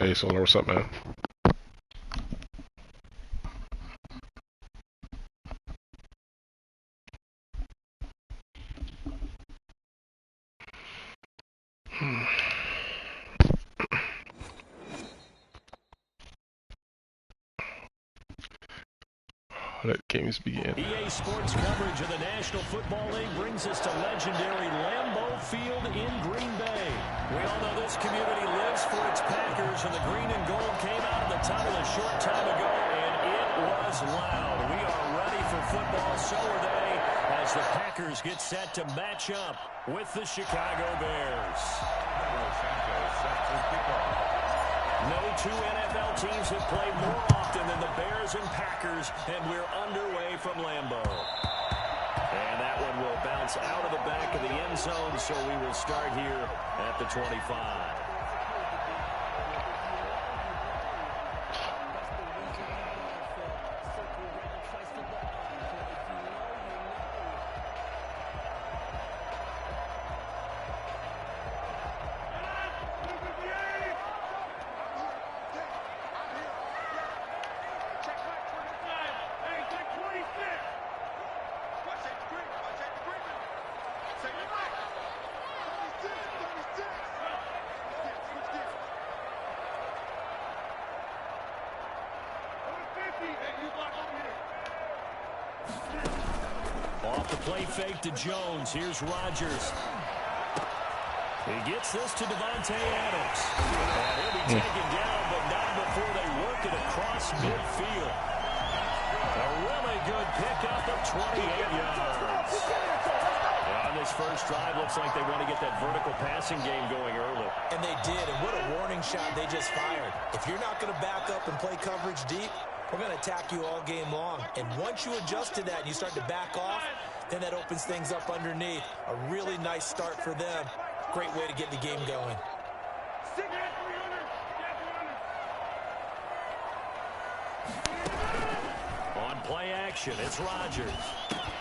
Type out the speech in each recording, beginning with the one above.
Hey, Solar, what's up, man? Let games begin. EA Sports coverage of the National Football League brings us to legendary Lambeau Field in Green Bay. We all know this community lives for its Packers, and the green and gold came out of the tunnel a short time ago, and it was loud. We are ready for football, so are they, as the Packers get set to match up with the Chicago Bears. No two NFL teams have played more often than the Bears and Packers, and we're underway from Lambeau. And that one will bounce out of the back of the end zone, so we will start here at the 25. Off the play fake to Jones. Here's Rodgers. He gets this to Devontae Adams. And he'll be taken down, but not before they work it across midfield. A really good pickup of 28 yards. On this first drive, looks like they want to get that vertical passing game going early. And they did, and what a warning shot they just fired. If you're not going to back up and play coverage deep, we're going to attack you all game long. And once you adjust to that and you start to back off, then that opens things up underneath. A really nice start for them. Great way to get the game going. On play action, it's Rodgers.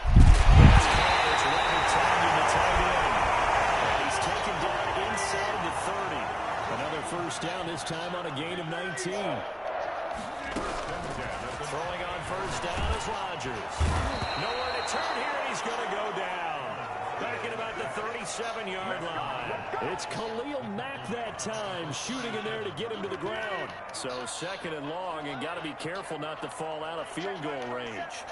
It's Robert Tonyan, the tight end. And he's taken down inside the 30. Another first down, this time on a gain of 19. Throwing on first down is Rodgers. Nowhere to turn here, and he's going to go down. Back at about the 37-yard line. It's Khalil Mack that time, shooting in there to get him to the ground. So second and long, and got to be careful not to fall out of field goal range.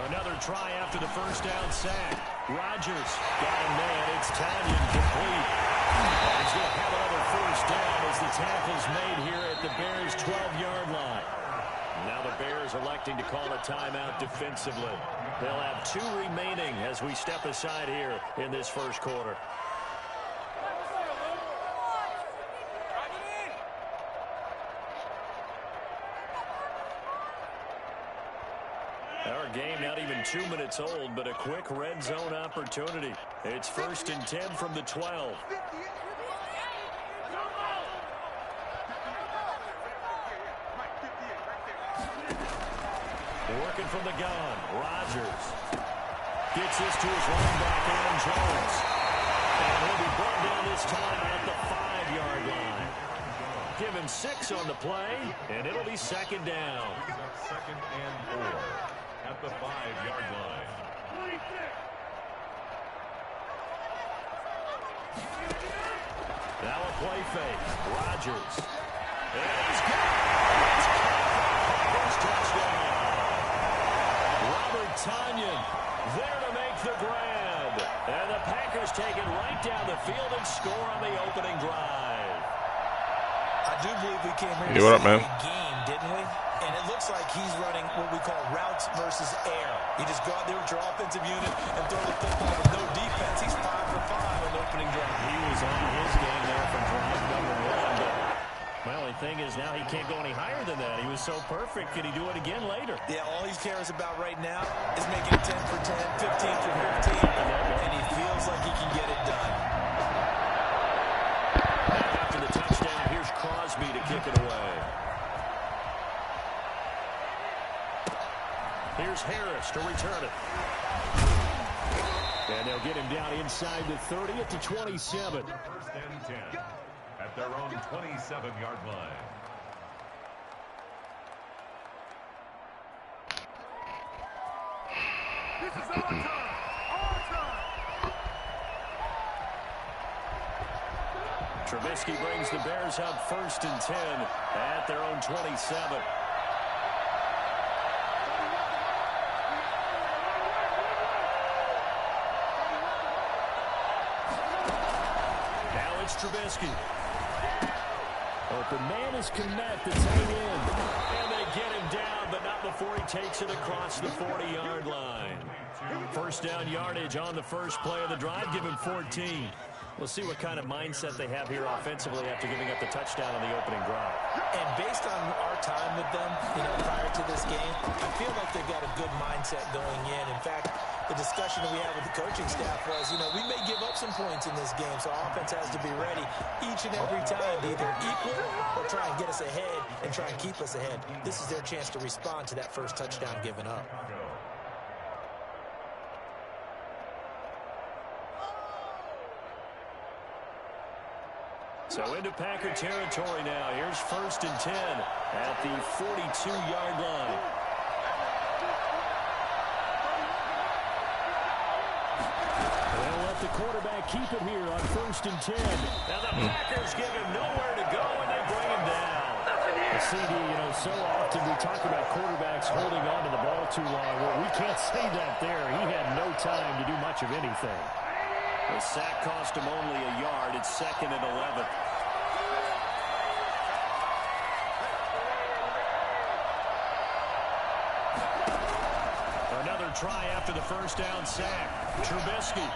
Another try after the first down sack. Rodgers got him man. It's Tonyan complete. He's going to have another first down as the tackle's made here at the Bears' 12-yard line. Now the Bears electing to call a timeout defensively. They'll have 2 remaining as we step aside here in this first quarter. Our game not even 2 minutes old, but a quick red zone opportunity. It's 1st and 10 from the 12. Working from the gun, Rodgers gets this to his running back, Aaron Jones. And he'll be brought down this time at the 5-yard line. Give him 6 on the play, and it'll be second down. Second and 4 at the 5-yard line. Now a play fake, Rodgers. And he's got first touchdown. Robert Tonyan there to make the grab. And the Packers take it right down the field and score on the opening drive. I do believe we came here Hey, what up, man? a game, didn't we? And it looks like he's running what we call routes versus air. You just go out there with your offensive unit and throw the football with no defense. He's 5 for 5 on the opening drive. He was on his game there from drive number 1. But my only thing is now he can't go any higher than that. He was so perfect. Can he do it again later? Yeah, all he cares about right now is making it 10 for 10, 15 for 15, and he feels like he can get it done. After the touchdown, here's Crosby to kick it away. Here's Harris to return it. And they'll get him down inside the 30 at the 27. First and and 10 at their own 27-yard line. This is our time. Our time. Trubisky brings the Bears up 1st and 10 at their own 27. Now it's Trubisky. Open man is Kmet, the tight end. And they get him down, but not before he takes it across the 40-yard line. First down yardage on the first play of the drive. Give him 14. We'll see what kind of mindset they have here offensively after giving up the touchdown on the opening drive. And based on our time with them, prior to this game, I feel like they've got a good mindset going in. In fact, the discussion that we had with the coaching staff was, we may give up some points in this game, so our offense has to be ready each and every time to either equal or try and get us ahead and try and keep us ahead. This is their chance to respond to that first touchdown given up. So into Packer territory now. Here's 1st and 10 at the 42-yard line. They'll let the quarterback keep it here on 1st and 10. Now the Packers give him nowhere to go, and they bring him down. The CD, so often we talk about quarterbacks holding on to the ball too long. Well, we can't say that there. He had no time to do much of anything. The sack cost him only a yard. It's 2nd and 11. Another try after the first down sack. Trubisky.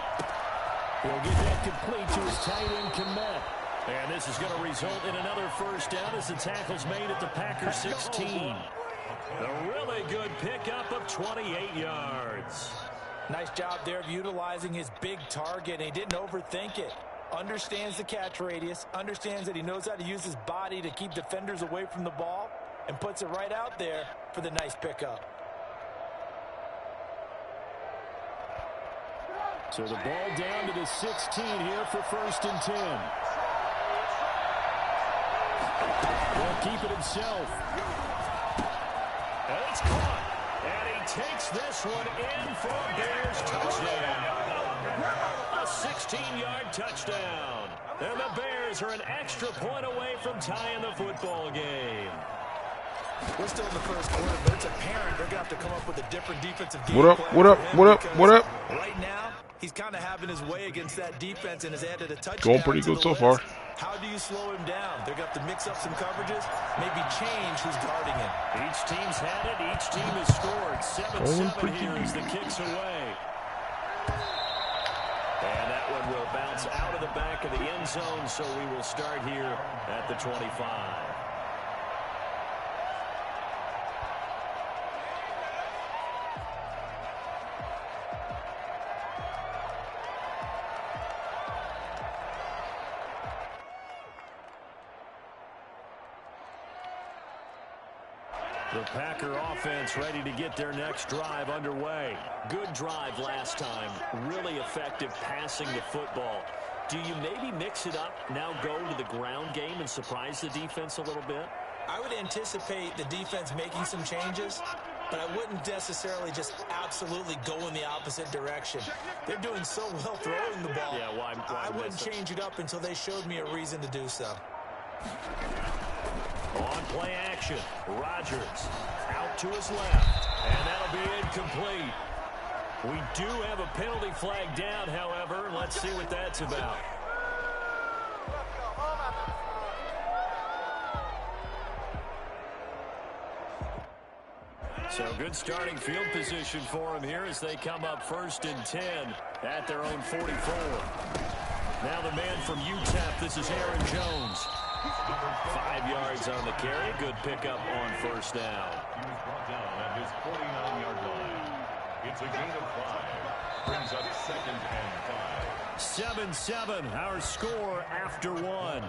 He'll get that complete to his tight end, Kmet. And this is going to result in another first down as the tackle's made at the Packers 16. A really good pickup of 28 yards. Nice job there of utilizing his big target, and he didn't overthink it. Understands the catch radius, understands that he knows how to use his body to keep defenders away from the ball, and puts it right out there for the nice pickup. So the ball down to the 16 here for 1st and 10. He'll keep it himself. And it's caught. And he takes this one in for a Bears touchdown. A 16-yard touchdown. And the Bears are an extra point away from tying the football game. We're still in the first quarter, but it's apparent they're going to have to come up with a different defensive game. What up? What up? What up? What up? Right now, he's kind of having his way against that defense and has added a touchdown. Going pretty good so far. How do you slow him down? They're going to have to mix up some coverages, maybe change who's guarding him. Each team's had it. Each team has scored. 7-7 here as the kick's away. And that one will bounce out of the back of the end zone, so we will start here at the 25. The Packer offense ready to get their next drive underway. Good drive last time. Really effective passing the football. Do you maybe mix it up, now go to the ground game and surprise the defense a little bit? I would anticipate the defense making some changes, but I wouldn't necessarily just absolutely go in the opposite direction. They're doing so well throwing the ball. Yeah, why I wouldn't change it up until they showed me a reason to do so. On play action, Rodgers out to his left, and that'll be incomplete. We do have a penalty flag down, however. Let's see what that's about. So good starting field position for him here as they come up 1st and 10 at their own 44. Now the man from UTEP, this is Aaron Jones. 5 yards on the carry. Good pickup on first down. He was brought down at his 49-yard line. It's a gain of 5. Brings up 2nd and 5. 7-7, our score after one.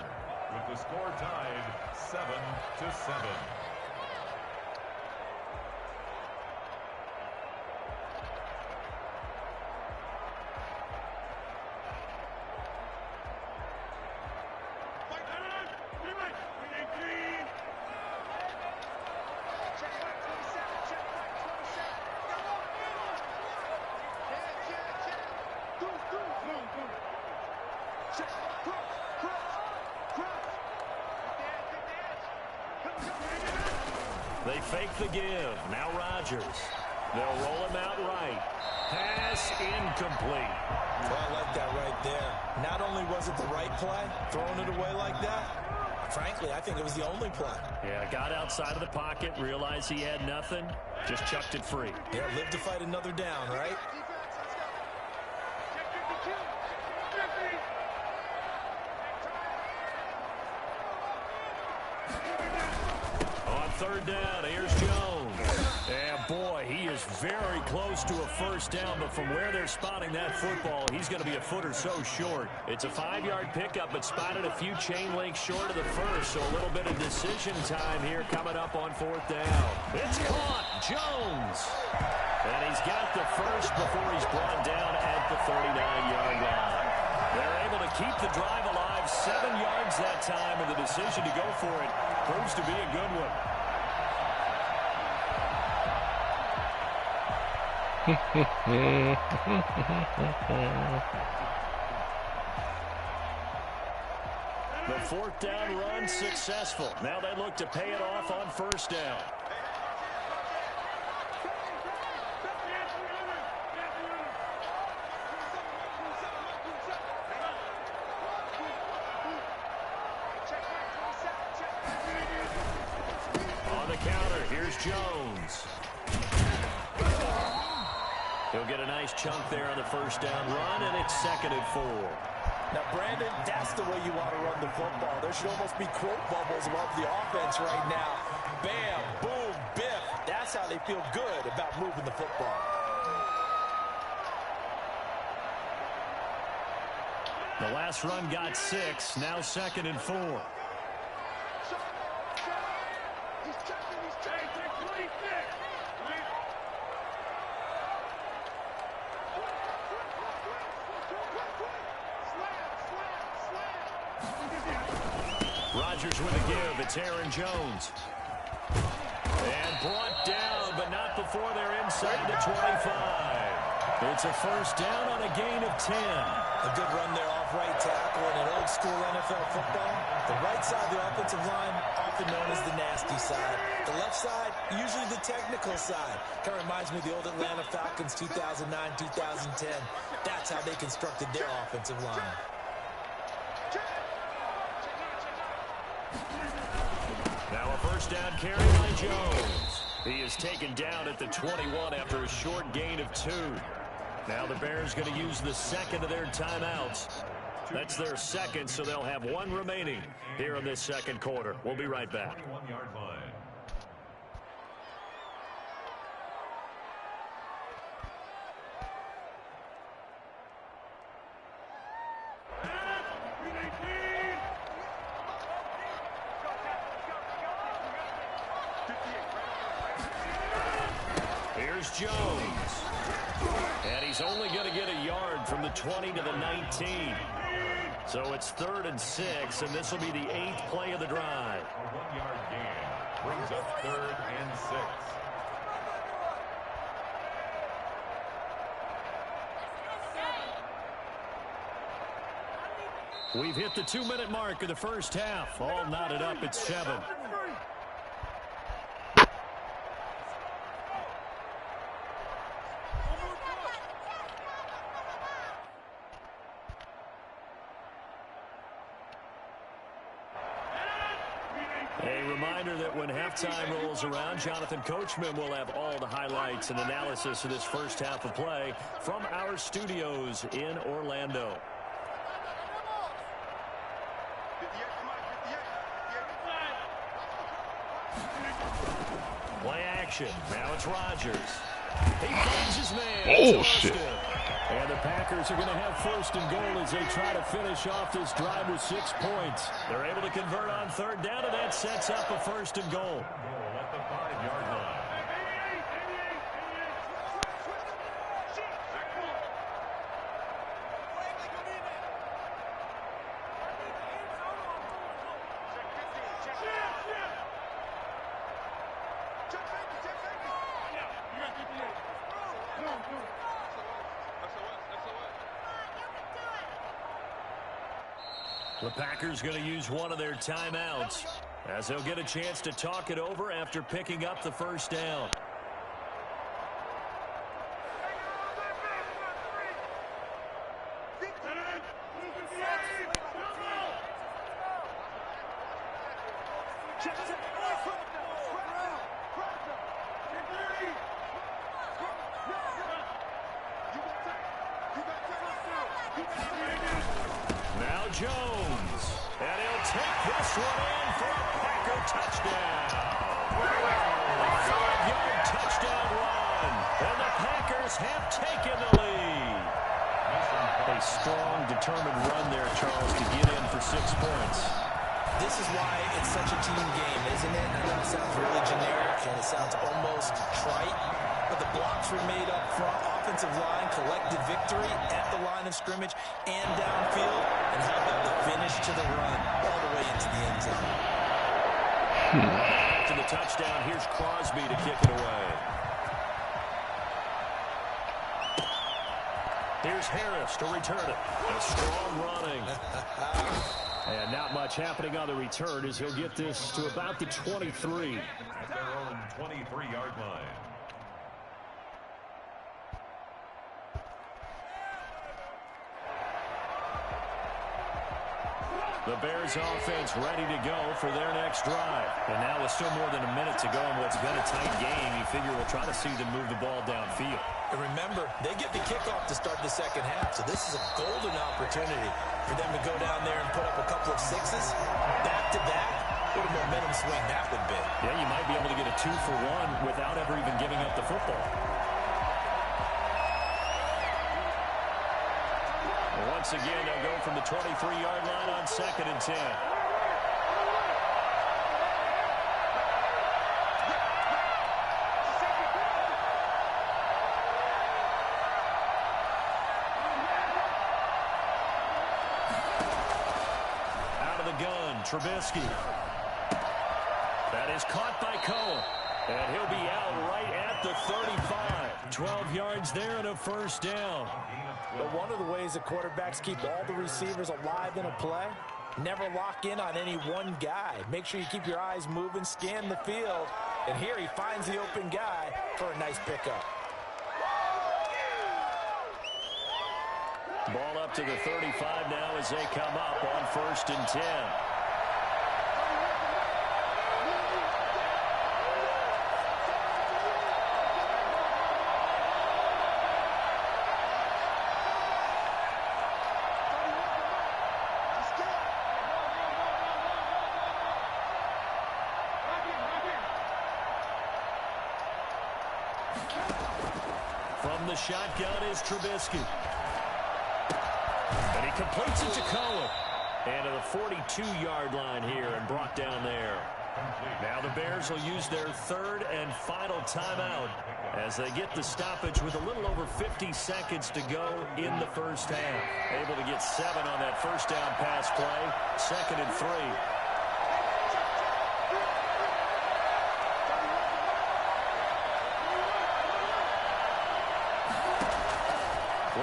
With the score tied 7-7. They fake the give. Now Rodgers. They'll roll him out right. Pass incomplete. Well, I like that right there. Not only was it the right play, throwing it away like that, frankly, I think it was the only play. Yeah, got outside of the pocket, realized he had nothing, just chucked it free. Yeah, live to fight another down, right? On third down, here's Jones. Yeah, boy, he is very close to a first down, but from where they're spotting that football, he's going to be a foot or so short. It's a 5-yard pickup, but spotted a few chain links short of the first, so a little bit of decision time here coming up on fourth down. It's caught, Jones. And he's got the first before he's brought down at the 39-yard line. They're able to keep the drive alive, 7 yards that time, and the decision to go for it proves to be a good one. The fourth down run successful. Now they look to pay it off on first down. On the counter, here's Jones. He'll get a nice chunk there on the first down run, and it's 2nd and 4. Now, Brandon, that's the way you want to run the football. There should almost be quote bubbles above the offense right now. Bam, boom, biff. That's how they feel good about moving the football. The last run got 6, now 2nd and 4. Rodgers with a give. It's Aaron Jones. And brought down, but not before they're inside the 25. It's a first down on a gain of 10. A good run there off right tackle in an old school NFL football. The right side of the offensive line, often known as the nasty side. The left side, usually the technical side. Kind of reminds me of the old Atlanta Falcons 2009, 2010. That's how they constructed their offensive line. Now a first down carry by Jones. He is taken down at the 21 after a short gain of 2. Now the Bears going to use the second of their timeouts. That's their second, so they'll have 1 remaining here in this second quarter. We'll be right back. 21-yard line. Here's Jones. And he's only going to get a yard from the 20 to the 19. So it's 3rd and 6, and this will be the 8th play of the drive. A 1-yard gain brings up 3rd and 6. We've hit the 2-minute mark of the first half. All knotted up at 7. A reminder that when halftime rolls around, Jonathan Coachman will have all the highlights and analysis of this first half of play from our studios in Orlando. Play action. Now it's Rodgers. He finds his man. Oh, shit. And the Packers are going to have 1st and goal as they try to finish off this drive with 6 points. They're able to convert on 3rd down, and that sets up a 1st and goal. Goal at the 5-yard line. The Packers going to use one of their timeouts as they'll get a chance to talk it over after picking up the first down. Now Jones, and he'll take this one in for a Packer touchdown. A 5-yard touchdown run, and the Packers have taken the lead. A strong, determined run there, Charles, to get in for 6 points. This is why it's such a team game, isn't it? I know it sounds really generic, and it sounds almost trite, but the blocks were made up front. Offensive line collected victory at the line of scrimmage and downfield, and how about the finish to the run all the way into the end zone. To the touchdown, here's Crosby to kick it away. Here's Harris to return it. A strong running. And not much happening on the return as he'll get this to about the 23. At their own 23-yard line. The Bears offense ready to go for their next drive. And now with still more than a minute to go in what's been a tight game, you figure we'll try to see them move the ball downfield. And remember, they get the kickoff to start the second half, so this is a golden opportunity for them to go down there and put up a couple of sixes back-to-back. What a momentum swing that would be. Yeah, you might be able to get a 2-for-1 without ever even giving up the football. Once again, they'll go from the 23-yard line on 2nd and 10. Out of the gun, Trubisky. That is caught by Cohen. And he'll be out right at the 35. 12 yards there and a first down. But one of the ways that quarterbacks keep all the receivers alive in a play, never lock in on any one guy. Make sure you keep your eyes moving, scan the field. And here he finds the open guy for a nice pickup. Ball up to the 35 now as they come up on 1st and 10. From the shotgun is Trubisky. And he completes it to Cohen. And to the 42-yard line here and brought down there. Now the Bears will use their 3rd and final timeout as they get the stoppage with a little over 50 seconds to go in the first half. Able to get 7 on that first down pass play. 2nd and 3.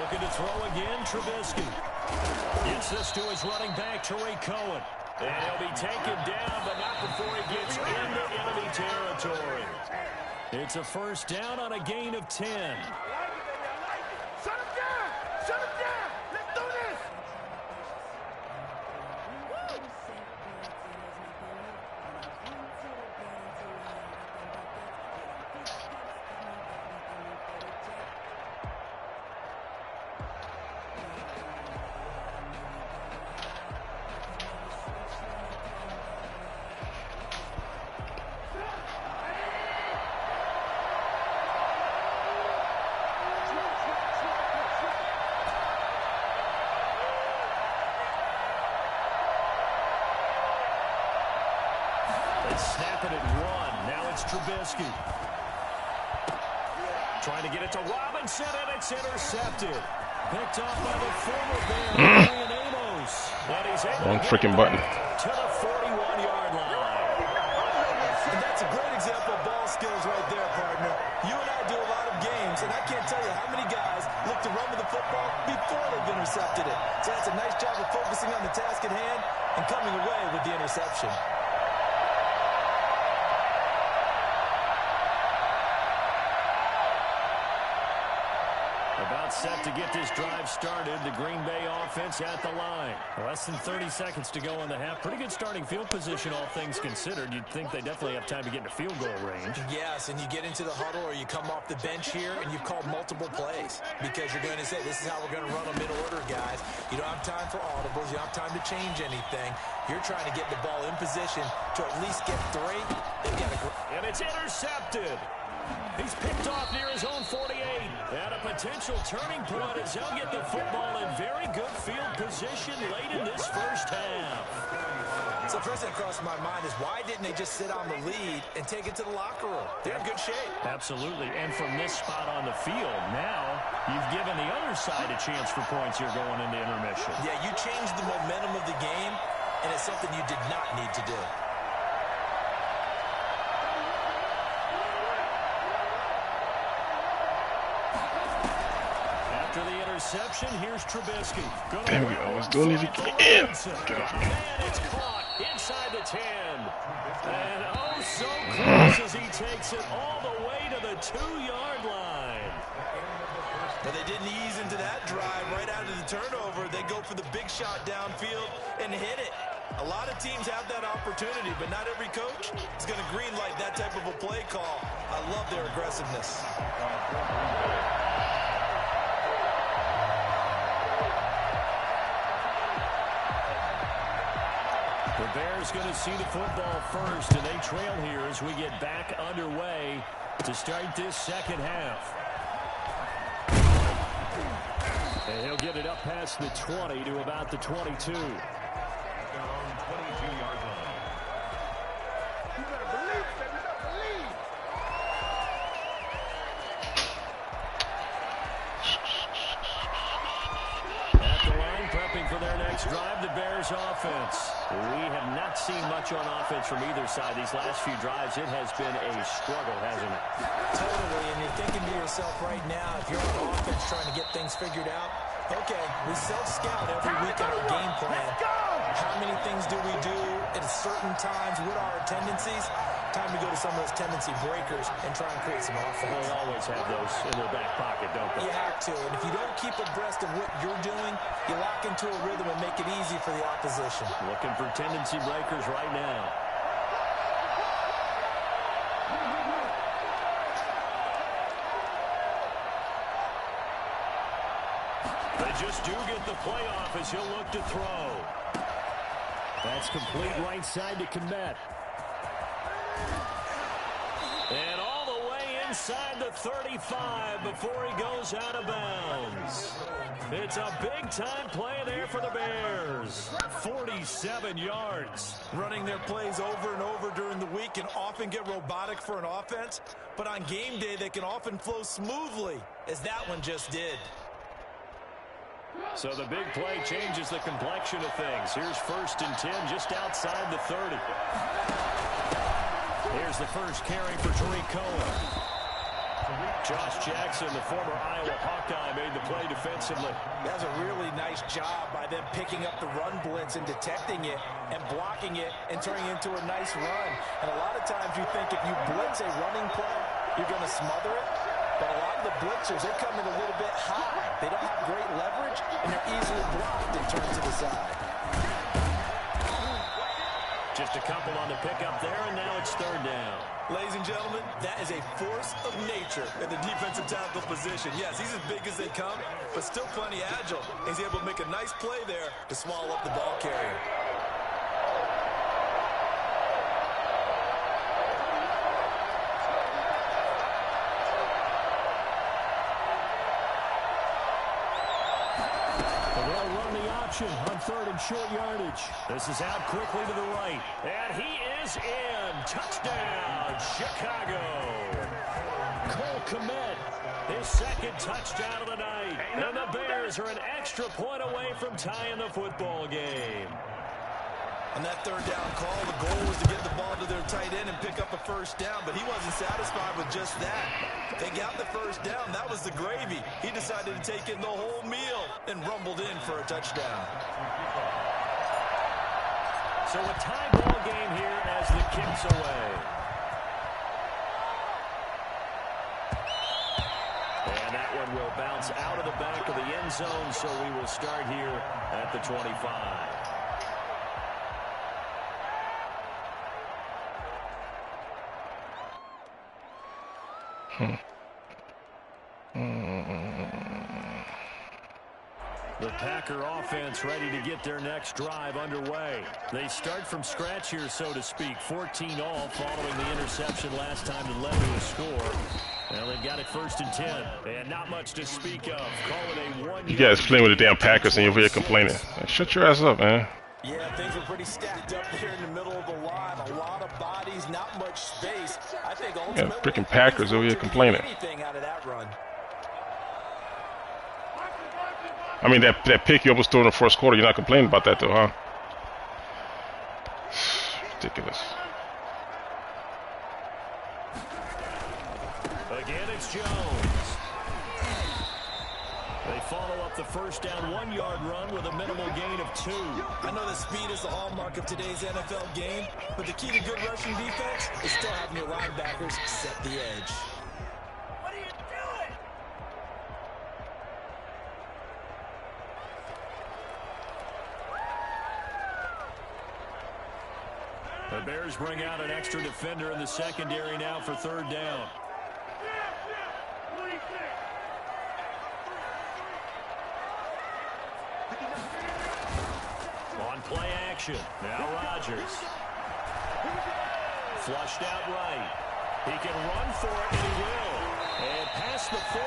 Looking to throw again, Trubisky. Gets this to his running back, Tariq Cohen. And he'll be taken down, but not before he gets into enemy territory. It's a first down on a gain of 10. Shut him down! Shut him down! Let's do this! Snap it at 1. Now it's Trubisky. Trying to get it to Robinson, and it's intercepted. Picked off by the former Bear, Julian Amos. And he's able Wrong to freaking get button. to the 41-yard line. And that's a great example of ball skills right there, partner. You and I do a lot of games, and I can't tell you how many guys look to run with the football before they've intercepted it. So that's a nice job of focusing on the task at hand away with the interception. About set to get this drive started. The Green Bay offense at the line. Less than 30 seconds to go in the half. Pretty good starting field position, all things considered. You'd think they definitely have time to get into field goal range. Yes, and you get into the huddle or you come off the bench here and you've called multiple plays because you're going to say, this is how we're going to run them in order, guys. You don't have time for audibles. You don't have time to change anything. You're trying to get the ball in position to at least get 3. And it's intercepted. He's picked off near his own 48. And a potential turning point as he'll get the football in very good field position late in this first half. So first thing that crossed my mind is why didn't they just sit on the lead and take it to the locker room? They're in good shape. Absolutely. And from this spot on the field, now you've given the other side a chance for points here going into intermission. Yeah, you changed the momentum of the game, and it's something you did not need to do. Interception. Here's Trubisky. There we go. Let's do it again. Get off me. And it's caught inside the 10. And oh, so close as he takes it all the way to the 2-yard line. But they didn't ease into that drive right out of the turnover. They go for the big shot downfield and hit it. A lot of teams have that opportunity, but not every coach is going to green light that type of a play call. I love their aggressiveness. The Bears going to see the football first, and they trail here as we get back underway to start this second half. And he'll get it up past the 20 to about the 22. Down 22-yard line. You better believe, baby, you better believe. At the line, prepping for their next drive, the Bears offense. We have not seen much on offense from either side. These last few drives, it has been a struggle, hasn't it? Totally, and you're thinking to yourself right now, if you're on offense trying to get things figured out, okay, we self-scout every week in our game plan. How many things do we do at certain times? What are our tendencies? Time to go to some of those tendency breakers and try and create some offense. They always have those in their back pocket, don't they? You have to, and if you don't keep abreast of what you're doing, you lock into a rhythm and make it easy for the opposition. Looking for tendency breakers right now. They just do get the playoff as he'll look to throw. That's complete right side to Komet. And all the way inside the 35 before he goes out of bounds. It's a big-time play there for the Bears. 47 yards. Running their plays over and over during the week can often get robotic for an offense, but on game day they can often flow smoothly, as that one just did. So the big play changes the complexion of things. Here's 1st and 10 just outside the 30. Here's the first carry for Tariq Cohen. Josh Jackson, the former Iowa Hawkeye, made the play defensively. That was a really nice job by them picking up the run blitz and detecting it and blocking it and turning it into a nice run. And a lot of times you think if you blitz a running play, you're going to smother it. But a lot of the blitzers, they come in a little bit high. They don't have great leverage, and they're easily blocked and turned to the side. Just a couple on the pickup there, and now it's 3rd down. Ladies and gentlemen, that is a force of nature in the defensive tackle position. Yes, he's as big as they come, but still plenty agile. He's able to make a nice play there to swallow up the ball carrier. On 3rd and short yardage. This is out quickly to the right. And he is in. Touchdown, Chicago. Cole Komet, his 2nd touchdown of the night. And the Bears are an extra point away from tying the football game. On that 3rd down call, the goal was to get the ball to their tight end and pick up a 1st down, but he wasn't satisfied with just that. They got the 1st down. That was the gravy. He decided to take in the whole meal and rumbled in for a touchdown. So a tie ball game here as the kick's away. And that one will bounce out of the back of the end zone, so we will start here at the 25. The Packer offense ready to get their next drive underway. They start from scratch here, so to speak. 14 all following the interception last time that led to a score. Well, they've got it 1st and 10, and not much to speak of. Call it a 1-yard. You guys playing with the damn Packers and you're over here complaining. Like, shut your ass up, man. Yeah, things were pretty stacked up here in the middle of the line. A lot of bodies, not much space. I think ultimately, Yeah, freaking Packers over here complaining. Anything out of that run. I mean, that pick you almost threw in the first quarter, you're not complaining about that, though, huh? Ridiculous. Again, it's Jones. They follow up the first down 1-yard run with a minimal gain of 2. I know the speed is the hallmark of today's NFL game, but the key to good rushing defense is still having your linebackers set the edge. What are you doing? The Bears bring out an extra defender in the secondary now for 3rd down. On play action, now Rodgers. Flushed out right. He can run for it, and he will. And past the 40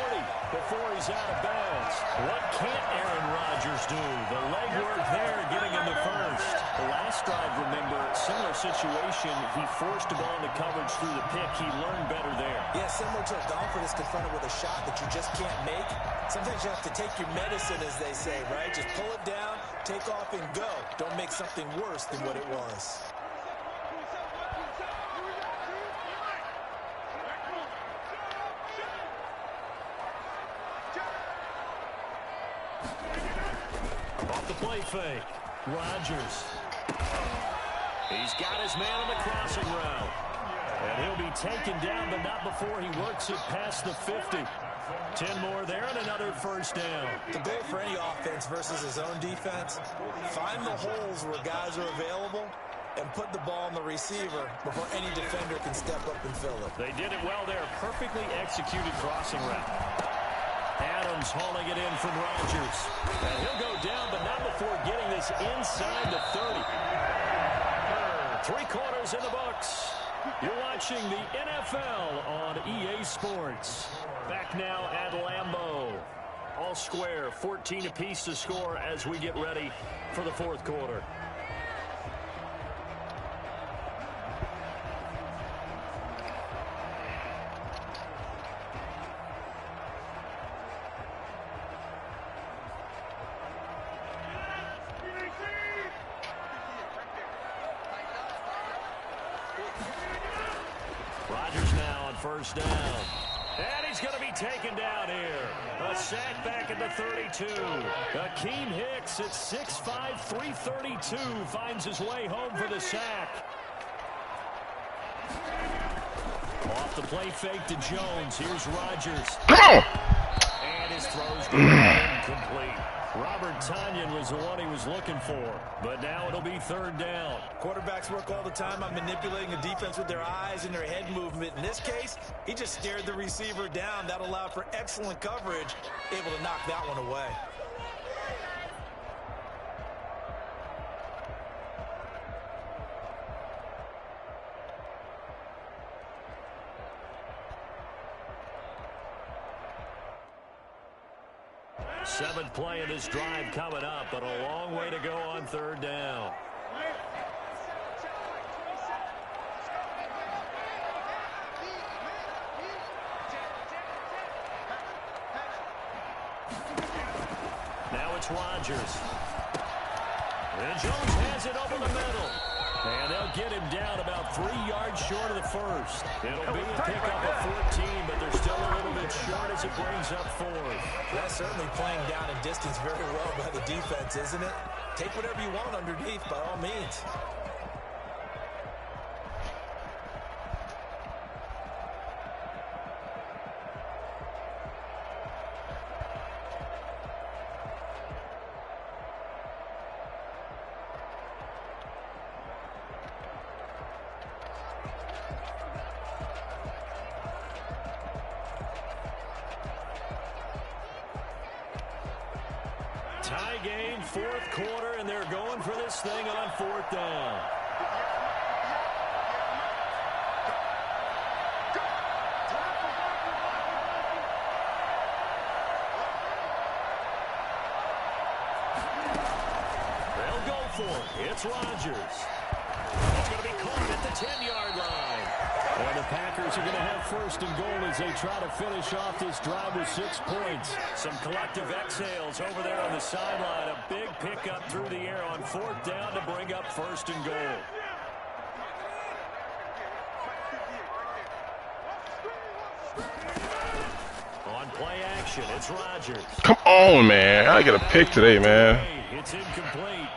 before he's out of bounds. What can't Aaron Rodgers do? The legwork there, getting him the first. The last drive, remember, similar situation. He forced the ball into coverage through the pick. He learned better there. Yeah, similar to a golfer that's confronted with a shot that you just can't make. Sometimes you have to take your medicine, as they say, right? Just pull it down, take off, and go. Don't make something worse than what it was. Off the play fake. Rodgers. He's got his man on the crossing route. And he'll be taken down, but not before he works it past the 50. 10 more there and another first down. The goal for any offense versus his own defense, find the holes where guys are available and put the ball on the receiver before any defender can step up and fill it. They did it well there. Perfectly executed crossing route. Adams hauling it in from Rodgers. And he'll go down, but not before getting this inside the 30. 3 quarters in the books. You're watching the NFL on EA Sports. Back now at Lambeau. All square, 14 apiece to score as we get ready for the 4th quarter. Rodgers now on first down. And he's going to be taken down here. A sack back at the 32. Akeem Hicks at 6'5", 332 finds his way home for the sack. Off the play fake to Jones. Here's Rodgers. Come on! And his throw's incomplete. Robert Tonyan was the one he was looking for, but now it'll be 3rd down. Quarterbacks work all the time on manipulating the defense with their eyes and their head movement. In this case, he just stared the receiver down. That allowed for excellent coverage, able to knock that one away. Seventh play of this drive coming up, but a long way to go on 3rd down. Now it's Rodgers. And Jones has it over the middle. And they'll get him down about 3 yards short of the first. It'll be a pickup of 14, but they're still a little bit short as it brings up 4th. That's certainly playing down in distance very well by the defense, isn't it? Take whatever you want underneath, by all means. Tie game, fourth quarter, and they're going for this thing on fourth down. They'll go for it. It's Rodgers. It's going to be caught at the 10-yard line. And the Packers are going to have first and goal as they try to finish off this drive with 6 points. Some collective exhales over there on the sideline. A big pickup through the air on fourth down to bring up first and goal. On play action, it's Rodgers. Come on, man. I get a pick today, man. It's incomplete.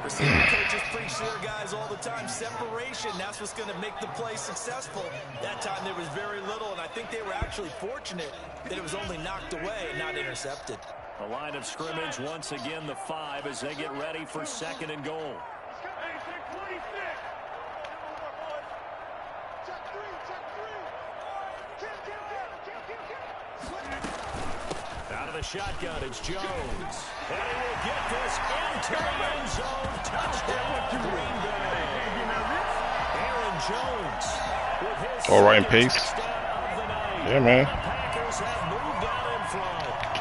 Receiver coaches preach to their guys all the time. Separation, that's what's going to make the play successful. That time there was very little, and I think they were actually fortunate that it was only knocked away, not intercepted. A line of scrimmage, once again, the 5 as they get ready for second and goal. Out of the shotgun, it's Jones. And he will get this into the end zone. Touchdown, Green Bay. Aaron Jones with his All right, pace. touchdown of the night. Yeah, man. The Packers have moved out in front.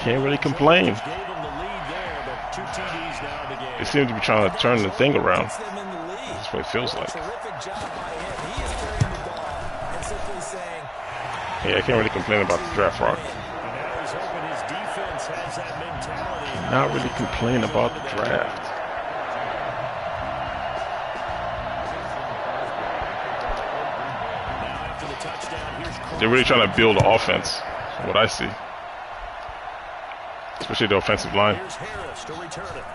Can't really complain. Gave him the lead there, but 2 TDs now in the game. They seem to be trying to turn the thing around. Puts them in the lead. That's what it feels like. Terrific job by him. He is carrying the ball and simply saying, Yeah, I can't really complain about the draft rock. And now he's hoping his defense has that mentality. Not really complain about the draft. Now after the touchdown, here's They're really trying to build an offense, from what I see. Especially the offensive line. Here's Harris to return it.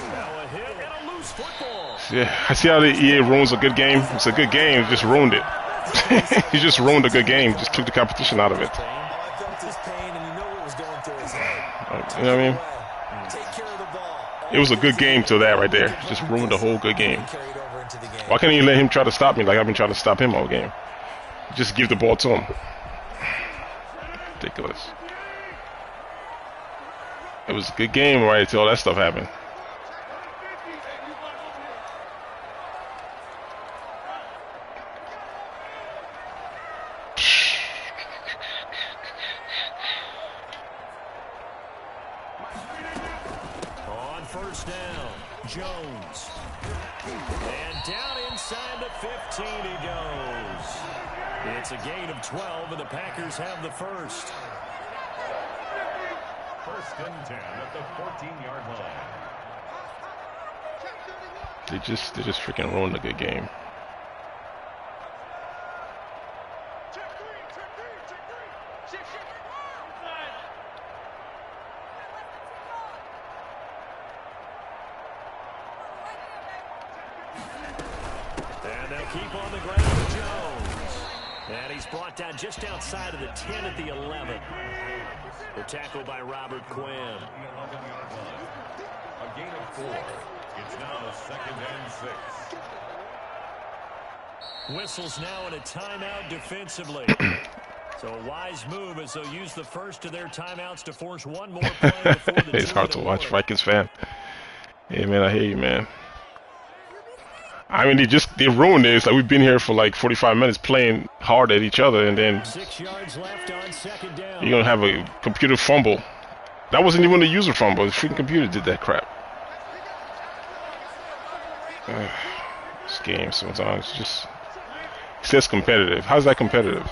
Now a hit and a loose football. Yeah, I see how the EA ruins a good game. It's a good game, it just ruined it. He just ruined a good game. Just took the competition out of it. oh, I felt his pain, and you know what was going through his head. You know what I mean? Take care of the ball. It was a good game till that right there. Just ruined the whole good game. Carried over into the game. Why can't you let him try to stop me like I've been trying to stop him all game? Just give the ball to him. Ridiculous. It was a good game right until all that stuff happened. On first down, Jones. And down inside the 15 he goes. It's a gain of 12, and the Packers have the first. First and 10 at the 14-yard line. They just freaking ruined a good game. And they'll keep on the ground with Jones. And he's brought down just outside of the 10 at the 11. The tackle by Robert Quinn. The 11-yard line. A gain of 4. It's now second and 6. Whistles now in a timeout defensively. So a wise move as they'll use the first of their timeouts to force one more play before the It's hard to watch, 2-minute Vikings fan. Yeah, man, I hear you, man. I mean, they ruined this. Like, we've been here for like 45 minutes playing hard at each other, and then 6 yards left on second down. you're gonna have a computer fumble. That wasn't even a user fumble. The freaking computer did that crap. This game sometimes just it says competitive. How's that competitive?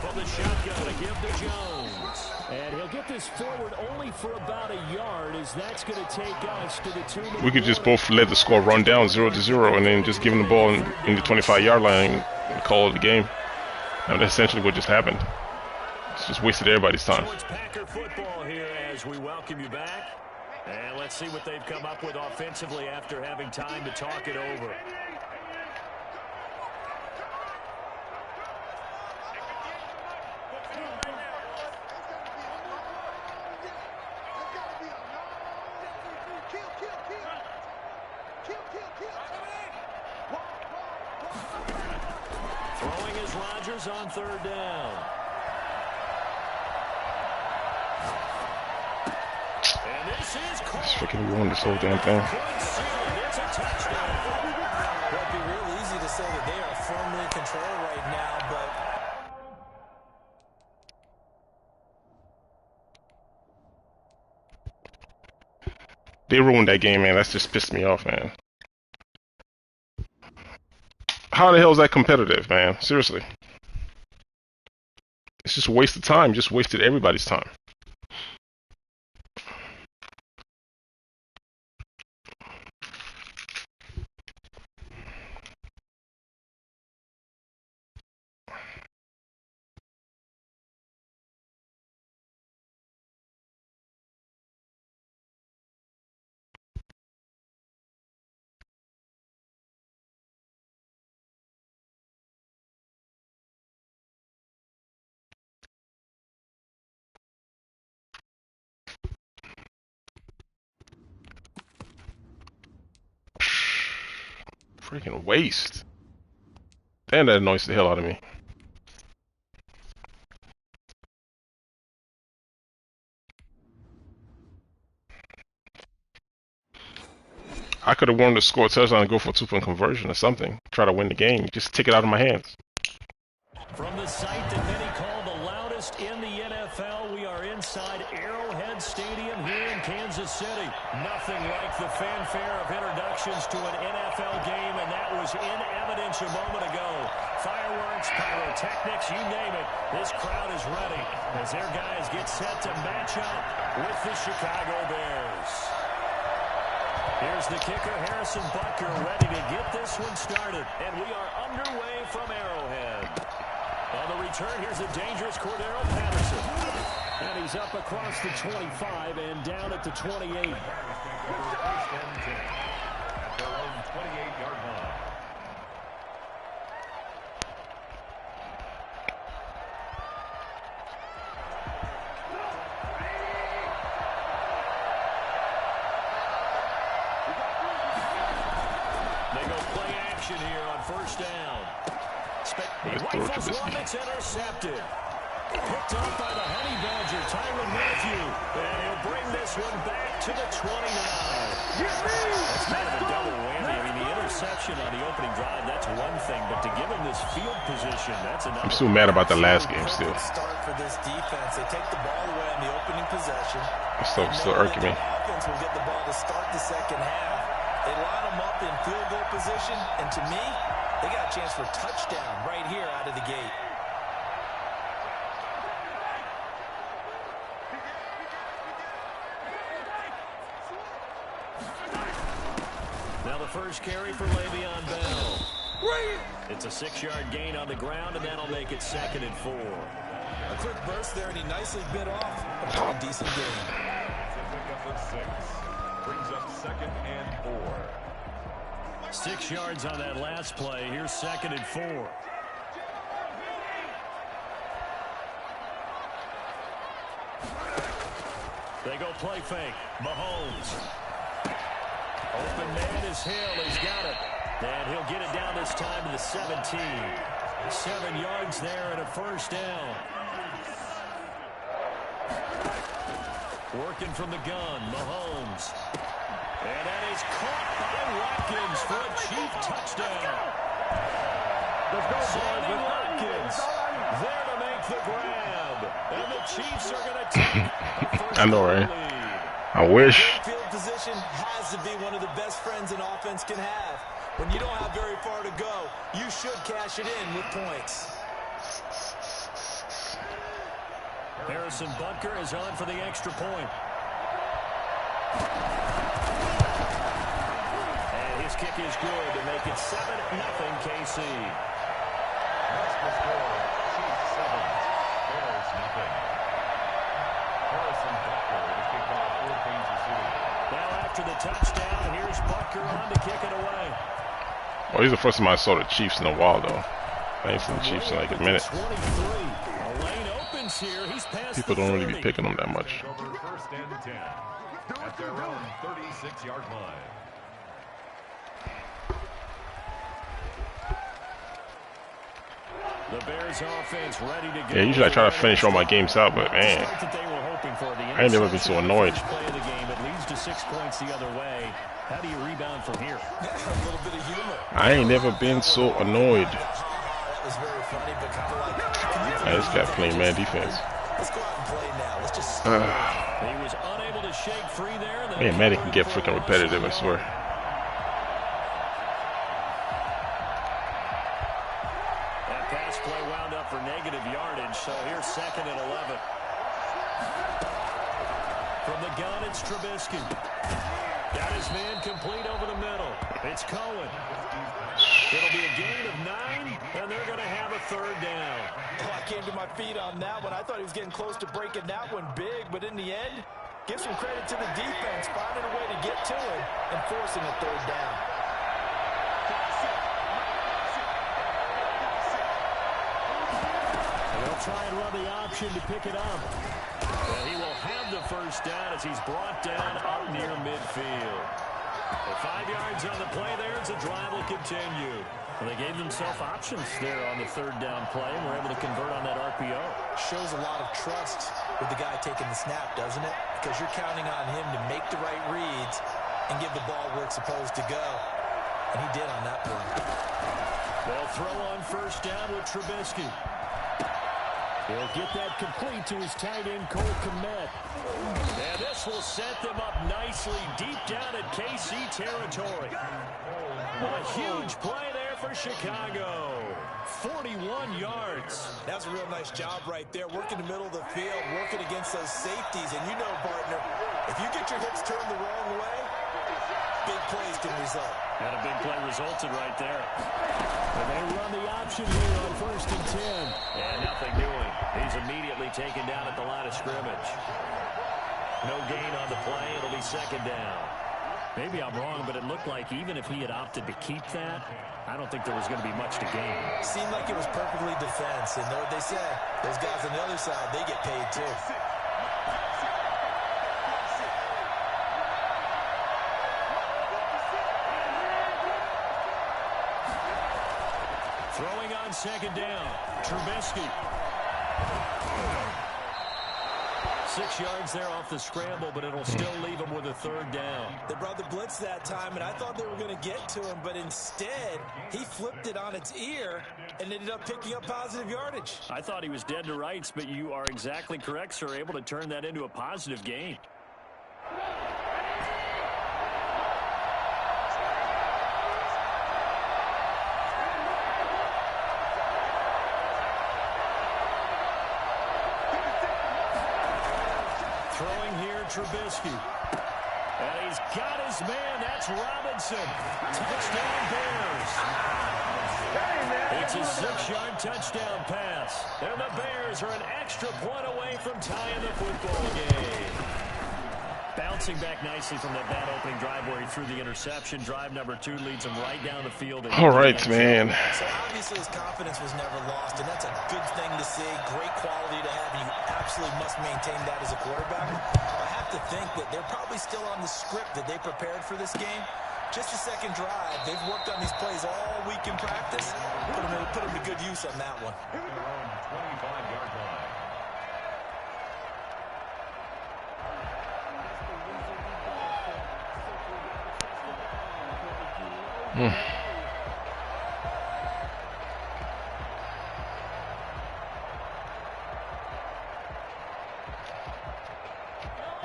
From the shotgun to give to Jones. And he'll get this forward only for about a yard as that's going to take us to the 2-minute We could just both let the score run down 0-0 and then just give them the ball in the 25-yard line and call it a game. And that's essentially what just happened. It's just wasted everybody's time. So it's Packer football here as we welcome you back. And let's see what they've come up with offensively after having time to talk it over. Here's Rodgers on third down. And this is caught. It's freaking ruined this whole damn thing. It's a touchdown. Well, it'd be real easy to say that they are firmly in control right now, but they ruined that game, man. That's just pissed me off, man. How the hell is that competitive, man? Seriously. It's just a waste of time. Just wasted everybody's time. Freaking waste. Damn, that annoys the hell out of me. I could have wanted to score a touchdown and go for a 2-point conversion or something. Try to win the game. Just take it out of my hands. From the site that many call the loudest in the NFL, we are inside Arrowhead Stadium here in Kansas City. Nothing like the fanfare of introductions to an NFL game, and that was in evidence a moment ago. Fireworks, pyrotechnics, you name it. This crowd is ready as their guys get set to match up with the Chicago Bears. Here's the kicker, Harrison Butker, ready to get this one started. And we are underway from Arrowhead. On the return, here's a dangerous Cordero Patterson. And he's up across the 25 and down at the 28. First and 10 at their own 28-yard line. Here on first down. He rifles one, it's intercepted. Picked up by the Honey Badger, Tyrann Mathieu. And he'll bring this one back to the 29. That's kind of a double whammy. I mean, the interception on the opening drive, that's one thing. But to give him this field position, that's another. I'm still mad about the last game still. Start for this defense. They take the ball away in the opening possession. It's still irking me. The offense will get the ball to start the second half. They line them up in field goal position, and to me, they got a chance for a touchdown right here out of the gate. Now the first carry for Le'Veon Bell. It's a 6-yard gain on the ground, and that'll make it 2nd and 4. A quick burst there, and he nicely bit off a pretty decent gain. It's a pickup of 6. Brings up 2nd and 4. 6 yards on that last play. Here's 2nd and 4. They go play fake. Mahomes. Open man is Hill. He's got it. And he'll get it down this time to the 17. 7 yards there and a first down. Working from the gun. Mahomes. And that is caught by Watkins for a Chief touchdown. Sammy Watkins there to make the grab. And the Chiefs are going to take the first I know, right? lead. I wish. Field position has to be one of the best friends an offense can have. When you don't have very far to go, you should cash it in with points. Harrison Butker is on for the extra point. And his kick is good to make it 7-0 KC. That's the score. Chiefs 7, Bears nothing. Harrison Butker is kicked off for Kansas City. Now after the touchdown, here's Butker on to kick it away. Well, he's the first time I saw the Chiefs in a while, though. I ain't seen the Chiefs in like a minute. 23. A lane opens here. He's past People the don't really be 30. picking them that much. Over 1st and 10 at their own 36-yard line. The Bears offense ready to go. Yeah, usually I try to finish all my games out, but man, That they were hoping for. The I ain't never been so annoyed. play of the game. It leads to 6 points the other way. How do you rebound from here? A little bit of humor. I ain't never been so annoyed. That was very funny, but kind of like, Man, this guy playing man defense. let's go out and play now. Let's just He was unable to shake free there. Man, Madden can get freaking repetitive, I swear. That pass play wound up for negative yardage, so here's 2nd and 11. From the gun, it's Trubisky. Got his man complete over the middle. It's Cohen. It'll be a gain of 9, and they're going to have a 3rd down. Oh, I came to my feet on that one. I thought he was getting close to breaking that one big, but in the end, give some credit to the defense, finding a way to get to it and forcing a 3rd down. They'll try and run the option to pick it up. And he will have the 1st down as he's brought down up near midfield. 5 yards on the play there as the drive will continue. Well, they gave themselves options there on the 3rd down play and were able to convert on that RPO. Shows a lot of trust with the guy taking the snap, doesn't it? Because you're counting on him to make the right reads and give the ball where it's supposed to go. And he did on that play. They'll throw on 1st down with Trubisky. He'll get that complete to his tight end, Cole Kmet. And this will set them up nicely deep down at KC territory. A huge play there for Chicago. 41 yards. That's a real nice job right there. Working the middle of the field, working against those safeties. And you know, partner, if you get your hips turned the wrong way, big plays can result. And a big play resulted right there. And they run the option here on 1st and 10. And nothing doing. He's immediately taken down at the line of scrimmage. No gain on the play. It'll be 2nd down. Maybe I'm wrong, but it looked like even if he had opted to keep that, I don't think there was going to be much to gain. Seemed like it was perfectly defense. And know what they said? Those guys on the other side, they get paid too. Throwing on 2nd down, Trubisky. 6 yards there off the scramble, but it'll still leave him with a 3rd down. They brought the blitz that time, and I thought they were going to get to him, but instead, he flipped it on its ear and ended up picking up positive yardage. I thought he was dead to rights, but you are exactly correct, sir. Able to turn that into a positive gain. Trubisky. And he's got his man. That's Robinson. Touchdown Bears. It's a 6-yard touchdown pass. And the Bears are an extra point away from tying the football game. Bouncing back nicely from that bad opening drive where he threw the interception. Drive number 2 leads him right down the field. All right, man. So obviously his confidence was never lost, and that's a good thing to see. Great quality to have, and you absolutely must maintain that as a quarterback. I have to think that they're probably still on the script that they prepared for this game. Just the second drive. They've worked on these plays all week in practice. Put them to good use on that one. 25-yard line.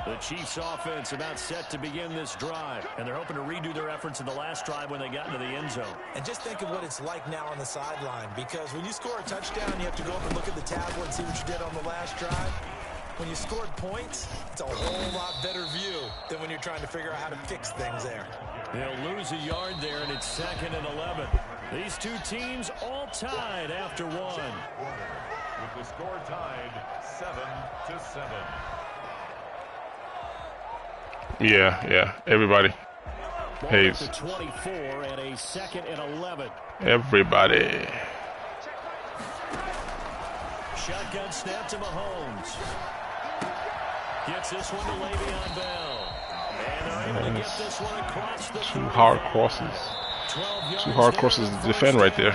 The Chiefs offense about set to begin this drive, and they're hoping to redo their efforts in the last drive when they got into the end zone. And just think of what it's like now on the sideline, because when you score a touchdown, you have to go up and look at the tablet and see what you did on the last drive. When you scored points, it's a whole lot better view than when you're trying to figure out how to fix things there. They'll lose a yard there, and it's 2nd and 11. These two teams all tied after one. With the score tied 7-7. Yeah, everybody. Hey, to 24 and a 2nd and 11. Everybody. Shotgun snap to Mahomes. Gets this one to Le'Veon Bell. And they're able to get this one across the 2 hard crosses. 2 hard crosses to defend right there.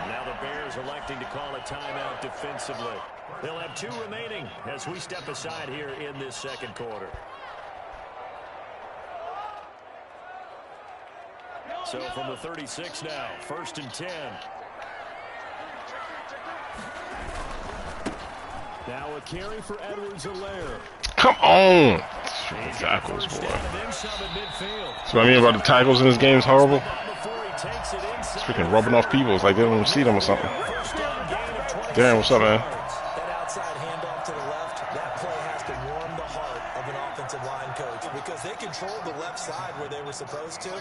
Now Now the Bears electing to call a timeout defensively. They'll have 2 remaining as we step aside here in this second quarter. So from the 36 now, 1st and 10. Now a carry for Edwards-Helaire. Come on. Tackles, boy. That's what I mean about the tackles in this game is horrible. It's freaking rubbing off people. It's like they don't even see them or something. Darren, what's up, man? That outside handoff to the left, that play has to warm the heart of an offensive line coach because they controlled the left side where they were supposed to.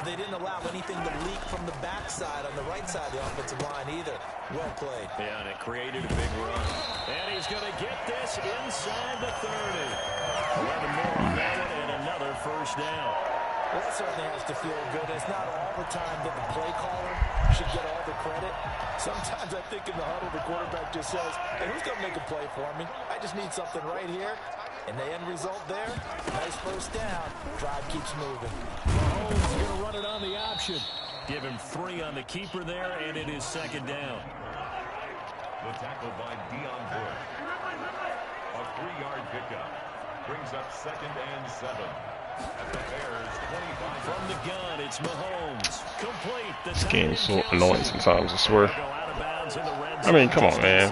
They didn't allow anything to leak from the backside on the right side of the offensive line either. Well played. Yeah, and it created a big run. And he's going to get this inside the 30. 11 more on that one and another first down. Well, that certainly has to feel good. It's not all the time that the play caller should get all the credit. Sometimes I think in the huddle, the quarterback just says, hey, who's going to make a play for me? I just need something right here. And the end result there, nice first down. Drive keeps moving. Mahomes is going to run it on the option. Give him 3 on the keeper there, and it is 2nd down. The tackle by Dion Wood. A 3-yard pickup. Brings up 2nd and 7. At the Bears 25. From the gun, it's Mahomes. Complete. This game's so annoying sometimes, I swear. I mean, come on, man.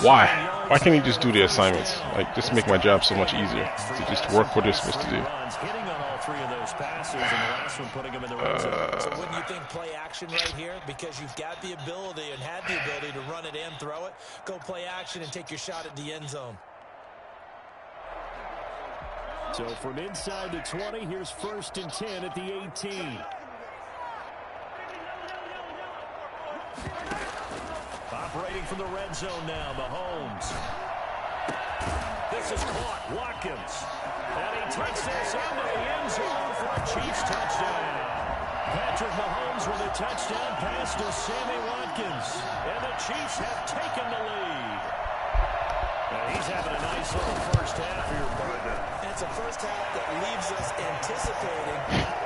Why? Why can't you just do the assignments? Like, just make my job so much easier. To just work what they're supposed to do. Hitting on all 3 of those passes, and the last one putting them in the red zone. So wouldn't you think play action right here? Because you've got the ability and had the ability to run it and throw it. Go play action and take your shot at the end zone. So from inside the 20, here's 1st and 10 at the 18. Operating from the red zone now, Mahomes. This is caught, Watkins. And he takes this into the end zone for a Chiefs touchdown. Patrick Mahomes with a touchdown pass to Sammy Watkins. And the Chiefs have taken the lead. And he's having a nice little first half here, partner. And it's a first half that leaves us anticipating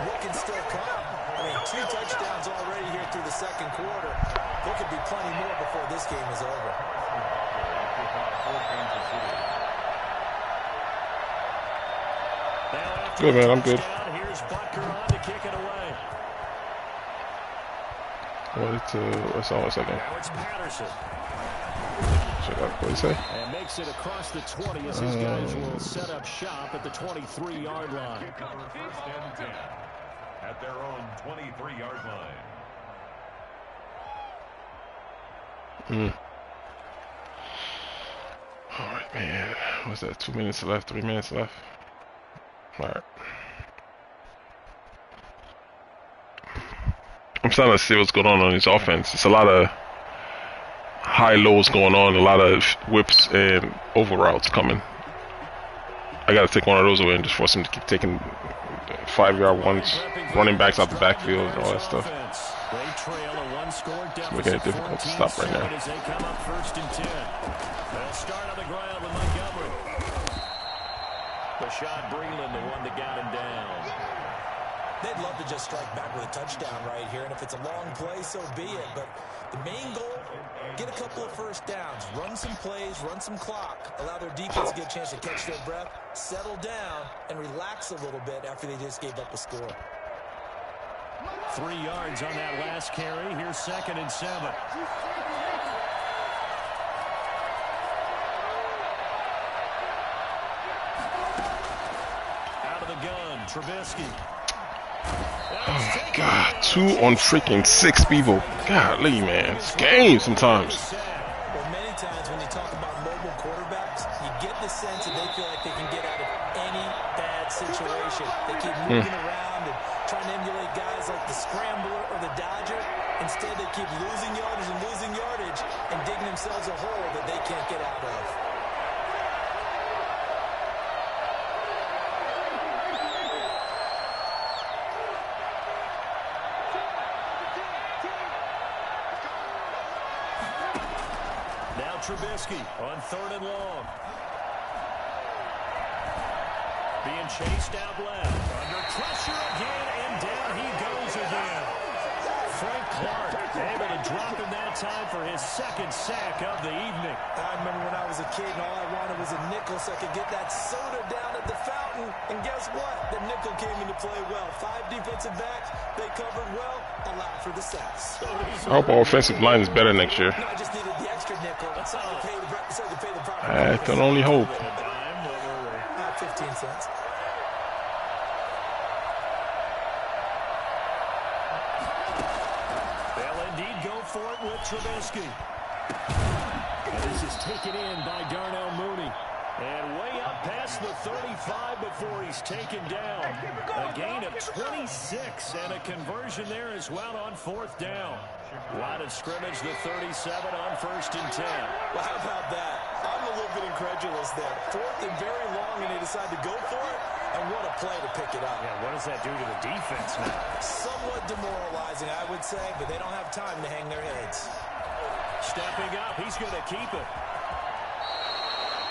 what can still come. I mean, 2 touchdowns already here through the second quarter. There could be plenty more before this game is over. Good, man. I'm good. Here's Butker on to kick it away. What's on a second? Now it's Patterson. What did he say? And makes it across the 20 as his guys will set up shop at the 23-yard line. Cover 1st and 10 at their own 23-yard line. All right, man. What's that? 2 minutes left, 3 minutes left. All right. I'm starting to see what's going on this offense. It's a lot of high lows going on, a lot of whips and over routes coming. I got to take one of those away and just force him to keep taking 5-yard ones, running backs out the backfield and all that stuff. It's making it difficult to stop right now. As they come up 1st and 10. They'll start on the ground with Montgomery. Rashad Breeland, the one that got him down. They'd love to just strike back with a touchdown right here, and if it's a long play, so be it. But the main goal, get a couple of first downs, run some plays, run some clock, allow their defense to get a chance to catch their breath, settle down, and relax a little bit after they just gave up a score. 3 yards on that last carry. Here's 2nd and 7. Out of the gun, Trubisky. Oh my God, 2 on freaking 6 people. Golly, man, it's game sometimes. Well, many times when you talk about mobile quarterbacks, you get the sense that they feel like they can get out of any bad situation. They keep moving around and trying to emulate guys like the Scrambler or the Dodger. Instead, they keep losing yardage and losing yardage and digging themselves a hole that they can't get out of. Trubisky on 3rd and long. Being chased out left. Under pressure again, and down he goes again. Frank Clark able to drop him that time for his second sack of the evening. I remember when I was a kid and all I wanted was a nickel so I could get that soda down at the fountain. And guess what? The nickel came into play well. 5 defensive backs, they covered well, allowed for the sacks. I hope our offensive line is better next year. No, I just needed the extra nickel so I could pay the proper I can only hope. 15 cents. They'll indeed go for it with Trubisky. And this is taken in by Darnell Mooney. And way up past the 35 before he's taken down. A gain of 26 and a conversion there as well on 4th down. Line of scrimmage, the 37 on 1st and 10. Well, how about that? I'm a little bit incredulous there. 4th and very long, and they decide to go for it. And what a play to pick it up. Yeah, what does that do to the defense now? Somewhat demoralizing, I would say, but they don't have time to hang their heads. Stepping up, he's going to keep it.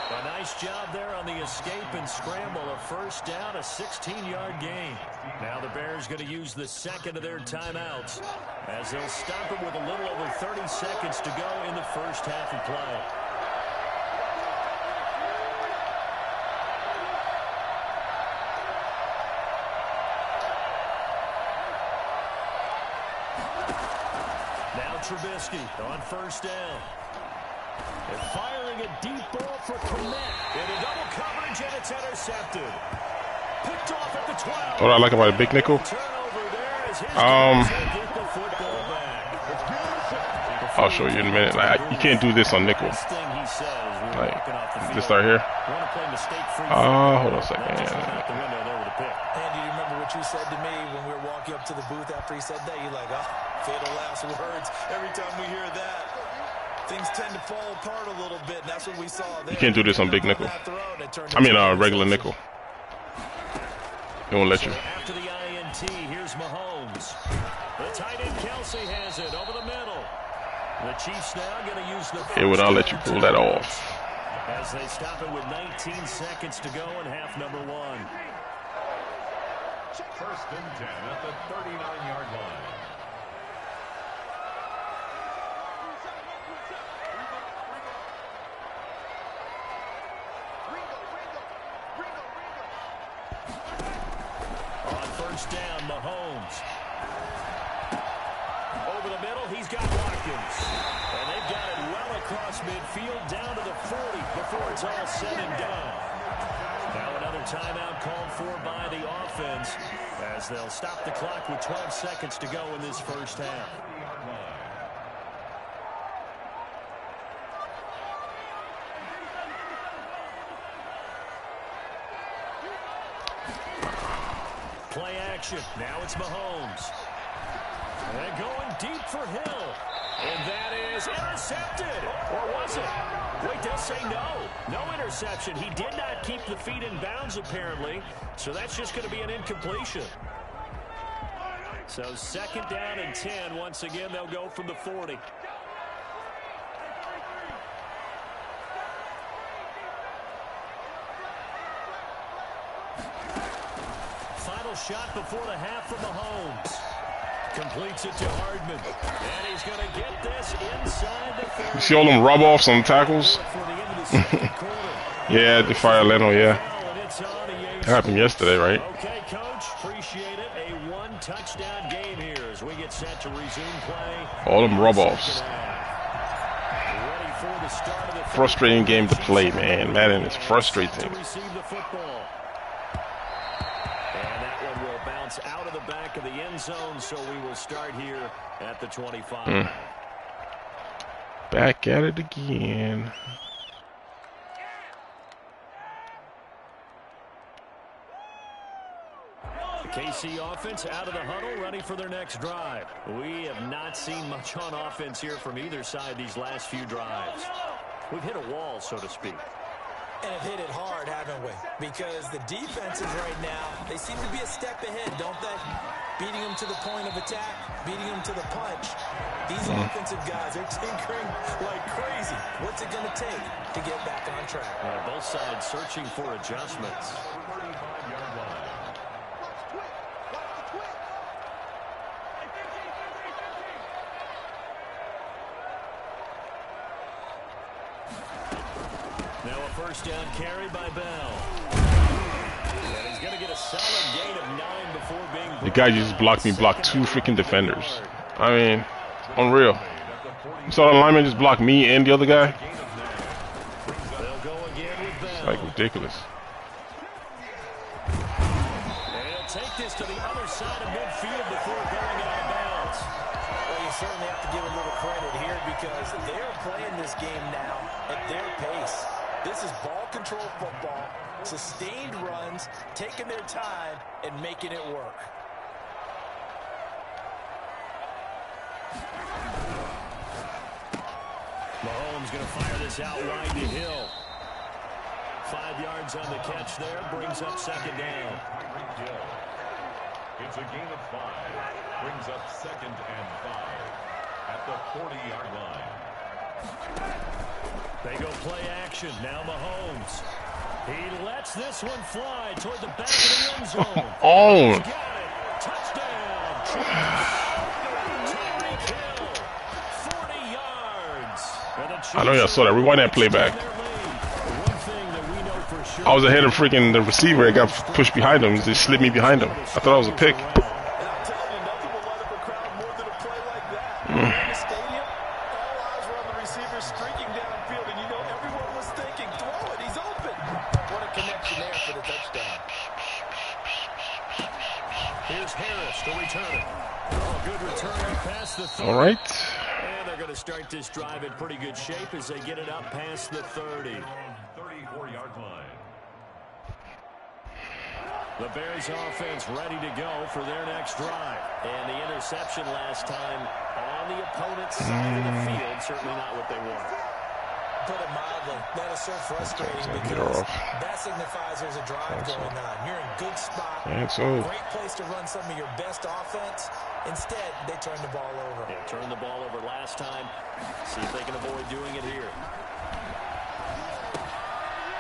A nice job there on the escape and scramble. A 1st down, a 16-yard gain. Now the Bears going to use the second of their timeouts as they'll stop it with a little over 30 seconds to go in the first half of play. Now Trubisky on 1st down. They're firing a deep ball for Komet. Into double coverage, and it's intercepted. Picked off at the 12. What I like about a big nickel, Turnover there as his get the football back. I'll show you in a minute. Like, you can't do this on nickel. First thing he says, we're Like walking off the field. this right here. Want to play mistake-free Hold on a second. Not just out the window there with a pick. Andy, you remember what you said to me when we were walking up to the booth after he said that? You're like, oh, fatal last words. Every time we hear that, things tend to fall apart a little bit, and that's what we saw there. You can't do this on big nickel. I mean, regular nickel. It won't let you. After the INT, here's Mahomes. The tight end Kelsey has it over the middle. The Chiefs now going to use the It would not let you pull that off. as they stop it with 19 seconds to go in half number 1. 1st and 10 at the 39-yard line. On 1st down, Mahomes. Over the middle, he's got Watkins. And they've got it well across midfield down to the 40 before it's all said and done. Now another timeout called for by the offense as they'll stop the clock with 12 seconds to go in this first half. Play action. Now it's Mahomes. And going deep for Hill. And that is intercepted. Or was it? Wait, they'll say no. No interception. He did not keep the feet in bounds, apparently. So that's just going to be an incompletion. So 2nd down and 10. Once again, they'll go from the 40. Final shot before the half from Mahomes. Completes it to Hardman. And he's going to get this inside the 30. You see all them rub-offs on tackles? Yeah, the fire Leno, yeah. That happened yesterday, right? Okay, Coach. Appreciate it. A 1-touchdown game here as we get set to resume play. All them rub-offs. Ready for the start of the Frustrating game to play, man. Madden is frustrating. to receive the football. And that one will bounce out of the back of the end zone, so we will start here at the 25. Back at it again. The KC offense out of the huddle, ready for their next drive. We have not seen much on offense here from either side these last few drives. We've hit a wall, so to speak. And have hit it hard, haven't we? Because the defenses right now, they seem to be a step ahead, don't they? Beating them to the point of attack, beating them to the punch. These offensive guys, they're tinkering like crazy. What's it going to take to get back on track? Both sides searching for adjustments. Now a first down carry by Bell. And he's going to get a solid gain of 9 before being The guy just blocked me, blocked 2 freaking defenders. I mean, unreal. You saw the lineman just block me and the other guy? They'll go again with Bell. It's like ridiculous. And he'll take this to the other side of midfield before going out of bounds. Well, you certainly have to give a little credit here because they're playing this game now at their pace. This is ball control football, sustained runs, taking their time, and making it work. Mahomes going to fire this out wide to Hill. 5 yards on the catch there, brings up second down. It's a gain of 5. Brings up 2nd and 5 at the 40-yard line. They go play action. Now Mahomes. He lets this one fly toward the back of the end zone. Oh! He's got it. Touchdown. Tyreek Hill. 40 yards. I know y'all saw that. Rewind that playback. I was ahead of freaking the receiver. I got pushed behind him. They slid me behind him. I thought it was a pick. And I'm telling you, nothing will light up a crowd more than a play like that. In the stadium, all eyes were on the receiver streaking downfield, and you know everyone was thinking, throw it, he's open. What a connection there for the touchdown. Here's Harris to return it. Oh, good return past the 30. All right. And they're going to start this drive in pretty good shape as they get it up past the 30. 34-yard line. The Bears offense ready to go for their next drive. And the interception last time on the opponent's side of the field, certainly not what they wanted. Put it mildly, that is so frustrating because that signifies there's a drive going on. You're in good spot, great place to run some of your best offense. Instead, they turn the ball over. They turned the ball over last time. See if they can avoid doing it here.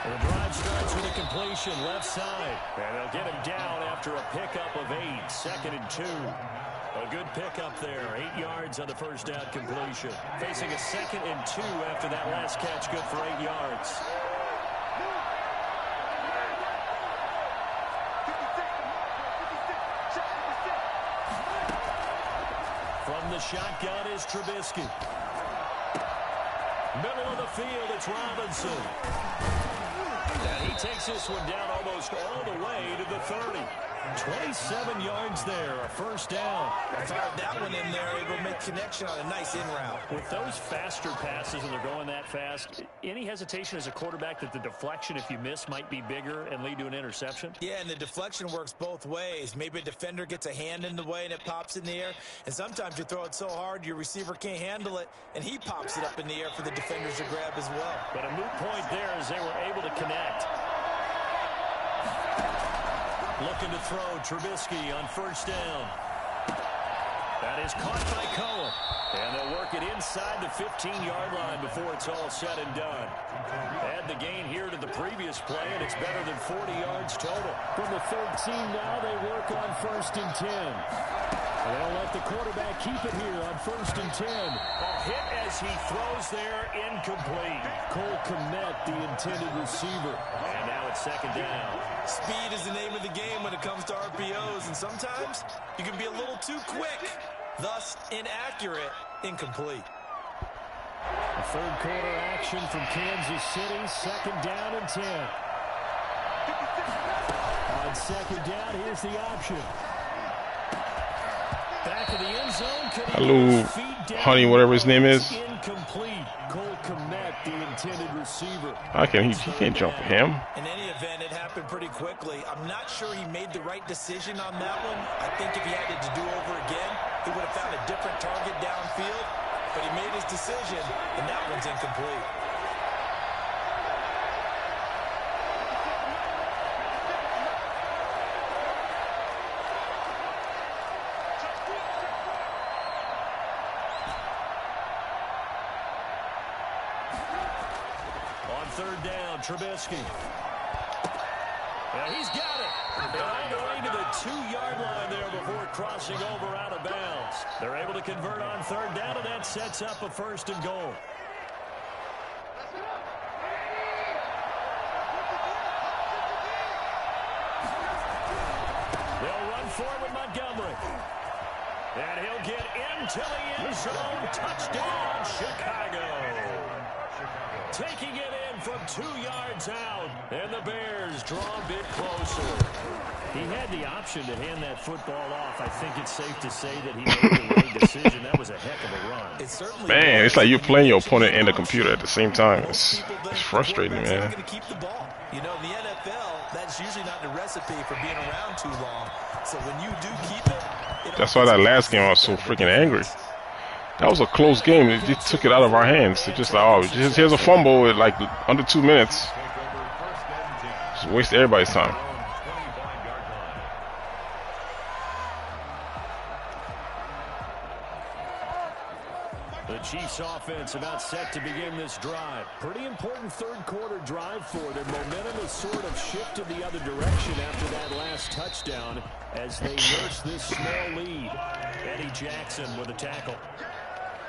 And the drive starts with a completion left side. And they'll get him down after a pickup of 8, 2nd and 2. A good pickup there, 8 yards on the first down completion. Facing a 2nd and 2 after that last catch, good for 8 yards. From the shotgun is Trubisky. Middle of the field, it's Robinson. And he takes this one down almost all the way to the 30. 27 yards there, a first down. Fired that one in there, able to make connection on a nice in route. With those faster passes and they're going that fast, any hesitation as a quarterback that the deflection, if you miss, might be bigger and lead to an interception? Yeah, and the deflection works both ways. Maybe a defender gets a hand in the way and it pops in the air. And sometimes you throw it so hard your receiver can't handle it, and he pops it up in the air for the defenders to grab as well. But a moot point there as they were able to connect. Looking to throw Trubisky on first down. That is caught by Cohen. And they'll work it inside the 15-yard line before it's all said and done. Add the gain here to the previous play, and it's better than 40 yards total. From the 13 now, they work on 1st and 10. They'll let the quarterback keep it here on 1st and 10. A hit as he throws there, incomplete. Cole Kmet, the intended receiver. And now it's 2nd down. Speed is the name of the game when it comes to RPOs, and sometimes you can be a little too quick, thus inaccurate, incomplete. A third quarter action from Kansas City, 2nd down and 10. On 2nd down, here's the option. Back of the end zone. Hello, Honey, whatever his name is. Incomplete. Cole Kmet, the intended receiver. He can't jump for him. In any event, it happened pretty quickly. I'm not sure he made the right decision on that one. I think if he had it to do over again, he would have found a different target downfield. But he made his decision, and that one's incomplete. On 3rd down, Trubisky. Yeah, he's got it. And all the way to the 2-yard line there before crossing over out of bounds. They're able to convert on 3rd down, and that sets up a 1st and goal. for it with Montgomery. And he'll get into the end zone. Touchdown, Chicago. Taking it in from 2 yards out. And the Bears draw a bit closer. He had the option to hand that football off. I think it's safe to say that he made the right decision. That was a heck of a run. Man, it's like you're playing your opponent and the computer at the same time. It's frustrating, man. You know, in the NFL, that's usually not the recipe for being around too long. So when you do keep it, that's why that last game I was so freaking angry. That was a close game. It just took it out of our hands. It just like, oh, here's a fumble at like under 2 minutes. Just waste everybody's time. The Chiefs offense about set to begin this drive. Pretty important third quarter drive for them. Momentum has sort of shifted the other direction after that last touchdown as they nurse this small lead. Eddie Jackson with a tackle.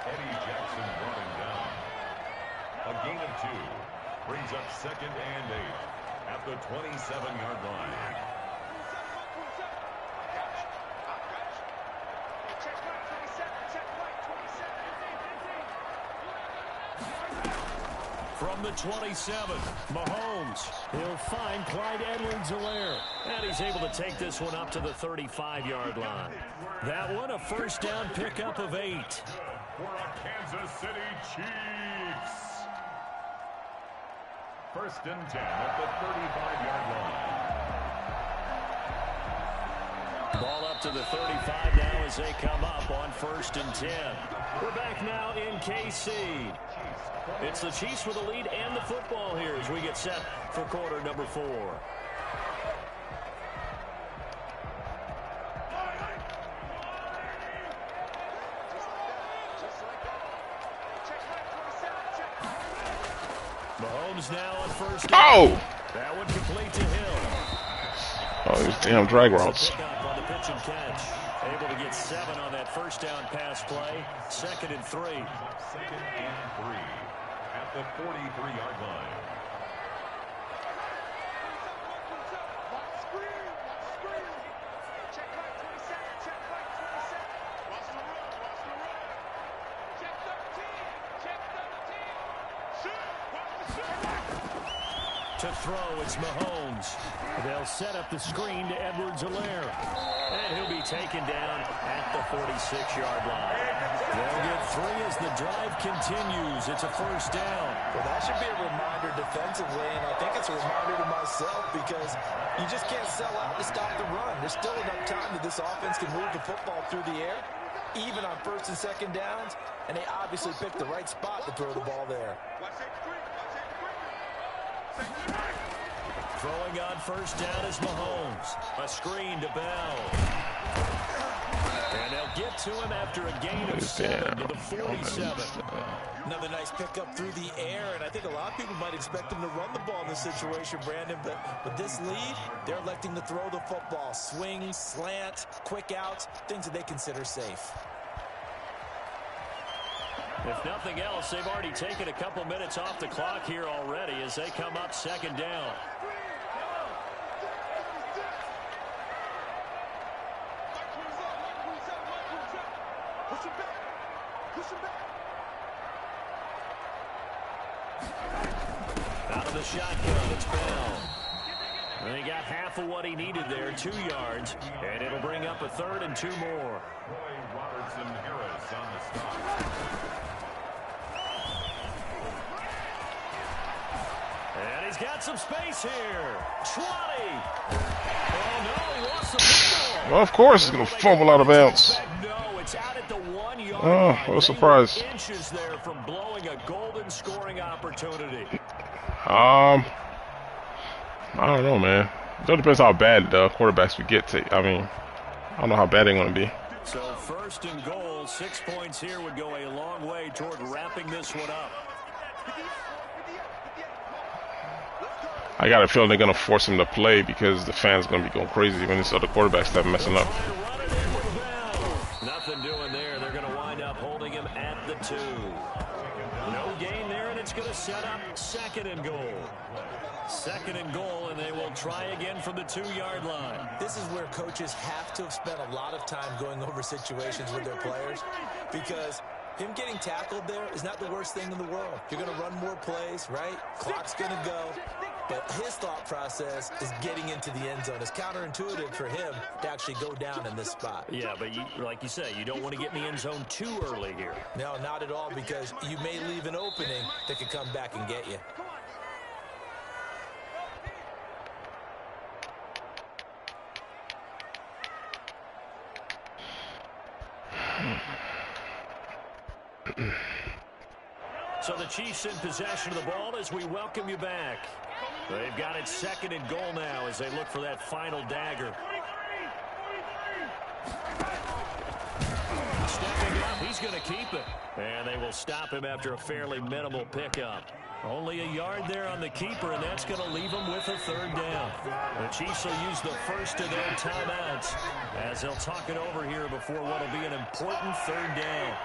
Eddie Jackson brought him down. A gain of 2 brings up 2nd and 8 at the 27-yard line. From the 27, Mahomes. He'll find Clyde Edwards-Helaire. And he's able to take this one up to the 35-yard line. That one a first down pickup of 8. For a Kansas City Chiefs. 1st and 10 at the 35-yard line. Ball up to the 35 now as they come up on 1st and 10. We're back now in KC. It's the Chiefs with the lead and the football here as we get set for quarter number 4. Mahomes now on 1st down. Oh! That one complete to Hill. Oh, these damn drag routes. On the pitch and catch. Able to get 7 on that first down pass play. 2nd and 3. 2nd and 3 at the 43-yard line. To throw, it's Mahomes. They'll set up the screen to Edwards-Helaire. And he'll be taken down at the 46-yard line. They'll get 3 as the drive continues. It's a first down. Well, that should be a reminder defensively, and I think it's a reminder to myself because you just can't sell out to stop the run. There's still enough time that this offense can move the football through the air, even on 1st and 2nd downs, and they obviously picked the right spot to throw the ball there. Throwing on 1st down is Mahomes. A screen to Bell. And they'll get to him after a gain of 7 to the 47. Another nice pickup through the air, and I think a lot of people might expect them to run the ball in this situation, Brandon, but with this lead, they're electing to throw the football. Swing, slant, quick outs, things that they consider safe. If nothing else, they've already taken a couple minutes off the clock here already as they come up 2nd down. Out of the shotgun, it's Bell. And he got half of what he needed there, 2 yards, and it'll bring up a 3rd and 2 more. Roy Robertson Harris on the stop. And he's got some space here. Trotty. Oh, no, he lost the football. Well, of course, he's going to fumble out of bounds. No, it's out at the 1 yard Oh, line. what a surprise. Inches there from blowing a golden scoring opportunity. I don't know, man. It all depends how bad the quarterbacks we get to. I mean, I don't know how bad they're going to be. So 1st and goal, 6 points here would go a long way toward wrapping this one up. I got a feeling they're going to force him to play because the fans are going to be going crazy when this other quarterback start messing up. Nothing doing there. They're going to wind up holding him at the 2. No gain there, and it's going to set up 2nd and goal. 2nd and goal, and they will try again from the 2-yard line. This is where coaches have to have spent a lot of time going over situations with their players, because him getting tackled there is not the worst thing in the world. You're going to run more plays, right? Clock's going to go. But his thought process is getting into the end zone. It's counterintuitive for him to actually go down in this spot. Yeah, but like you say, you don't want to get in the end zone too early here. No, not at all, because you may leave an opening that could come back and get you. So the Chiefs in possession of the ball as we welcome you back. They've got it 2nd and goal now as they look for that final dagger. Stepping up, he's going to keep it. And they will stop him after a fairly minimal pickup. Only a yard there on the keeper, and that's going to leave him with a 3rd down. The Chiefs will use the first of their timeouts as they'll talk it over here before what will be an important 3rd down.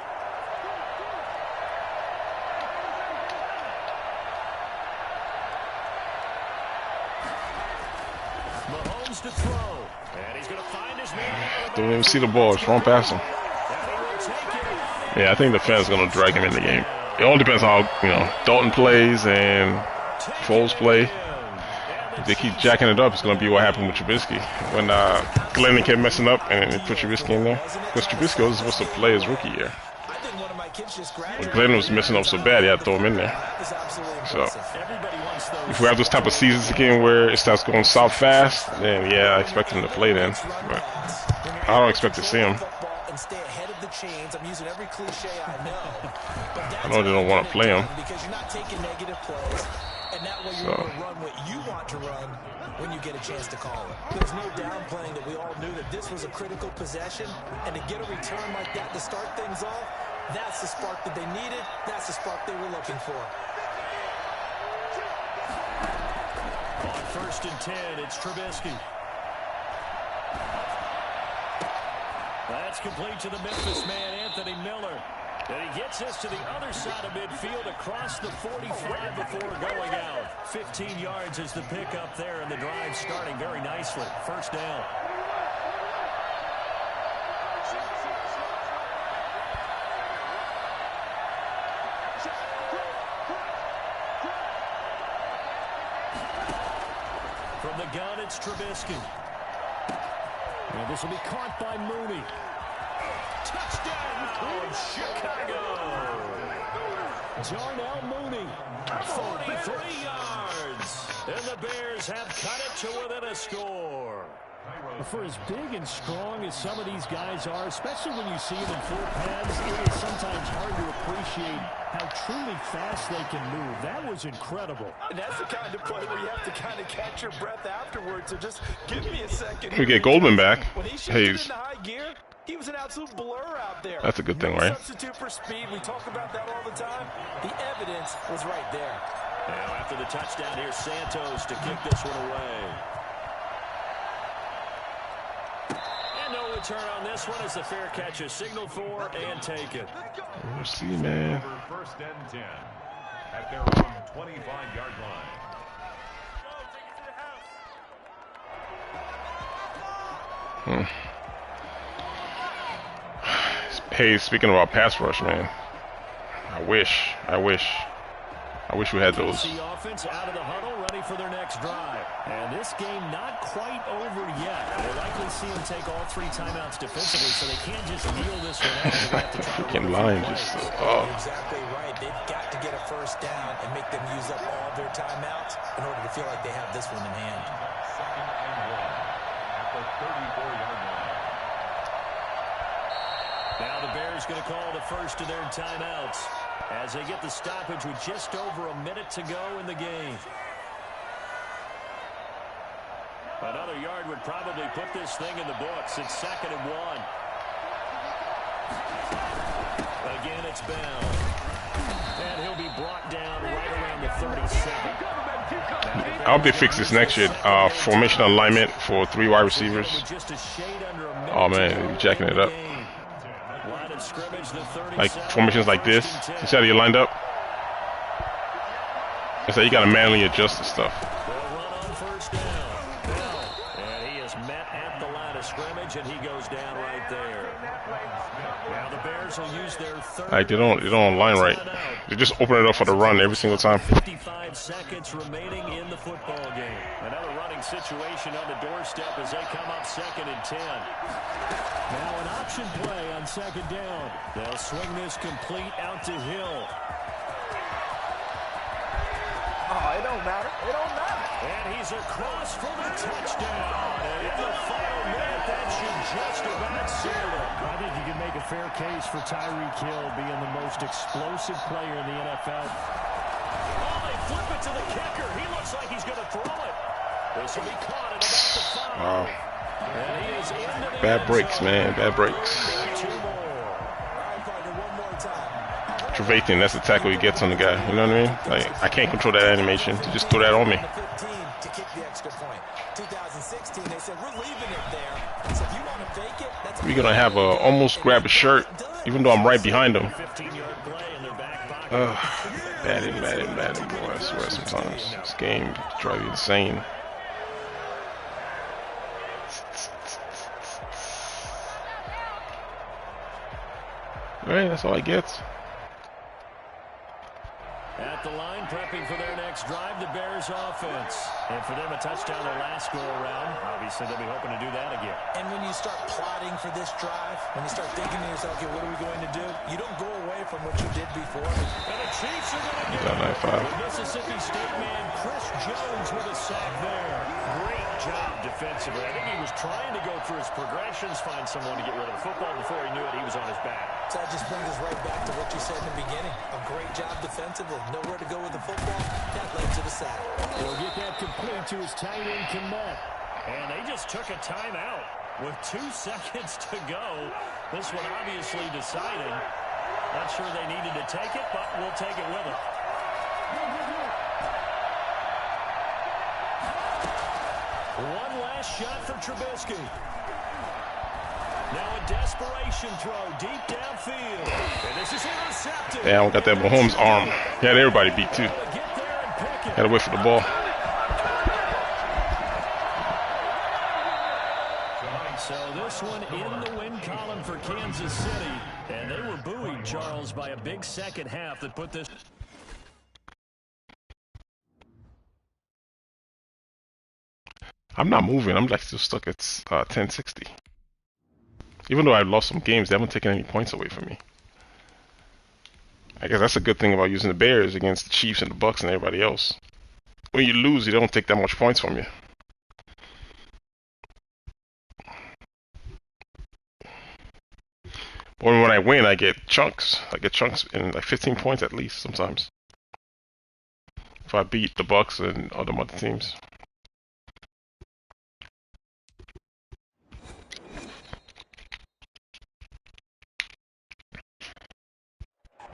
Mahomes to throw, and he's going to find his man. Don't even see the ball. It's wrong pass him. Yeah, I think the fans are going to drag him in the game. It all depends how, Dalton plays and Foles play. If they keep jacking it up, it's going to be what happened with Trubisky. When Glennon kept messing up and put Trubisky in there. Because Trubisky was supposed to play his rookie year. But Glennon was messing up so bad, he had to throw him in there. So, if we have those type of seasons again where it starts going south fast, then yeah, I expect him to play then. But I don't expect to see him. I know they don't want to play him. So. When you get a chance to call it. There's no downplaying that we all knew that this was a critical possession, and to get a return like that to start things off, that's the spark that they needed. That's the spark they were looking for. On 1st and 10, it's Trubisky. That's complete to the Memphis man, Anthony Miller. And he gets this to the other side of midfield across the 45 before going out. 15 yards is the pickup there, and the drive starting very nicely. 1st down. From the gun, it's Trubisky. And this will be caught by Mooney. Touchdown, Chicago! Darnell Mooney, 43 yards. And the Bears have cut it to within a score. For as big and strong as some of these guys are, especially when you see them in full pads, it is sometimes hard to appreciate how truly fast they can move. That was incredible. And that's the kind of play where you have to kind of catch your breath afterwards. So just give me a second. We get Goldman back. When he shifted into high gear, he was an absolute blur out there. That's a good thing, right? Substitute for speed. We talk about that all the time. The evidence was right there. Now after the touchdown, here's Santos to kick this one away. And no return on this one as the fair catch is signaled for and taken. We'll see, man. 1st and 10 at their own 25-yard line. Hey, speaking about pass rush, man, I wish we had those. The offense out of the huddle, ready for their next drive. And this game not quite over yet. We'll likely see them take all 3 timeouts defensively, so they can't just kneel this one out. Freaking line just, Exactly right. They've got to get a 1st down and make them use up all their timeouts in order to feel like they have this one in hand. 2nd and 1 at the 34-yard line. Now the Bears going to call the first of their timeouts as they get the stoppage with just over a minute to go in the game. Another yard would probably put this thing in the books. It's 2nd and 1. Again, it's Bell. And he'll be brought down right around the 37. I hope they fix this next year. Formation alignment for 3 wide receivers. Oh man, they're jacking it up. Like formations like this. You see how you're lined up? So you gotta manually adjust the stuff. They'll run on first down. And he is met at the line of scrimmage, and he goes down right there. Now the Bears will use their third. Like they don't line right. They just open it up for the run every single time. 55 seconds remaining in the football game. Another running situation on the doorstep as they come up 2nd and 10. Now an option play on 2nd down. They'll swing this complete out to Hill. Oh, it don't matter. It don't matter. And he's across for the touchdown. And in the final minute, that should just about seal it. I think you can make a fair case for Tyreek Hill being the most explosive player in the NFL. Oh, they flip it to the kicker. He looks like he's going to throw it. This will be caught at about the 5. Wow. And he is into the Bad end breaks, zone. man. Bad breaks. 2 more. Trevathan, that's the tackle he gets on the guy. You know what I mean? Like I can't control that animation. Just throw that on me. To kick the extra point. 2016, they said we're leaving it there. So if you want to fake it, that's We're gonna have a almost grab a shirt, even though I'm right behind him. 15-yard play in their back pocket. Madden, boy. I swear sometimes this game drives you insane. Alright, that's all I get. At the line, prepping for their next drive, the Bears offense. And for them, a touchdown their last go-around. Obviously, they'll be hoping to do that again. And when you start plotting for this drive, when you start thinking to yourself, okay, what are we going to do? You don't go away from what you did before. And the Chiefs are going to get it. 95. The Mississippi State man, Chris Jones, with a sack there. Great job defensively. I think he was trying to go through his progressions, find someone to get rid of the football. Before he knew it, he was on his back. So that just brings us right back to what you said in the beginning. A great job defensively. Nowhere to go with the football. That led to the sack. He'll get that complete to his tight end, Komet. And they just took a timeout with 2 seconds to go. This one obviously decided. Not sure they needed to take it, but we'll take it with them. One last shot for Trubisky. Now a desperation throw deep downfield. And this is intercepted. Damn, I got that Mahomes arm. He had everybody beat too. Had to wait for the ball. So this one in the win column for Kansas City. And they were buoyed, Charles, by a big second half that put this. I'm not moving. I'm like still stuck at 1060. Even though I've lost some games, they haven't taken any points away from me. I guess that's a good thing about using the Bears against the Chiefs and the Bucks and everybody else. When you lose, they don't take that much points from you. But when I win, I get chunks. I get chunks in like 15 points at least sometimes. If I beat the Bucks and other teams.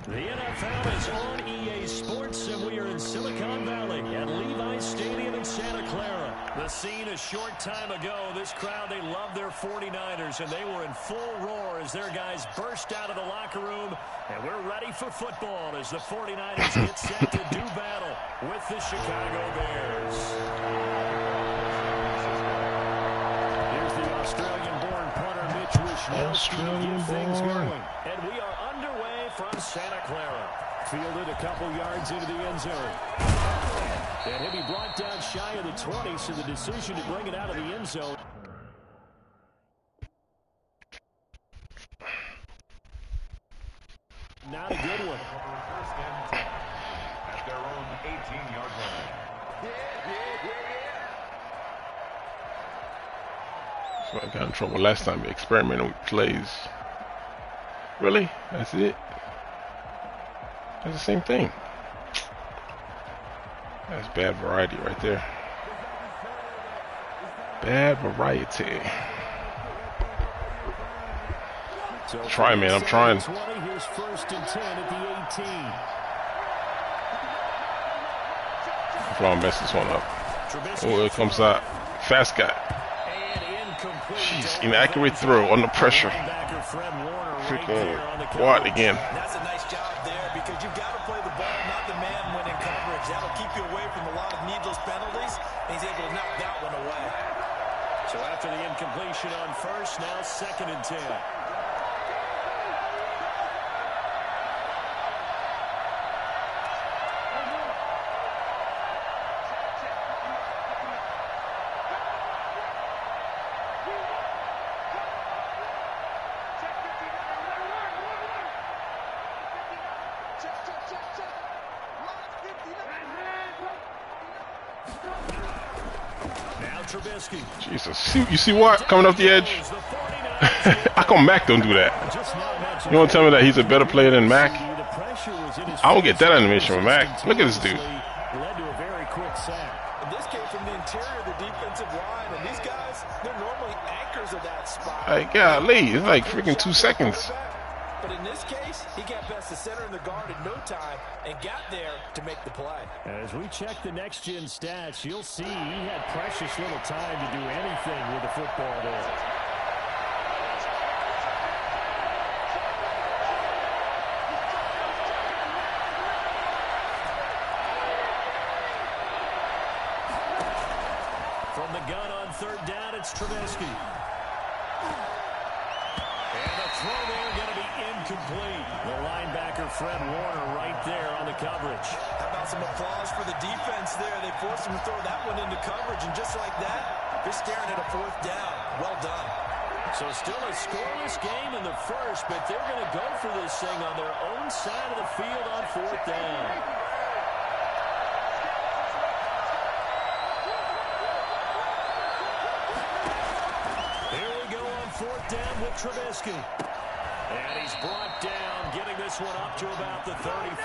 The NFL is on EA Sports, and we are in Silicon Valley at Levi's Stadium in Santa Clara. The scene a short time ago, this crowd, they love their 49ers, and they were in full roar as their guys burst out of the locker room. And we're ready for football as the 49ers get set to do battle with the Chicago Bears. Here's the Australian-born punter, Mitch Wishnowsky, to get things going. And we are underway from Santa Clara. Fielded a couple yards into the end zone. And he'll be brought down shy of the 20, so the decision to bring it out of the end zone. Not a good one. First and 10 at their own 18-yard line. So I got in trouble last time experimenting with plays. Really? That's it? That's the same thing. That's bad variety right there. Bad variety. So Try, man. I'm trying. 20, here's first and 10 at the 18. If I mess this one up. Oh, here comes that fast guy. Jeez, inaccurate throw under pressure. Freaking what again? That's a nice job there because you've got to play the ball, not the man when in coverage. That'll keep you away from a lot of needless penalties. He's able to knock that one away. So after the incompletion on first, now 2nd and 10. Jesus, you see what? Coming off the edge. How come Mac don't do that? You want to tell me that he's a better player than Mac? I don't get that animation with Mac. Look at this dude. Led to a very quick sack. And this came from the interior of the defensive line, and these guys, they're normally anchors of that spot. Like, golly, it's like freaking 2 seconds. But in this case, he got past the center and the guard in no time and got there to make the play. As we check the next-gen stats, you'll see he had precious little time to do anything with the football there. From the gun on 3rd down, it's Trubisky. And the throw there going to be incomplete. The linebacker, Fred Warner, right there on the coverage. How about some applause for the defense there? They forced him to throw that one into coverage, and just like that, they're staring at a 4th down. Well done. So still a scoreless game in the first, but they're going to go for this thing on their own side of the field on 4th down. Here we go on 4th down with Trubisky. And he's brought down, getting this one up to about the 35.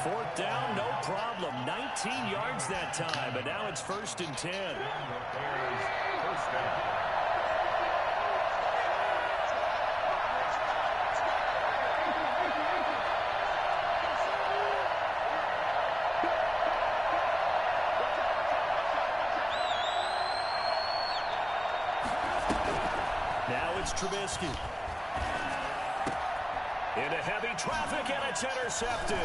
4th down, no problem. 19 yards that time, but now it's 1st and 10. First down. Now it's Trubisky. Into heavy traffic, and it's intercepted.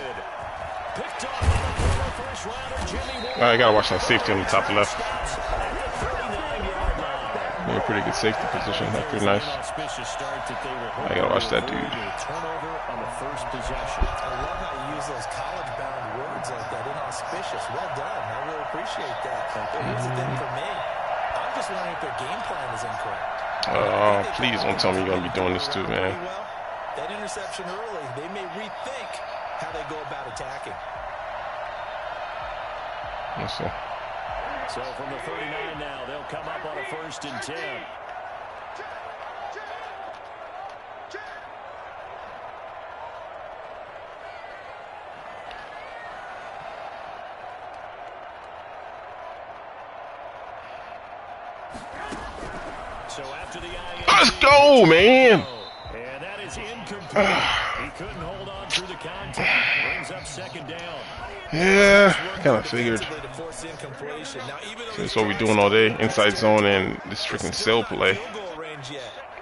Picked off by the former first-rounder, Jimmy Ward. I gotta watch that safety on the top left. Yeah, pretty good safety position. That's pretty nice. I gotta watch that dude. Turnover on the first possession. I love how you use those college-bound words like that. Inauspicious. Well done. I really appreciate that. But here's the thing for me. I'm just wondering if their game plan is incorrect. Please don't tell me you're gonna be doing this too, man. That interception early, they may rethink how they go about attacking. Let's see. So from the 39 now, they'll come up on a 1st and 10. So after the Let's go, man. And that is incomplete. He couldn't hold on through the contact. Brings up 2nd down. Yeah, kind of figured. That's what we're doing all day. Inside zone and this freaking sail play.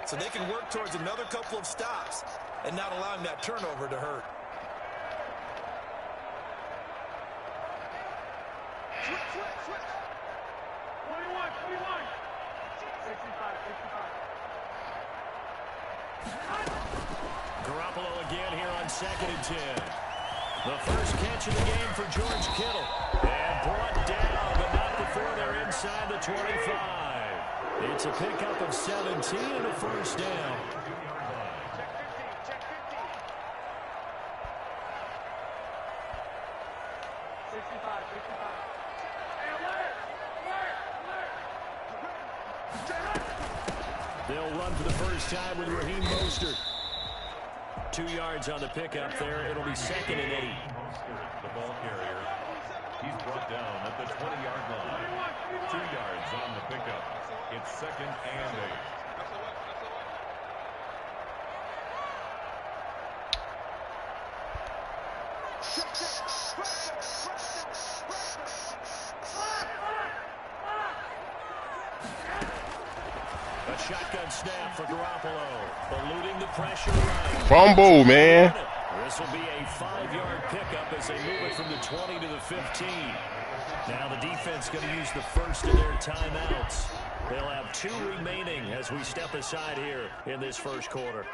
So they can work towards another couple of stops and not allowing that turnover to hurt. Garoppolo again here on 2nd and 10. The first catch of the game for George Kittle. And brought down, but not before they're inside the 25. It's a pickup of 17 and a 1st down. They'll run for the first time with Raheem Mostert. 2 yards on the pickup there. It'll be 2nd and 8. The ball carrier. He's brought down at the 20-yard line. 2 yards on the pickup. It's 2nd and 8. A shotgun snap for Garoppolo. Eluding the pressure right. Fumble, man. This will be a 5-yard pickup as they move it from the 20 to the 15. Now the defense going to use the first of their timeouts. They'll have 2 remaining as we step aside here in this first quarter.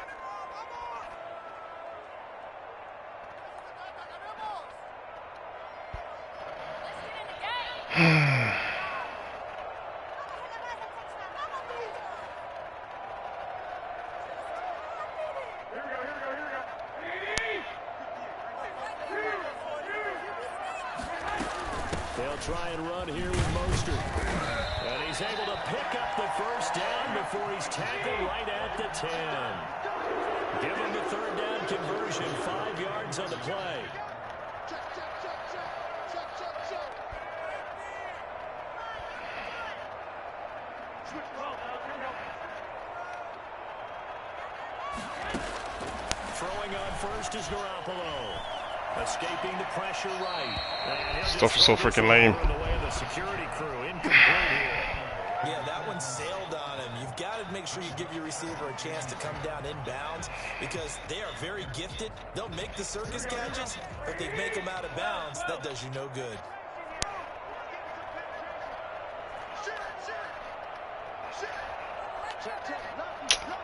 They'll try and run here with Mostert. And he's able to pick up the first down before he's tackled right at the 10. Give him the 3rd down conversion, 5 yards on the play. Throwing on first is Garoppolo. Escaping the pressure right. Stuff is so freaking lame. The way of the security crew. Incomplete here. Yeah, that one sailed on him. You've got to make sure you give your receiver a chance to come down inbounds because they are very gifted. They'll make the circus catches, but if they make them out of bounds, that does you no good.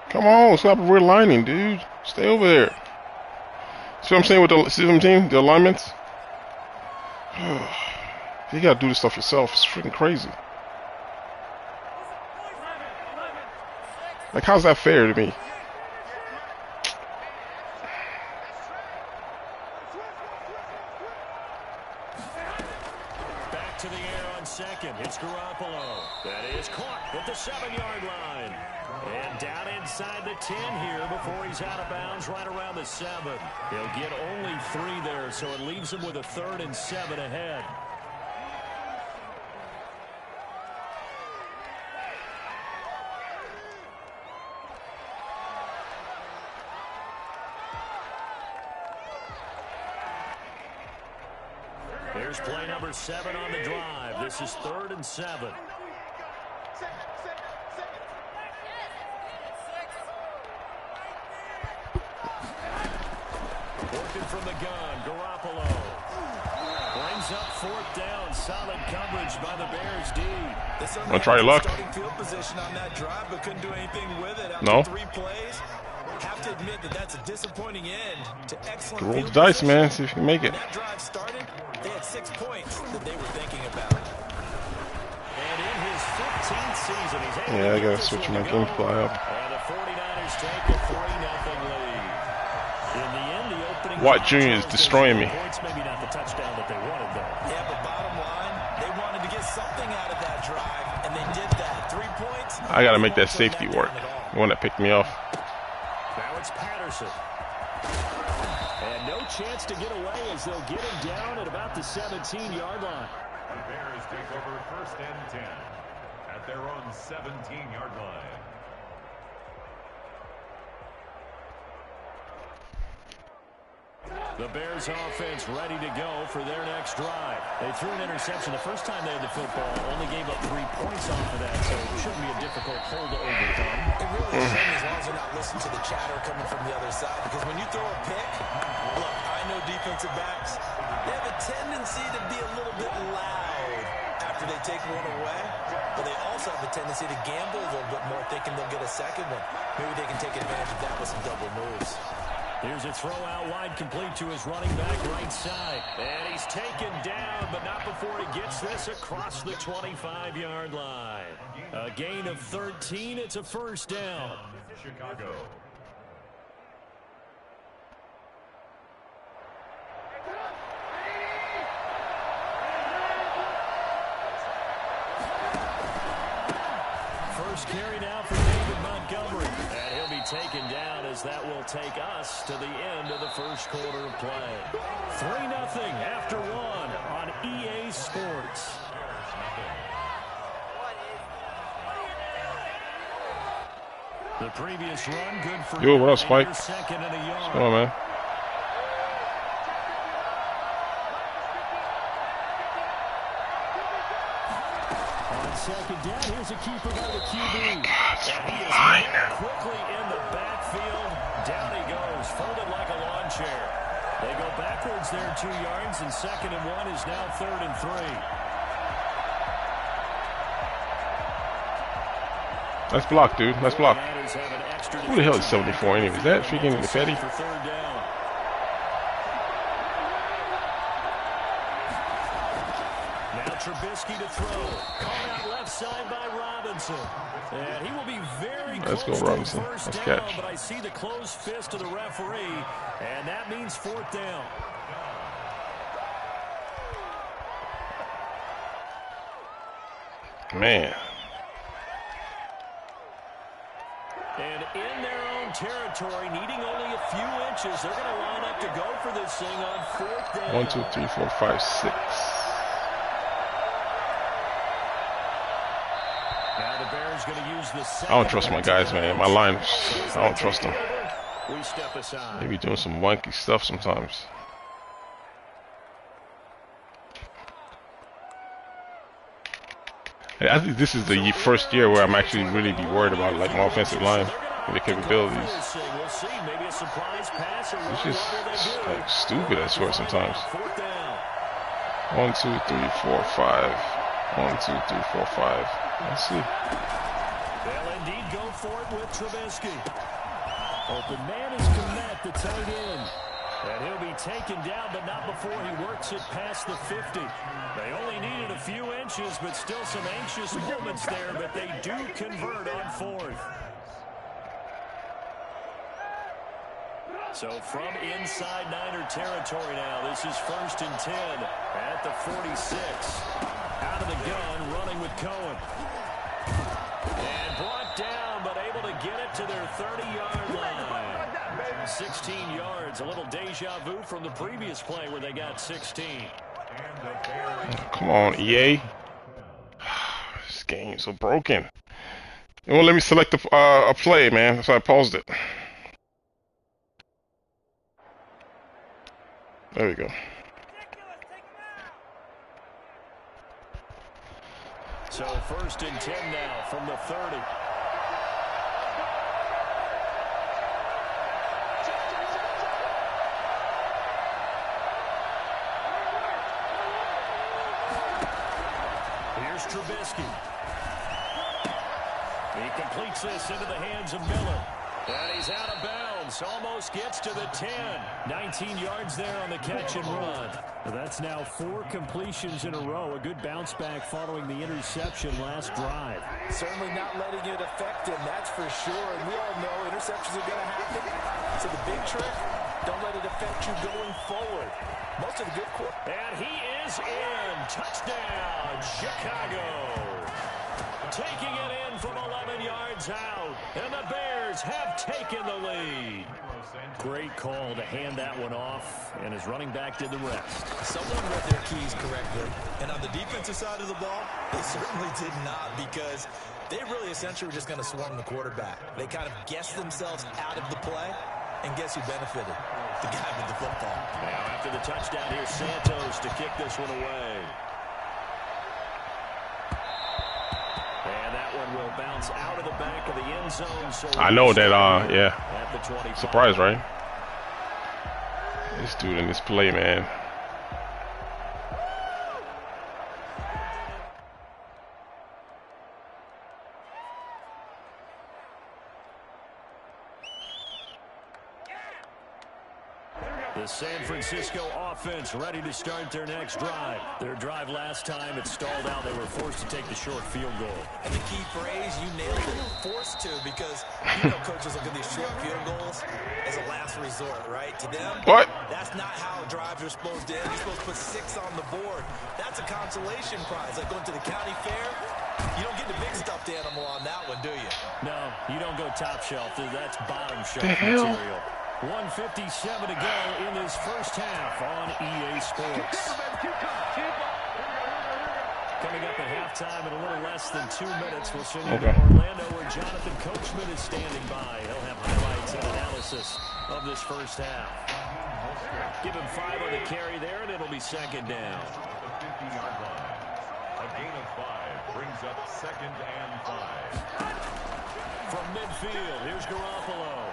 Come on, stop realigning, dude. Stay over there. See what I'm saying with the 17, the alignments? You gotta do this stuff yourself. It's freaking crazy. Like, how's that fair to me? Back to the air on second. It's Garoppolo. That is caught at the 7-yard line. And down inside the 10 here before he's out of bounds right around the 7. He'll get only 3 there, so it leaves him with a 3rd and 7 ahead. Here's play number 7 on the drive. This is 3rd and 7. Working from the gun, Garoppolo. Brings up 4th down. Solid coverage by the Bears D. Wanna try your luck? Field position on that drive, but couldn't do anything with it after No. 3 plays. Have to admit that that's a disappointing end to excellent Roll the field dice, position. man. See if you can make it. When that drive started, they had 6 points that they were thinking about. And in his 15th season, he's able Yeah, I to gotta get switch this my one to gameplay go. up. And the 49ers take a 3-0 lead. In the end, the opening Watt drive Jr. is shows destroying those me. points, maybe not the touchdown that they wanted, though. Yeah, but bottom line, they wanted to get something out of that drive, and they did that. 3 points. I gotta make that safety work. The one that picked me off. Now it's Patterson. And no chance to get away as they'll get him down at about the 17-yard line. The Bears take over 1st and 10 at their own 17-yard line. The Bears offense ready to go for their next drive. They threw an interception the first time they had the football, only gave up 3 points off of that, so it shouldn't be a difficult hole to overcome. It really shouldn't, as long as they're not listening to the chatter coming from the other side, because when you throw a pick, look, I know defensive backs, they have a tendency to be a little bit loud after they take one away, but they also have a tendency to gamble a little bit more, thinking they'll get a second one. Maybe they can take advantage of that with some double moves. Here's a throw out wide, complete to his running back right side. And he's taken down, but not before he gets this across the 25-yard line. A gain of 13. It's a 1st down. Chicago. First carry now for David Montgomery. And he'll be taken down as that will take us to the end of the first quarter of play. 3-0 after 1 on EA Sports. The previous run good for Yo, what up, Spike? 2nd and a yard. What's going on, man? On 2nd down, here's a keeper by the QB. God, it's And he is fine. met quickly in the backfield. Down he goes, folded like a lawn chair. They go backwards there 2 yards, and 2nd and 1 is now 3rd and 3. Nice block, dude. Nice block. Who the hell is 74 anyway? Is that freaking Fetty? Now Trubisky to throw. Caught out left side by Robinson. And he will be very Let's go, close Robinson. to first Nice down, catch. but I see the closed fist of the referee, and that means 4th down. Man. And in their own territory, needing only a few inches, they're going to line up to go for this thing on 4th down. 1, 2, 3, 4, 5, 6. Now the Bears going to use the I don't trust my guys, man. My line, I don't trust them. We step aside. They be doing some wanky stuff sometimes. I think this is the first year where I'm actually really be worried about like my offensive line and the capabilities. It's just like stupid, I swear, sometimes. 1, 2, 3, 4, 5. 1, 2, 3, 4, 5. Let's see. They'll indeed go for it with Trubisky. Open man is Komet, the tight end. And he'll be taken down, but not before he works it past the 50. They only needed a few inches, but still some anxious moments there, but they do convert on 4th. So from inside Niner territory now, this is 1st and 10 at the 46. Out of the gun, running with Cohen. And brought down, but able to get it to their 30-yard line. 16 yards, a little deja vu from the previous play where they got 16. Come on, EA. This game's so broken. It won't let me select a play, man, so I paused it. There we go. So 1st and 10 now from the 30. Here's Trubisky. He completes this into the hands of Miller. And he's out of bounds. Almost gets to the 10. 19 yards there on the catch and run. Well, that's now 4 completions in a row. A good bounce back following the interception last drive. Certainly not letting it affect him, that's for sure. And we all know interceptions are going to happen. So the big trick, don't let it affect you going forward. Most of the good quarter. And he is in. Touchdown, Chicago. Taking it in from 11 yards out. And the Bears have taken the lead. Great call to hand that one off. And his running back did the rest. Someone read their keys correctly. And on the defensive side of the ball, they certainly did not, because they really essentially were just going to swarm the quarterback. They kind of guessed themselves out of the play. And guess who benefited? The guy with the football. Now after the touchdown, here's Santos to kick this one away. And that one will bounce out of the back of the end zone. So I know that, yeah. At the 25. Surprise, right? This dude in this play, man. The San Francisco offense ready to start their next drive. Their drive last time, it stalled out. They were forced to take the short field goal. And the key phrase, you nailed it, forced to, because you know coaches look at these short field goals as a last resort, right? To them, What? That's not how drives are supposed to end. You're supposed to put 6 on the board. That's a consolation prize, like going to the county fair. You don't get the big stuffed animal on that one, do you? No, you don't go top shelf. That's bottom shelf The hell? material. 1:57 to go in this first half on EA Sports. Coming up at halftime in a little less than 2 minutes, we'll send you to Orlando, where Jonathan Coachman is standing by. He'll have highlights and analysis of this first half. Give him 5 on the carry there, and it'll be second down. A gain of 5 brings up 2nd and 5. From midfield, here's Garoppolo.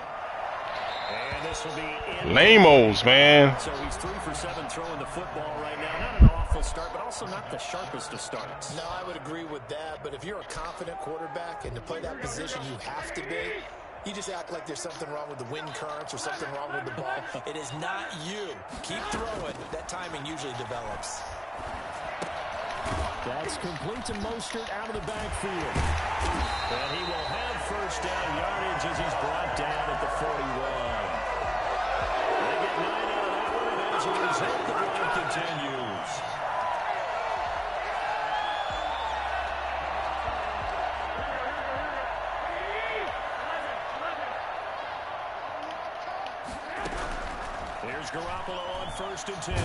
And this will be Lame-os, man. So he's 3 for 7 throwing the football right now. Not an awful start, but also not the sharpest of starts. No, I would agree with that. But if you're a confident quarterback and to play that position, you have to be. You just act like there's something wrong with the wind currents or something wrong with the ball. It is not you. Keep throwing. That timing usually develops. That's complete to Mostert out of the backfield. And he will have first down yardage as he's brought down at the 41. They get 9 out of that one, and as a result, the drive continues. Here's Garoppolo on 1st and 10. And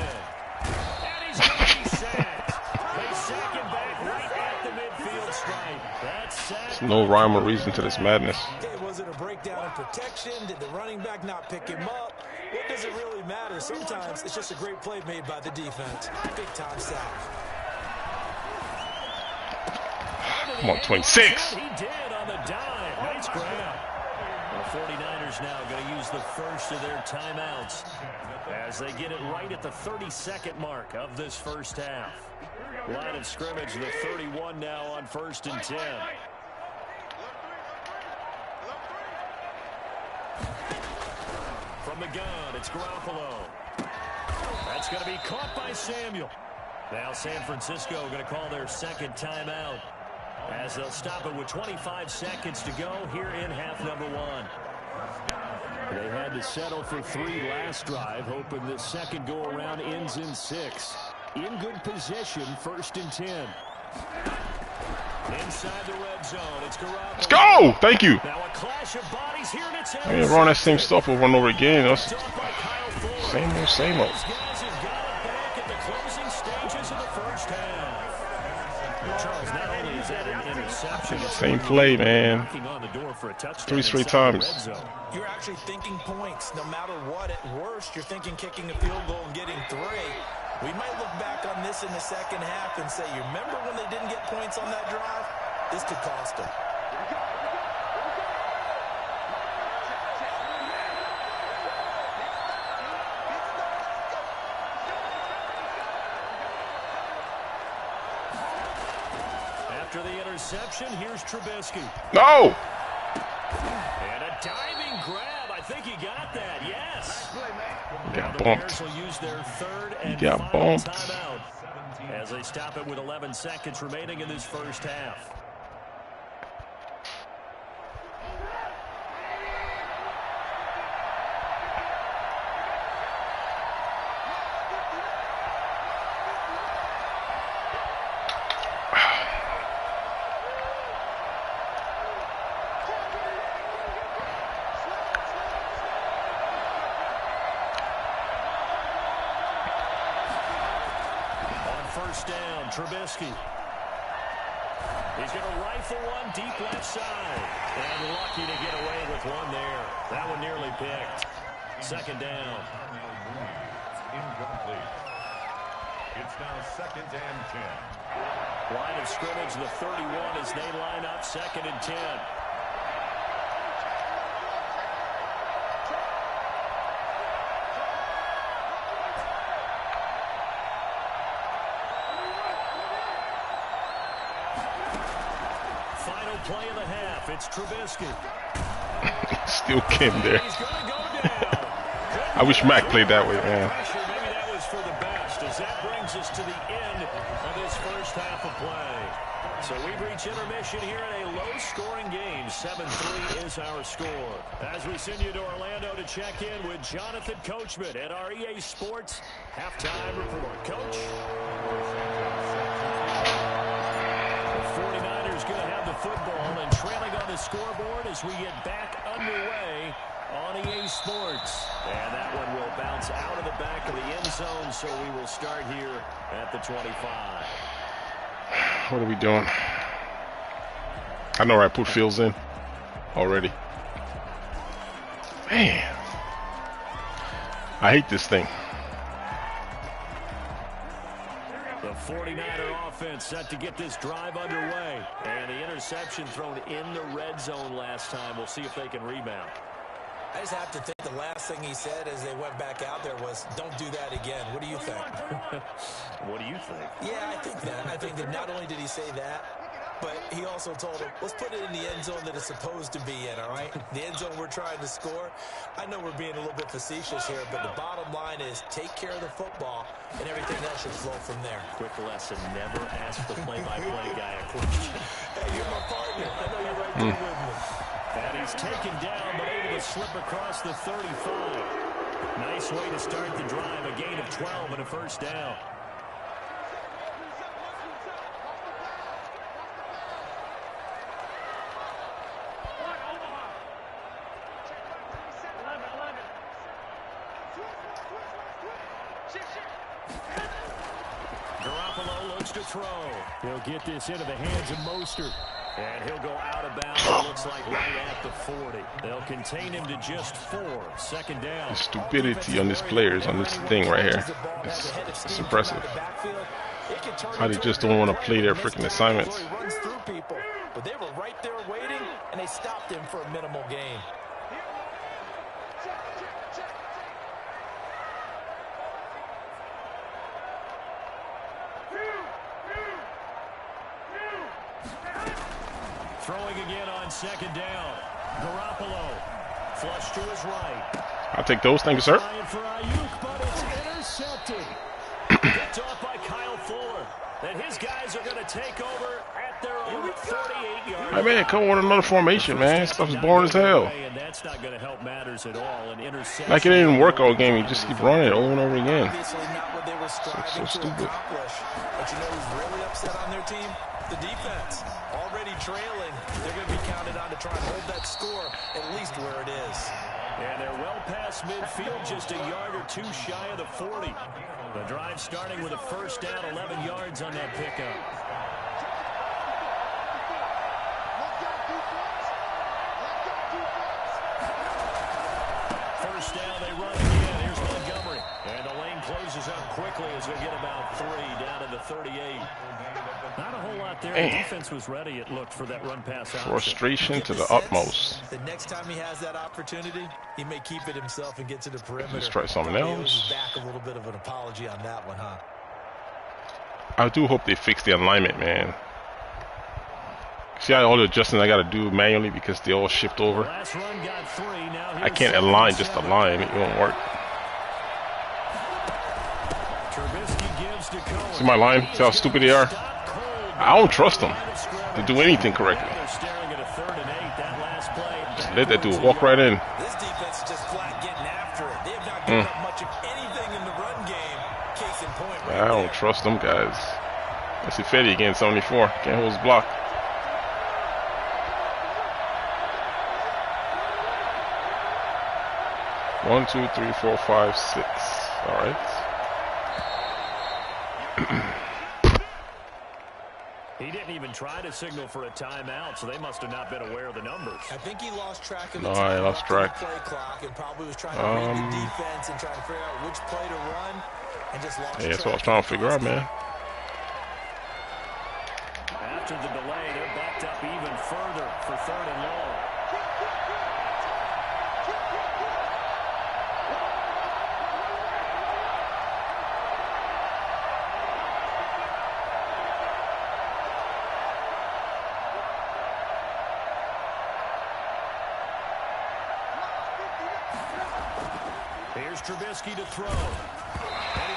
he's going to be sacked. They sack him back right at the midfield stripe. That's sacked. There's no rhyme or reason to this madness. Okay, was it a breakdown in protection? Did the running back not pick him up? What does it really matter? Sometimes it's just a great play made by the defense. Big-time sack. Come on, 26. He did on the dime. Nice grab. The 49ers now going to use the first of their timeouts as they get it right at the 32nd mark of this first half. Line of scrimmage, the 31 now on 1st and 10. From the gun, it's Garoppolo. That's going to be caught by Samuel. Now San Francisco going to call their second timeout as they'll stop it with 25 seconds to go here in half number 1. They had to settle for 3 last drive, hoping the second go-around ends in 6. In good position, 1st and 10. Inside the red zone, it's Garoppolo. Let's go! Thank you. Now a clash of bodies here, and it's I mean, run that same stuff over and over again. That's same old, same old. These guys have got it back at the closing stages of the first half. Charles, not only is that an interception, Same play, man. knocking on the door for a touchdown 3 straight inside the times. red zone. You're actually thinking points. No matter what, at worst, you're thinking kicking a field goal and getting 3. We might look back on this in the second half and say, you remember when they didn't get points on that drive? This could cost them. After the interception, here's Trubisky. No! And a diving grab. I think he got that. Yes. Got The bumped. Bears will use their 3rd and Got final bumped. timeout as they stop it with 11 seconds remaining in this first half. First down, Trubisky. He's going to rifle one deep left side. And lucky to get away with one there. That one nearly picked. 2nd down. Incomplete. It's now 2nd and 10. Line of scrimmage, the 31 as they line up 2nd and 10. Play of the half. It's Trubisky. Still came there. He's going to go down. I wish Mac played that way, man. Maybe that was for the best, as that brings us to the end of this first half of play. So we've reached intermission here in a low-scoring game. 7-3 is our score. As we send you to Orlando to check in with Jonathan Coachman at our EA Sports Halftime Report. Coach? The 49ers going to have the football and trailing on the scoreboard as we get back underway on EA Sports. And that one will bounce out of the back of the end zone, so we will start here at the 25. What are we doing? I know where I put Fields in already. Man. I hate this thing. The 49er offense set to get this drive underway. And the interception thrown in the red zone last time. We'll see if they can rebound. I just have to think the last thing he said as they went back out there was, don't do that again. What do you think? What do you think? Yeah, I think that. I think that not only did he say that, but he also told him, let's put it in the end zone that it's supposed to be in, all right? The end zone we're trying to score. I know we're being a little bit facetious here, but the bottom line is take care of the football, and everything else should flow from there. Quick lesson, never ask the play-by-play guy a question. Hey, you're my partner. I know you're right there with me. And he's taken down, but able to slip across the 35. Nice way to start the drive, a gain of 12 and a first down. Garoppolo looks to throw. He'll get this into the hands of Mostert. And he'll go out of bounds, it looks like right at the 40. They'll contain him to just 4. Second down. The stupidity on this players, on this thing right here. It's impressive. How they just don't want to play their freaking assignments. But they were right there waiting, and they stopped him for a minimal gain. Throwing again on second down. Garoppolo flush to his right. I'll take those. Thank you, sir. For Ayuk, but it's intercepted. Picked off by Kyle Fuller. And his guys are going to take over at their own 38-yard line. Hey, man, come on with another formation, man. Stuff's boring as hell. And that's not going to help matters at all. An interception. Like it didn't work all game. You just keep running it over and over again. Obviously not what they were striving So to stupid. accomplish. But you know who's really upset on their team? The defense. Already trailing. They're going to be counted on to try and hold that score at least where it is. And they're well past midfield, just a yard or two shy of the 40. The drive starting with a first down, 11 yards on that pickup. First down, they run again. Here's Montgomery. And the lane closes up quickly as they get about 3 down to the 38. Not a whole lot there. The defense was ready, it looked, for that run-pass option. Frustration to the utmost. The next time he has that opportunity, he may keep it himself and get to the perimeter. Let's try something else. Back a little bit of an apology on that one, huh? I do hope they fix the alignment, man. See how all the adjusting I gotta do manually because they all shift over. Last run got 3. Now I can't align just align. It won't work. See my line? See how stupid they are? I don't trust them to do anything correctly. Just let that dude walk right in. This defense is just flat getting after it. They have not given up much of anything in the run game. Case in point. I don't trust them guys. I see Fetty again, 74. Can't hold his block. One, 2, 3, 4, 5, 6. All right. He didn't even try to signal for a timeout, so they must have not been aware of the numbers. I think he lost track of the No, time I lost track. play clock and probably was trying to read the defense and trying to figure out which play to run and just lost Hey, that's track. what I was trying to figure out, man. After the delay, they're backed up even further for 3rd and long. Here's Trubisky to throw.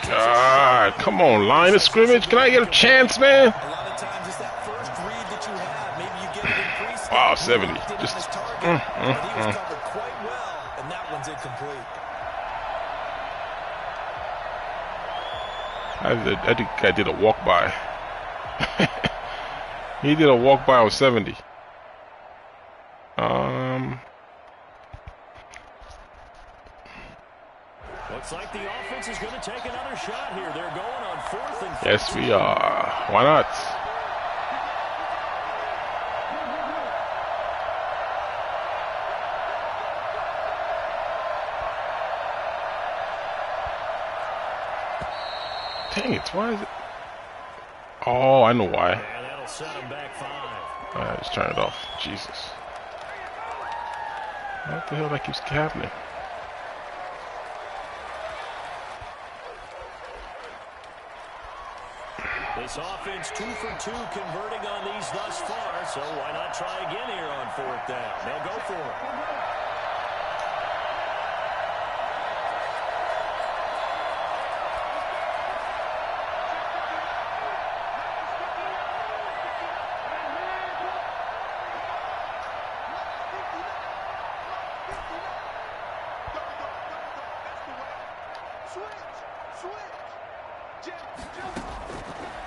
God, come on, line of scrimmage. Can I get a chance, man? A lot of times it's that first read that you have. Maybe you get it in pre-snap. Wow, 70. Just but he was covered quite well, and that one's incomplete. I think I did a walk by. He did a walk by on 70. Looks like the offense is going to take another shot here. They're going on 4th and 15. Yes, we are. Why not? Dang it, why is it? Oh, I know why. And that'll set them back 5. Alright, let's turn it off. Jesus. What the hell that keeps happening? This offense 2 for 2 converting on these thus far, so why not try again here on 4th down? They'll go for it.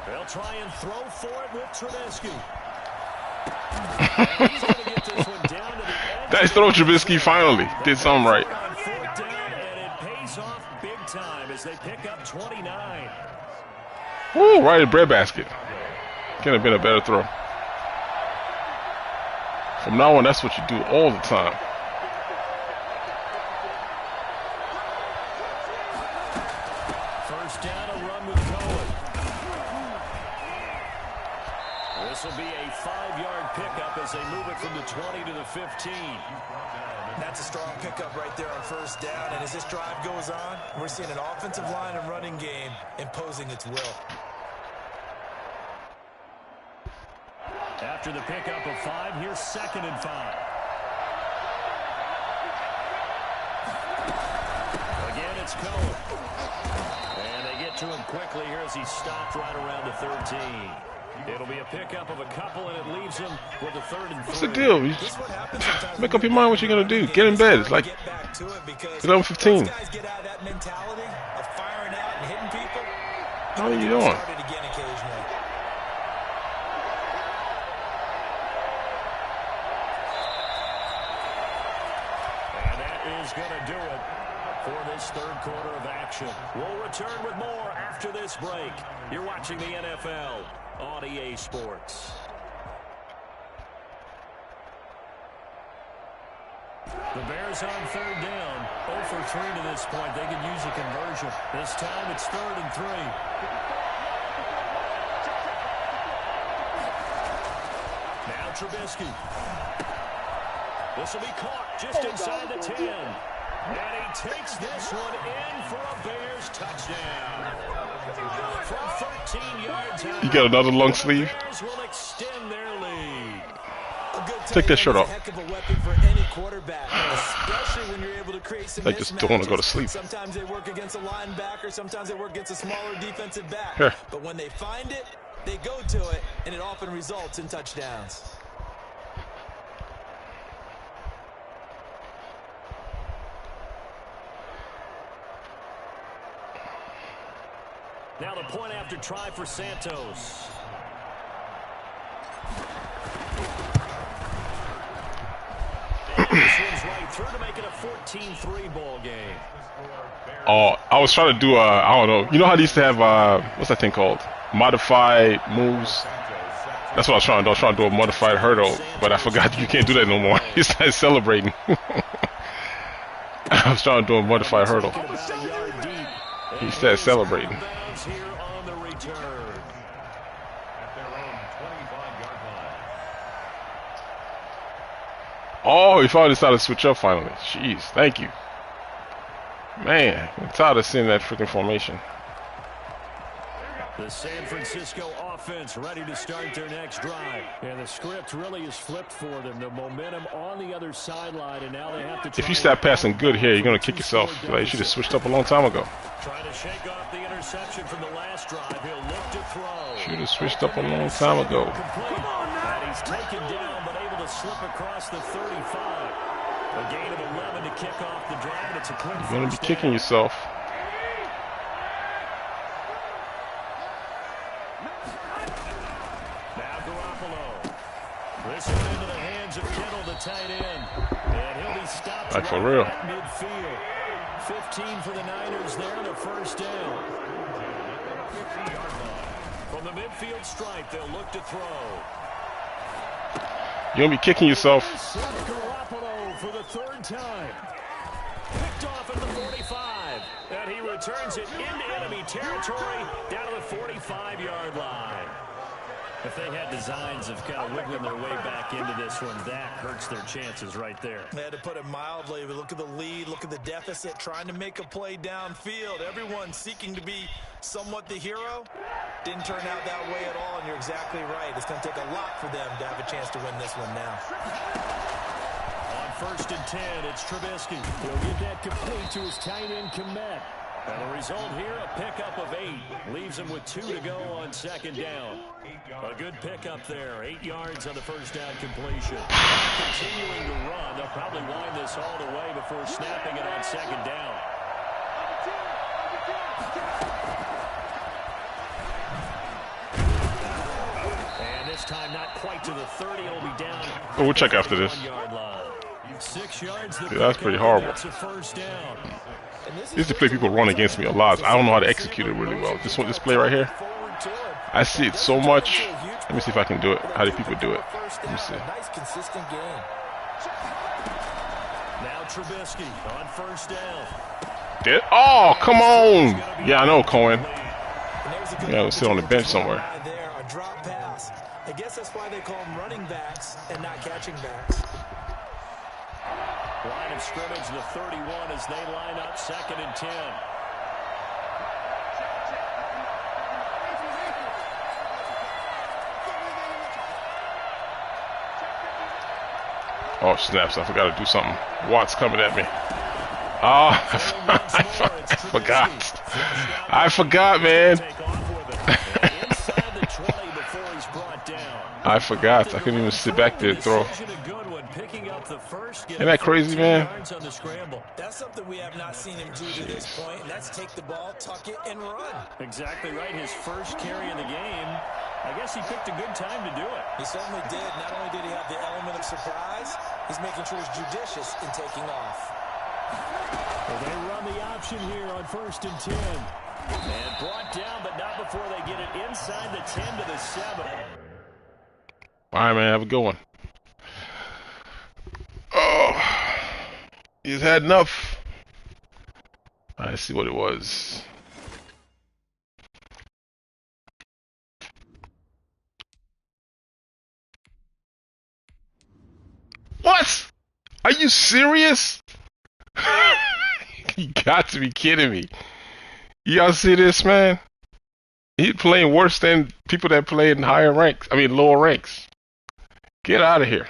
They'll try and throw for it with Trubisky. He's going to get this one down to the edge. Nice throw, Trubisky. Finally did something right. On 4th down, and it pays off big time as they pick up 29. Woo! Right in the breadbasket. Could have been a better throw. From now on, that's what you do all the time. First down, a run with Cohen. This will be a 5-yard pickup as they move it from the 20 to the 15. That's a strong pickup right there on 1st down. And as this drive goes on, we're seeing an offensive line and running game imposing its will. After the pickup of 5, here's 2nd and 5. Again, it's Cohen. And they get to him quickly here as he stopped right around the 13. It'll be a pickup of a couple, and it leaves him with a 3rd and 3. What's the deal? You make up your mind what you're going to do. Get in bed. It's like 11:15. Guys get out of that mentality of firing out and hitting people. How are you doing? Is going to do it for this 3rd quarter of action. We'll return with more after this break. You're watching the NFL on EA Sports. The Bears on 3rd down. 0 for 3 to this point. They can use a conversion. This time it's 3rd and 3. Now Trubisky. This will be caught just inside the 10. And he takes this one in for a Bears touchdown. From 13 yards out, You got another long sleeve? Bears will extend their lead. Take that shirt off. Heck of a weapon for any quarterback, especially when you're able to create some I just don't want to go to mismatches. sleep. Sometimes they work against a linebacker, sometimes they work against a smaller defensive back. Here. But when they find it, they go to it, and it often results in touchdowns. Now the point after try for Santos. This one's right through to make it a 14-3 ball game. Oh, I was trying to do I don't know. You know how they used to have what's that thing called? Modified moves. That's what I was trying to do. I was trying to do a modified hurdle, but I forgot you can't do that no more. You started celebrating. I was trying to do a modified hurdle. He started celebrating. Here on the return. At their own 25-yard line. Oh, he finally decided to switch up finally. Jeez, thank you. Man, I'm tired of seeing that freaking formation. The San Francisco offense ready to start their next drive. And the script really is flipped for them. The momentum on the other sideline, and now they have to try. If you start passing good here, you're going to kick yourself. Like, you should have switched up a long time ago. Trying to shake off the interception from the last drive. He'll look to throw. Should have switched up a long time ago. And he's taken down, but able to slip across the 35. A gain of 11 to kick off the drive. It's a quick You're going to be first kicking down. yourself. Now Garoppolo. This one into the hands of Kittle, the tight end. And he'll be stopped Like for right real. at midfield. 15 for the Niners there on the first down. From the midfield stripe, they'll look to throw. You're going to be kicking yourself. Garoppolo for the 3rd time. Picked off at the 45. And he returns it into enemy territory down to the 45-yard line. If they had designs of kind of wiggling their way back into this one, that hurts their chances right there. They had to put it mildly, but look at the lead, look at the deficit, trying to make a play downfield. Everyone seeking to be somewhat the hero. Didn't turn out that way at all, and you're exactly right. It's going to take a lot for them to have a chance to win this one now. On 1st and 10, it's Trubisky. He'll get that complete to his tight end, Komet. And the result here, a pickup of 8. Leaves him with 2 to go on 2nd down. A good pickup there. 8 yards on the 1st down completion. Continuing to run. They'll probably wind this all the way before snapping it on 2nd down. And this time not quite to the 30. It'll be down. Oh, we'll check after this. 1-yard line. 6 yards. Yeah, that's pretty horrible. That's a 1st down. This is the play people run against me a lot. I don't know how to execute it really well. This play right here, I see it so much. Let me see if I can do it. How do people do it? Let me see. Nice consistent game. Now Trubisky on 1st down. Oh, come on. Yeah, I know, Cohen. Yeah, I'll sit on the bench somewhere. There, a drop pass. I guess that's why they call them running backs and not catching backs. Line of scrimmage, the 31 as they line up 2nd and 10. Oh, snaps. I forgot to do something. Watt's coming at me. Oh, I forgot. I forgot, man. I forgot. I couldn't even sit back there and throw. Isn't that crazy, man? That's something we have not seen him do to this point, and that's take the ball, tuck it, and run. Exactly right. His first carry in the game. I guess he picked a good time to do it. He certainly did. Not only did he have the element of surprise, he's making sure he's judicious in taking off. Well, they run the option here on 1st and 10. And brought down, but not before they get it inside the 10 to the 7. All right, man. Have a good one. Oh, he's had enough. I see what it was. What? Are you serious? You got to be kidding me. Y'all see this, man? He's playing worse than people that play in higher ranks. I mean, lower ranks. Get out of here.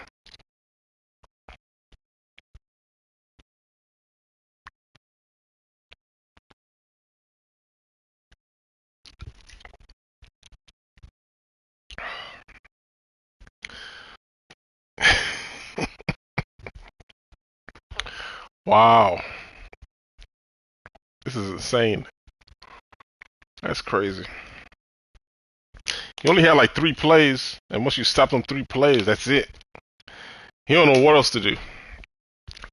Wow. This is insane. That's crazy. He only had like 3 plays, and once you stop them 3 plays, that's it. He don't know what else to do.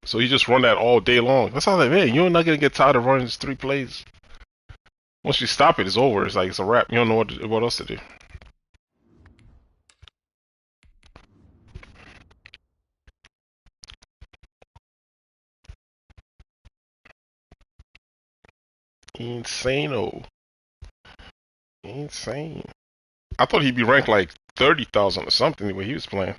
So he just run that all day long. That's how I'm like, man, you're not gonna get tired of running just 3 plays. Once you stop it, it's over. It's like it's a wrap. You don't know what else to do. Insane-o. Insane. I thought he'd be ranked like 30,000 or something the way he was playing.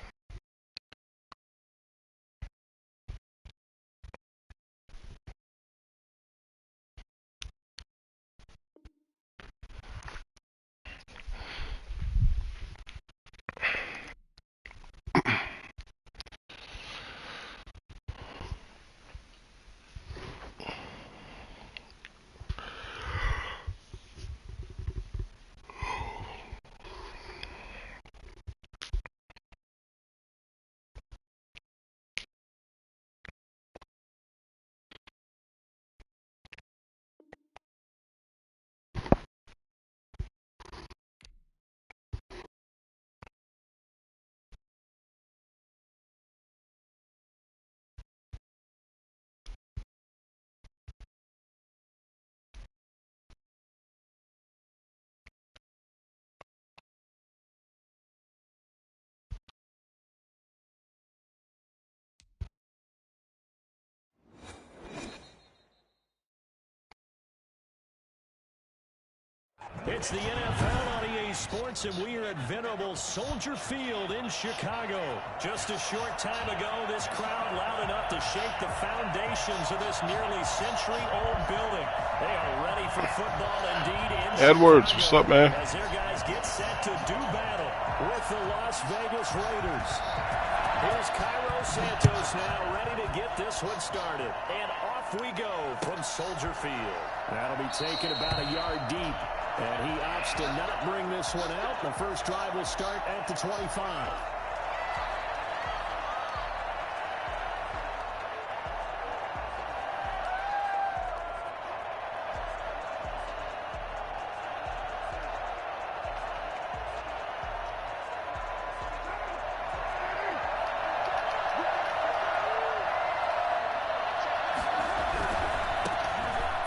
It's the NFL on EA Sports, and we are at venerable Soldier Field in Chicago. Just a short time ago, this crowd loud enough to shake the foundations of this nearly century-old building. They are ready for football indeed in Edwards, Chicago, what's up, man? as their guys get set to do battle with the Las Vegas Raiders. Here's Cairo Santos now ready to get this one started. And off we go from Soldier Field. That'll be taken about a yard deep. And he opts to not bring this one out. The first drive will start at the 25.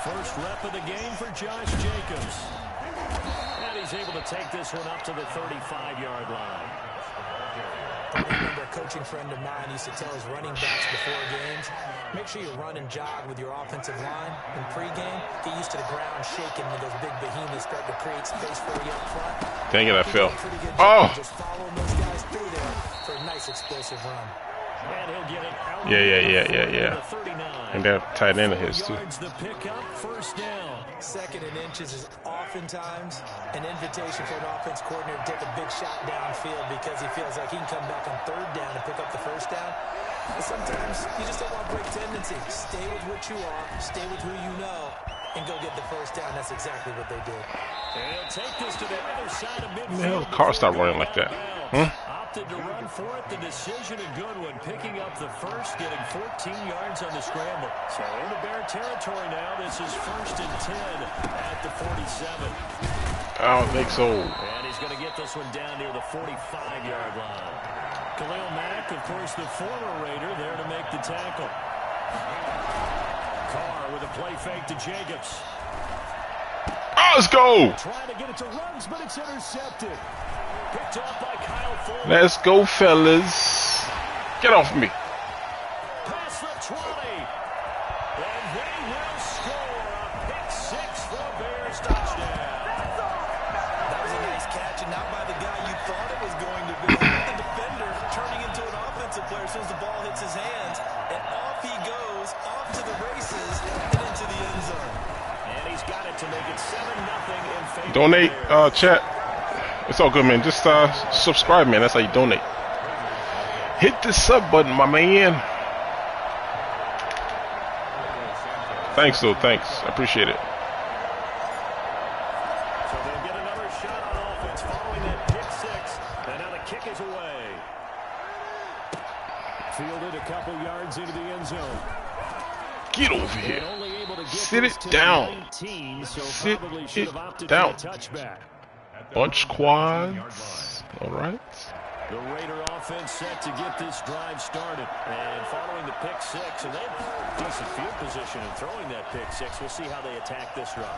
First rep of the game for Josh Jacobs. And he's able to take this one up to the 35-yard line. I remember a coaching friend of mine used to tell his running backs before games, make sure you run and jog with your offensive line in pregame. Get used to the ground shaking when those big behemoths start to create space for you up front. Dang it, I fell. Oh! Just following those guys through there for a nice explosive run. And he'll get it out Yeah. And that tight end of his, too. The pickup, first down. Second and inches is oftentimes an invitation for an offense coordinator to take a big shot downfield because he feels like he can come back on third down and pick up the first down. But sometimes you just don't want to break tendency. Stay with what you are, stay with who you know, and go get the first down. That's exactly what they did. And he'll take this to the other side of midfield. The hell, the car stopped running like that. Opted to run for it. The decision a good one. Picking up the first, getting 14 yards on the scramble. So into Bear territory now. This is 1st and 10 at the 47. I don't think so. And he's going to get this one down near the 45-yard line. Khalil Mack, of course, the former Raider, there to make the tackle. Carr with a play fake to Jacobs. Oh, let's go. Trying to get it to Ruggs, but it's intercepted. Picked off by Kyle Fuller. Let's go, fellas. Get off me. Pass the 20. And they will score a pick six for a Bears touchdown. That was a nice catch, and not by the guy you thought it was going to be. The defender turning into an offensive player as soon as the ball hits his hands. And off he goes, off to the races, and into the end zone. And he's got it to make it 7-0 in favor. Donate, chat. It's all good, man. Just subscribe, man. That's how you donate. Hit the sub button, my man. Thanks, though. Thanks. I appreciate it. So they'll get another shot on offense following that pick six. And now the kick is away. Fielded a couple yards into the end zone. Get over here. Sit it down. 19, so Sit it down. Bunch quads. All right. The Raider offense set to get this drive started. And following the pick six, and they have decent field position in throwing that pick six. We'll see how they attack this drive.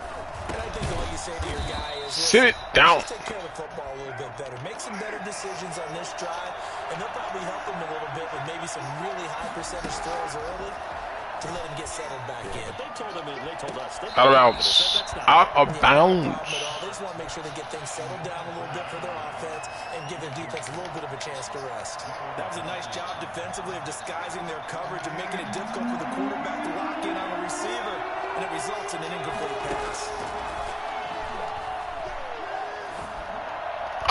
And I think what you say to your guy is, sit it down. Just take care of the football a little bit better. Make some better decisions on this drive, and they'll probably help him a little bit with maybe some really high percentage throws early to let him get settled back in. But they told us. Out of bounds. Out of bounds. They just want to make sure they get things settled down a little bit for their offense and give their defense a little bit of a chance to rest. That was a nice job defensively of disguising their coverage and making it difficult for the quarterback to lock in on the receiver, and it results in an incomplete pass.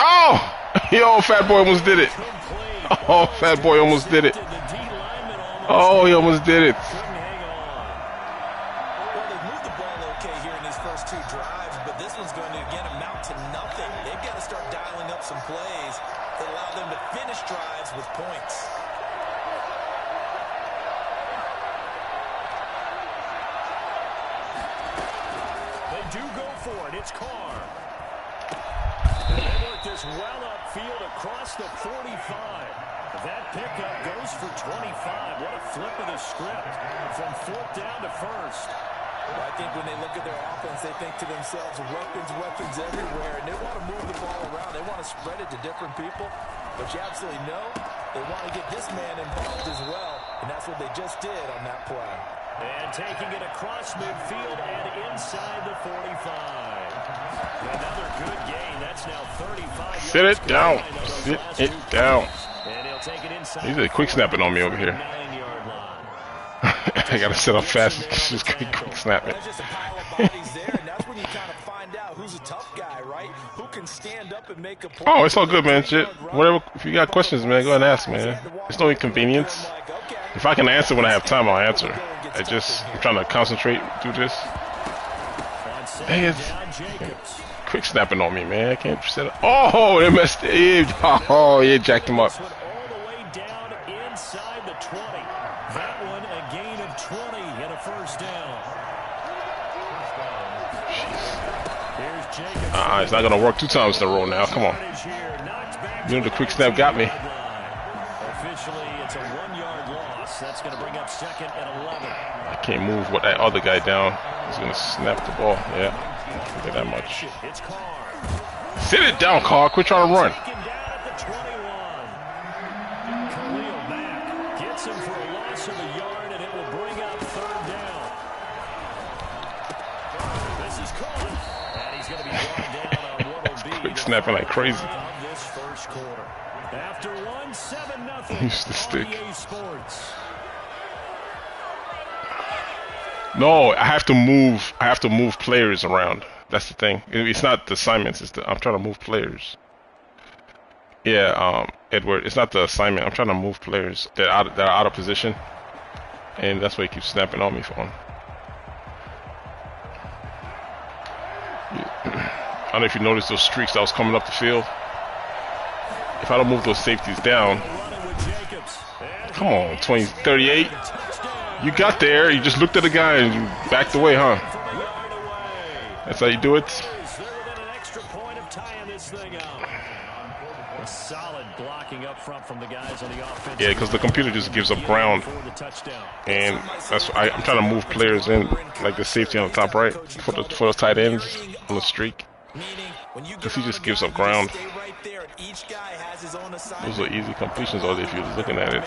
Oh! Yo, Fat Boy almost did it. Oh, Fat Boy almost did it. Oh, he almost did it. Well, they've moved the ball okay here in these first two drives, but this one's going to, again, amount to nothing. They've got to start dialing up some plays that allow them to finish drives with points. They do go for it. It's Carr. And they work this well upfield across the 45. That pickup goes for 25. What a flip of the script from 4th down to 1st. I think when they look at their offense, they think to themselves, weapons everywhere, and they want to move the ball around. They want to spread it to different people, but you absolutely know they want to get this man involved as well, and that's what they just did on that play. And taking it across midfield and inside the 45. Another good gain. That's now 35 Sit yards it down. combined on those Sit last it two down. plays. And he'll take it inside. He's quick snapping on me over here. 9-yard line. I gotta set up fast. Just quick snap it. There's just a pile of bodies there, and that's when you kind of find out who's a tough guy, right? Who can stand up and make a play. Oh, it's all good, man. Shit. Whatever. If you got questions, man, go ahead and ask, man. It's no inconvenience. If I can answer when I have time, I'll answer. I'm trying to concentrate through this. Hey, it's quick snapping on me, man. I can't set it. Oh, they messed it. Oh, yeah, jacked him up. All the way down inside the 20. That one a gain of 20 and a first down. Here's Jacobs. It's not gonna work 2 times in a row now. Come on. You know the quick snap got me. Officially, it's a 1-yard loss. That's going to bring up 2nd and 11. I can't move with that other guy down. He's gonna snap the ball. Yeah, look at that much. It's Carr. Sit it down, Carr. Quit trying to run. Taken down at the 21. Khalil Mack gets him for a loss of a yard, and it will bring up 3rd down. This is Carr, and he's going to be brought down on what will be Quick snapping like crazy. of this first quarter. After 1-7-0. Use the stick. EA Sports. No, I have to move. I have to move players around. That's the thing. It's not the assignments. I'm trying to move players. Yeah, Edward. It's not the assignment. I'm trying to move players that are out of position, and that's why he keeps snapping on me for. I don't know if you noticed those streaks that was coming up the field. If I don't move those safeties down, come on, 20, 38. You got there. You just looked at the guy and you backed away, huh? That's how you do it. Solid blocking up front from the guys on the offense. Yeah, because the computer just gives up ground, and that's why I'm trying to move players in, like the safety on the top right for the tight ends on the streak, because he just gives up ground. Those are easy completions, or if you're looking at it.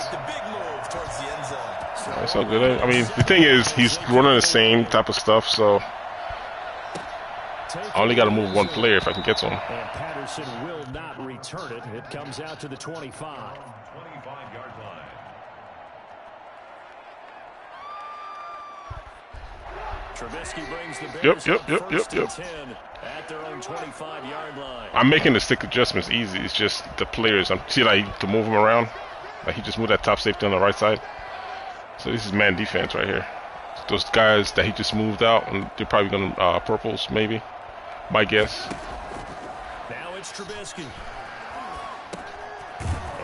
It's all good. I mean, the thing is, he's running the same type of stuff, so I only got to move one player if I can get to him. And Patterson will not return it. It comes out to the 25. 25-yard line. Trubisky brings the Bears Yep. up 10 at their own 25-yard line. I'm making the stick adjustments easy. It's just the players. I'm see like to move him around. Like he just moved that top safety on the right side. So this is man defense right here. Those guys that he just moved out, and they're probably gonna purples maybe. My guess. Now it's Trubisky.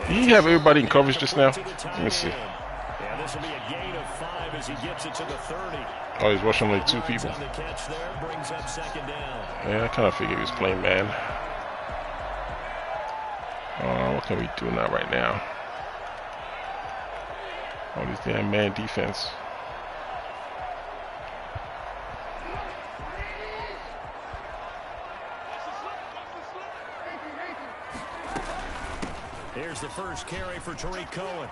Did he have everybody in coverage just now? Let me see. Yeah, this will be a gain of 5 as he gets it to the 30. Oh, he's rushing like 2 people. On the catch there, brings up 2nd down. Yeah, I kind of figured he was playing man. What can we do now right now? Oh, this damn man defense. Here's the first carry for Tariq Cohen.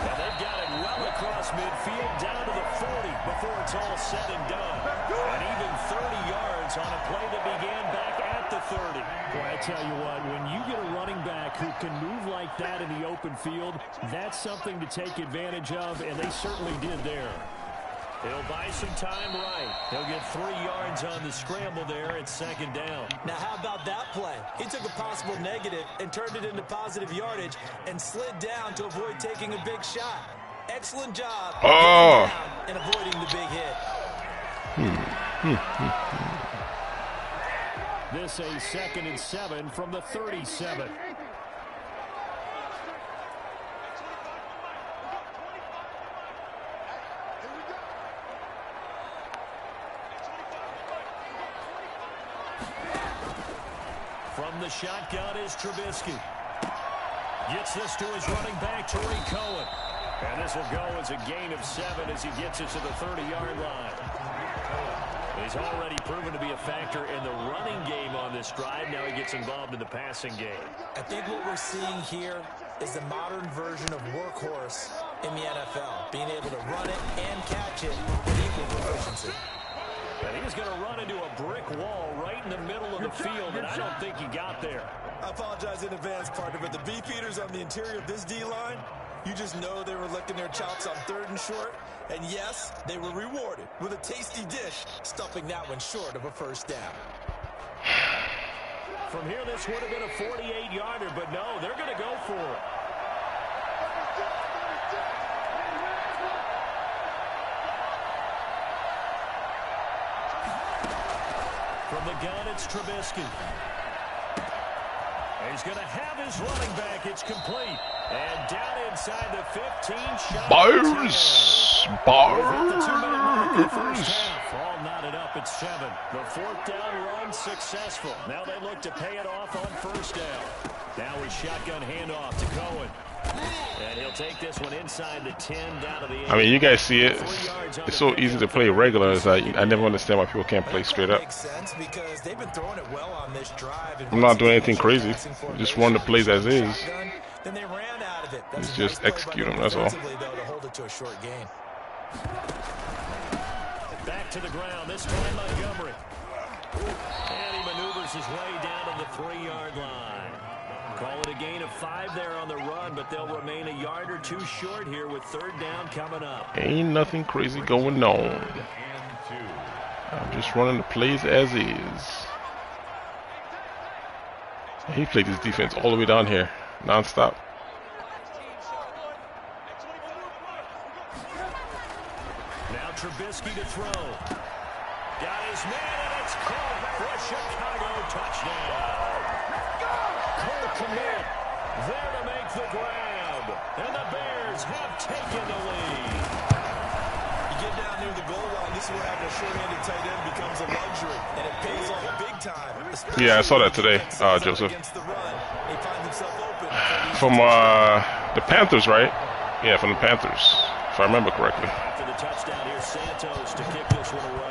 And they've got it well across midfield, down to the 40 before it's all said and done. And even 30 yards on a play that began back at the 30. Boy, I tell you what, when you get a running back who can move like that in the open field, that's something to take advantage of, and they certainly did there. He'll buy some time right. He'll get 3 yards on the scramble there at 2nd down. Now, how about that play? He took a possible negative and turned it into positive yardage and slid down to avoid taking a big shot. Excellent job and avoiding the big hit. This a 2nd and 7 from the 37. From the shotgun is Trubisky. Gets this to his running back, Tariq Cohen. And this will go as a gain of 7 as he gets it to the 30-yard line. He's already proven to be a factor in the running game on this drive. Now he gets involved in the passing game. I think what we're seeing here is the modern version of workhorse in the NFL, being able to run it and catch it with equal proficiency. And he was going to run into a brick wall right in the middle of the field, and I don't think he got there. I apologize in advance, partner, but the beefeaters on the interior of this D-line, you just know they were licking their chops on 3rd and short. And yes, they were rewarded with a tasty dish, stuffing that one short of a first down. From here, this would have been a 48-yarder, but no, they're going to go for it. From the gun, it's Trubisky. He's going to have his running back. It's complete. And down inside the 15. Bars. All knotted up at 7. The 4th down run successful. Now they look to pay it off on 1st down. Now a shotgun handoff to Cohen. And he'll take this one inside the 10 down to the 8. I mean, you guys see it. It's so easy to play regular. It's like, I never understand why people can't play straight up. I'm not doing anything crazy. Just run the plays as is. It's just execute them, that's all. Back to the ground, this time Montgomery. And he maneuvers his way down to the 3-yard line. Call it a gain of 5 there on the run, but they'll remain a yard or 2 short here with 3rd down coming up. Ain't nothing crazy going on. I'm just running the plays as is. He played his defense all the way down here, non-stop. Now Trubisky to throw. Got his man, and it's caught for a Chicago touchdown. Cole Kmet there to make the grab. And the Bears have taken the lead. You get down near the goal line, this is where having a short-handed tight end becomes a luxury, and it pays off big time. Yeah, I saw that today, Joseph. From the Panthers, right? Yeah, from the Panthers, if I remember correctly. After the touchdown here, Santos to kick this one away.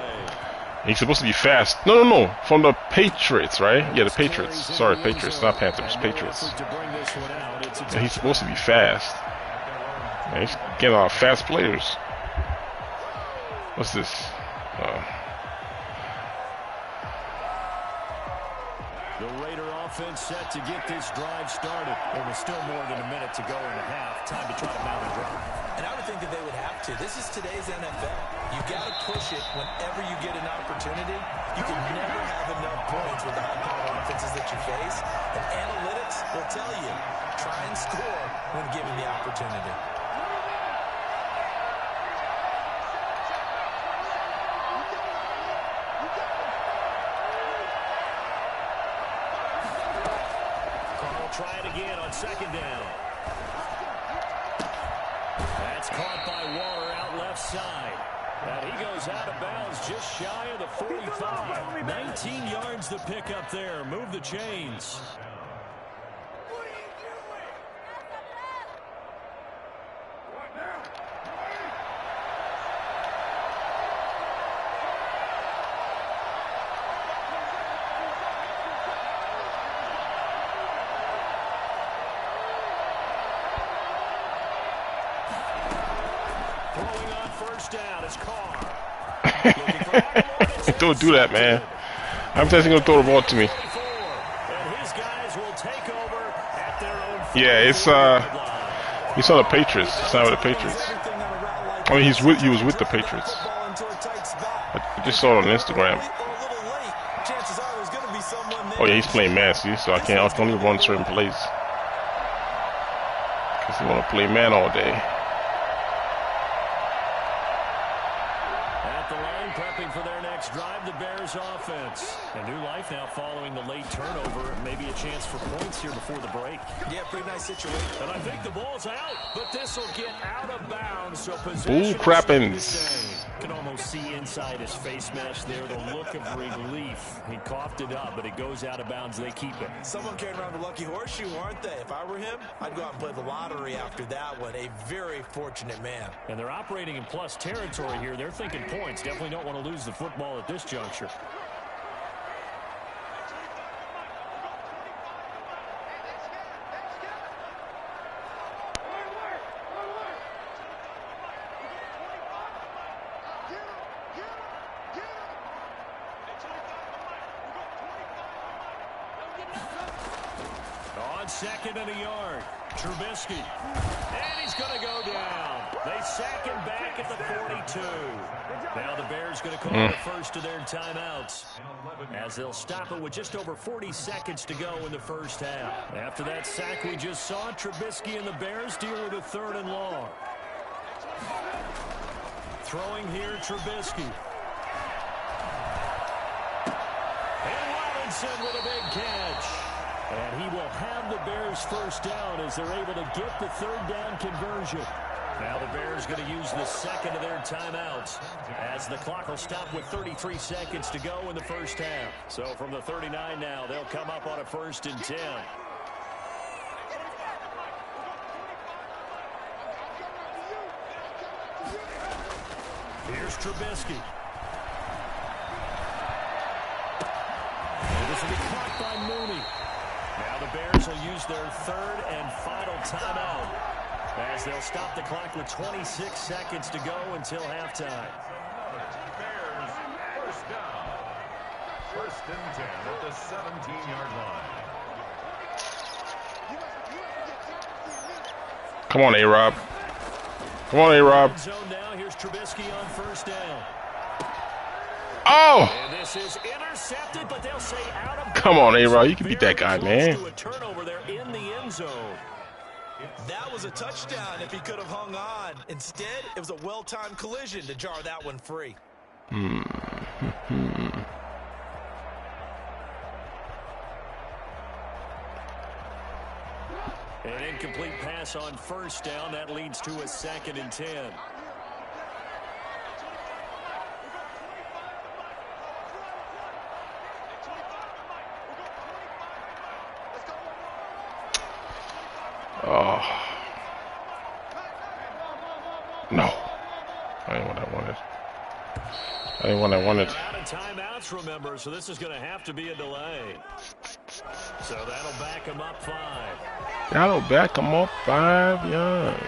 He's supposed to be fast. No. From the Patriots, right? Yeah, the Patriots. Sorry, Patriots, not Panthers. Patriots. Yeah, he's supposed to be fast. Yeah, he's getting a lot of fast players. What's this? The Raider offense set to get this drive started. There was still more than a minute to go in the half. Time to try to mount a drive. And I would think that they would have to. This is today's NFL. You got to push it whenever you get an opportunity. You can never have enough points with the high-powered offenses that you face. And analytics will tell you, try and score when given the opportunity. Carl try it again on 2nd down. That's caught by Waller out left side. And he goes out of bounds just shy of the 45. 19 yards to pick up there. Move the chains. Throwing on 1st down is Carr. Don't do that, man. I'm just gonna throw the ball to me. And his guys will take over at their own. Yeah, it's he's on the Patriots. It's not with the Patriots. I mean, he was with the Patriots. I just saw it on Instagram. Oh yeah, he's playing man, see, so I can only run certain plays. Cause he wanna play man all day. At the line, prepping for their next drive, the Bears offense. A new life now following the late turnover. Maybe a chance for points here before the break. Yeah, pretty nice situation. And I think the ball's out, but this will get out of bounds. So possession Bull crappins. can almost see inside his face mesh there, the look of relief. He coughed it up, but it goes out of bounds. They keep it. Someone carrying around the lucky horseshoe, aren't they? If I were him, I'd go out and play the lottery after that one. A very fortunate man. And they're operating in plus territory here. They're thinking points. Definitely don't want to lose the football at this juncture. On second and a yard, Trubisky. And he's going to go down. They sack him back at the 42. Now the Bears going to call the first of their timeouts, as they'll stop it with just over 40 seconds to go in the first half. After that sack we just saw, Trubisky and the Bears deal with a 3rd and long. Throwing here, Trubisky. And Robinson with a big catch. And he will have the Bears first down as they're able to get the 3rd down conversion. Now the Bears going to use the second of their timeouts, as the clock will stop with 33 seconds to go in the first half. So from the 39 now, they'll come up on a 1st and 10. Here's Trubisky. And this will be caught by Mooney. Now the Bears will use their 3rd and final timeout, as they'll stop the clock with 26 seconds to go until halftime. Bears, first down. 1st and 10 at the 17-yard line. Come on, A-Rob. Come on, A-Rob. Zone now. Here's Trubisky on 1st down. Oh! And this is intercepted, but they'll say out of bounds. Come on, A-Rob. You can beat that guy, man. To a turnover there in the end zone. That was a touchdown if he could have hung on. Instead, it was a well-timed collision to jar that one free. An incomplete pass on 1st down. That leads to a 2nd and 10. Oh. No. I ain't what I wanted. I ain't what I wanted. Out of timeouts, remember, so this is going to have to be a delay. So that'll back him up 5. That'll back him up 5 yards.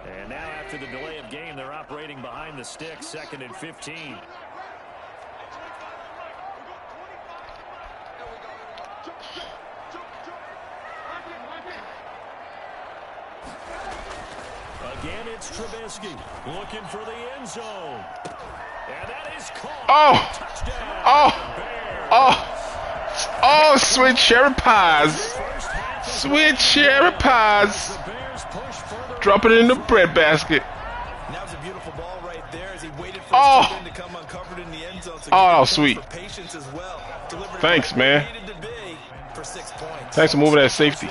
And now after the delay of game, they're operating behind the stick, 2nd and 15. Again, it's Trubisky looking for the end zone. And that is caught. Oh! Touchdown. Oh! Oh! Oh, sweet cherry pies. Sweet cherry pies. Drop it in the bread basket. That was a beautiful ball right there as he waited for his to come uncovered in the end zone. So oh, sweet. For patience as well. Thanks, man. For 6 points. Thanks for moving that safety.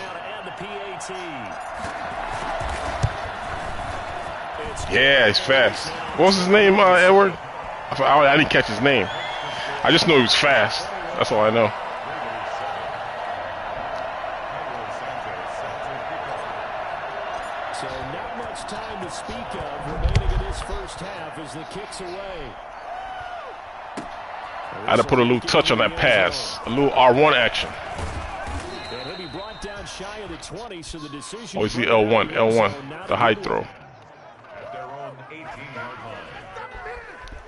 Yeah, he's fast. What was his name, Edward? I didn't catch his name. I just know he was fast. That's all I know. So not much time to speak of remaining in this first half as the kick's away. I had to put a little touch on that pass. A little R1 action. And he'll be brought down shy of the 20, so the decision. Oh, it's the L1, the high throw.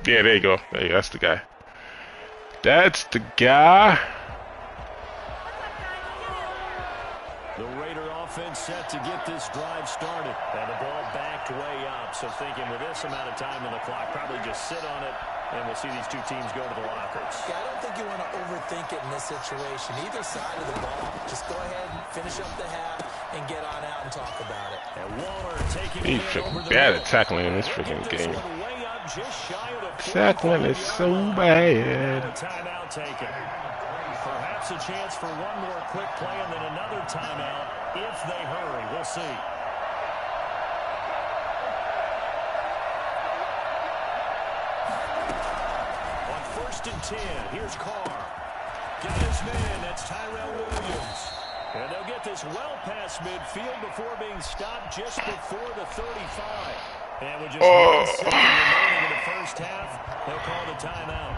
Yeah, there you go. Hey, that's the guy. That's the guy. The Raider offense set to get this drive started. And the ball backed way up. So thinking with this amount of time on the clock, probably just sit on it, and we'll see these two teams go to the lockers. Yeah, I don't think you want to overthink it in this situation. Either side of the ball. Just go ahead and finish up the half and get on out and talk about it. And Waller taking He's freaking bad at tackling in this freaking game. Tackling is so bad. Timeout taken. Perhaps a chance for one more quick play and then another timeout if they hurry. We'll see. On 1st and 10, here's Carr. Got his man, that's Tyrell Williams. And they'll get this well past midfield before being stopped just before the 35. And with just 1 second remaining in the first half, they'll call the timeout.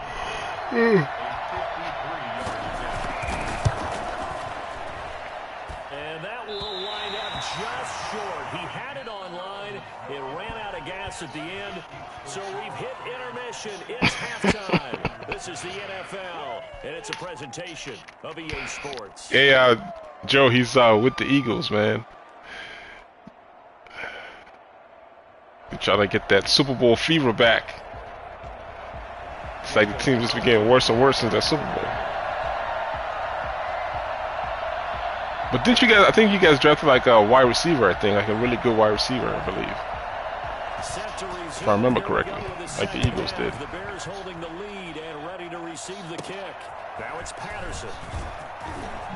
And that will wind up just short. He had it online. It ran out of gas at the end. So we've hit intermission. It's halftime. This is the NFL, and it's a presentation of EA Sports. Hey, Joe, he's with the Eagles, man. They're trying to get that Super Bowl fever back. It's like the team just been getting worse and worse since that Super Bowl. But didn't you guys? I think you guys drafted like a wide receiver. I think like a really good wide receiver, I believe. If I remember correctly, like the Eagles did. The Bears holding the lead and ready to receive the kick. Now it's Patterson.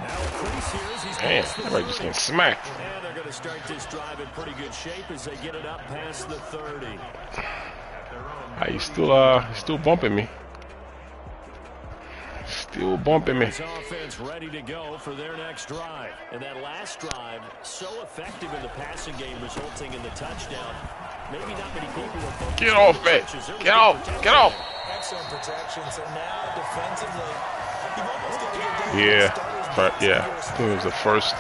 Now Crease here as he's Man, everybody just getting smacked. And they're going to start this drive in pretty good shape as they get it up past the 30. He's still bumping me. Still bumping me. His offense ready to go for their next drive. And that last drive, so effective in the passing game, resulting in the touchdown. Maybe not many people are focused. Get off, man. Get off. Get off. Excellent protection. So now defensively, you've almost got to get down. Yeah. But yeah. I think it was the first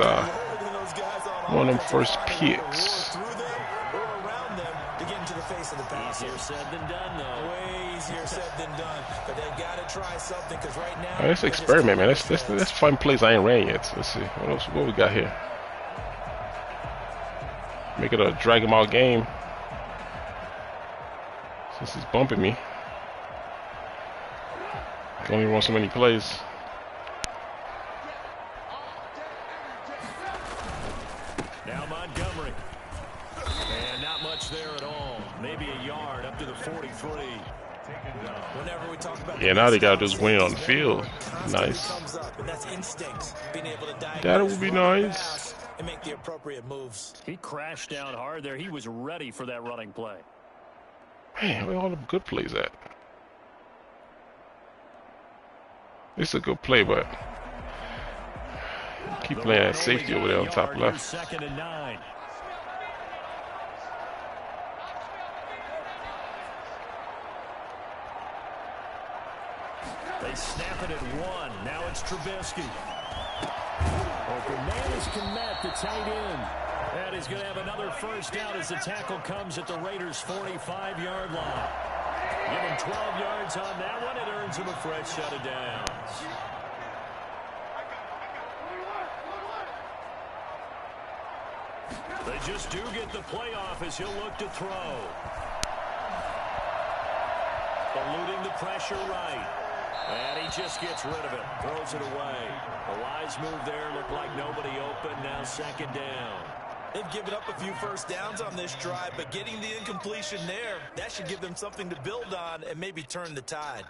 one of them first picks. Easier said than done, though. Way easier said than done. But they've got to try something because right now. Let's experiment, man. Let's find plays I ain't ran yet. Let's see what else. What we got here? Make it a drag him out game. Since he's bumping me, can only run so many plays. Now Montgomery. And not much there at all. Maybe a yard up to the 43. Whenever we talk about Yeah, now they got to just win it on the field. Nice. That would be nice. And make the appropriate moves. He crashed down hard there. He was ready for that running play. Man, where all the good plays at? It's a good play, but keep playing that safety over there on top left. 2nd and 9. They snap it at 1. Now it's Trubisky. Hernandez can met the tight end. And he's going to have another first down as the tackle comes at the Raiders' 45-yard line. Give him 12 yards on that one. It earns him a fresh set of downs. They just do get the playoff as he'll look to throw. Eluding the pressure right. And he just gets rid of it. Throws it away. A wise move there. Looked like nobody open. Now 2nd down. They've given up a few first downs on this drive, but getting the incompletion there, that should give them something to build on and maybe turn the tide.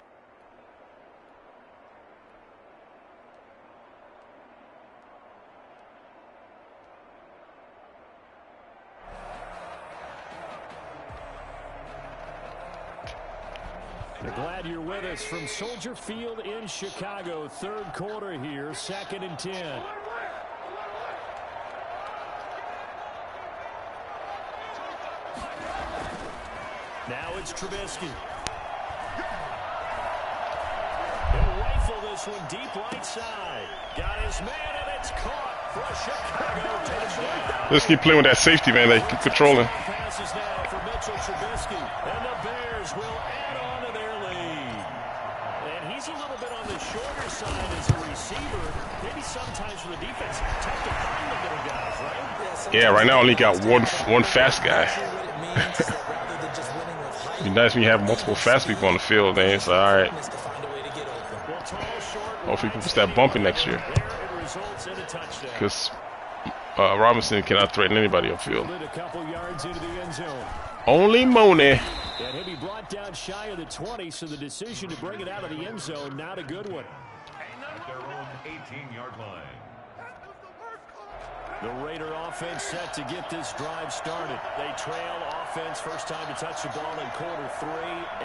We're glad you're with us from Soldier Field in Chicago. 3rd quarter here, 2nd and 10. Now it's Trubisky. He'll rifle this one deep right side. Got his man, and it's caught for a Chicago touchdown. Let's keep playing with that safety, man. They keep controlling. Passes now for Mitchell Trubisky, and the Bears will add on to their lead. And he's a little bit on the shorter side as a receiver. Maybe sometimes for the defense, tough to find the little guys, right? Yeah, right now I only got one fast guy. It'd be nice when you have multiple fast people on the field, man. It's all right. Hopefully people start bumping next year. Because Robinson cannot threaten anybody upfield. Only Mooney. And he'll be brought down shy of the 20, so the decision to bring it out of the end zone, not a good one. At their own 18-yard line. The Raider offense set to get this drive started. They trail offense, first time to touch the ball in quarter 3,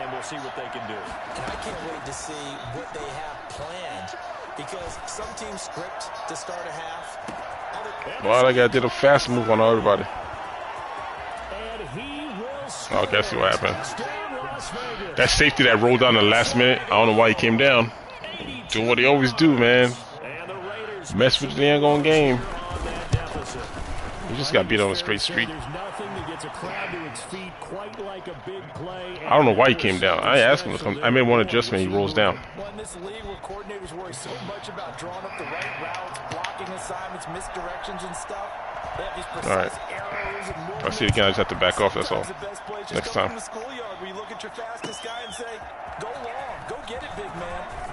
and we'll see what they can do. And I can't wait to see what they have planned, because some teams script to start a half. Well, I got did a fast move on everybody. And he will Oh, okay, I see what happened. That safety that rolled down the last minute, I don't know why he came down. Doing what he always do, man. Mess with the end game. Robinson. He just got beat on a straight street. There's nothing that gets a crowd to its feet quite like a big play. I don't know why he came down. I asked him to come. I made one adjustment. He rolls down. Well, in this league where coordinators worry so much about drawing up the right routes, blocking assignments, misdirections and stuff, they have these precise arrows and If I see it again, I just have to back off. That's all. Next time. In the schoolyard where you look at your fastest guy and say, go long, go get it, big man.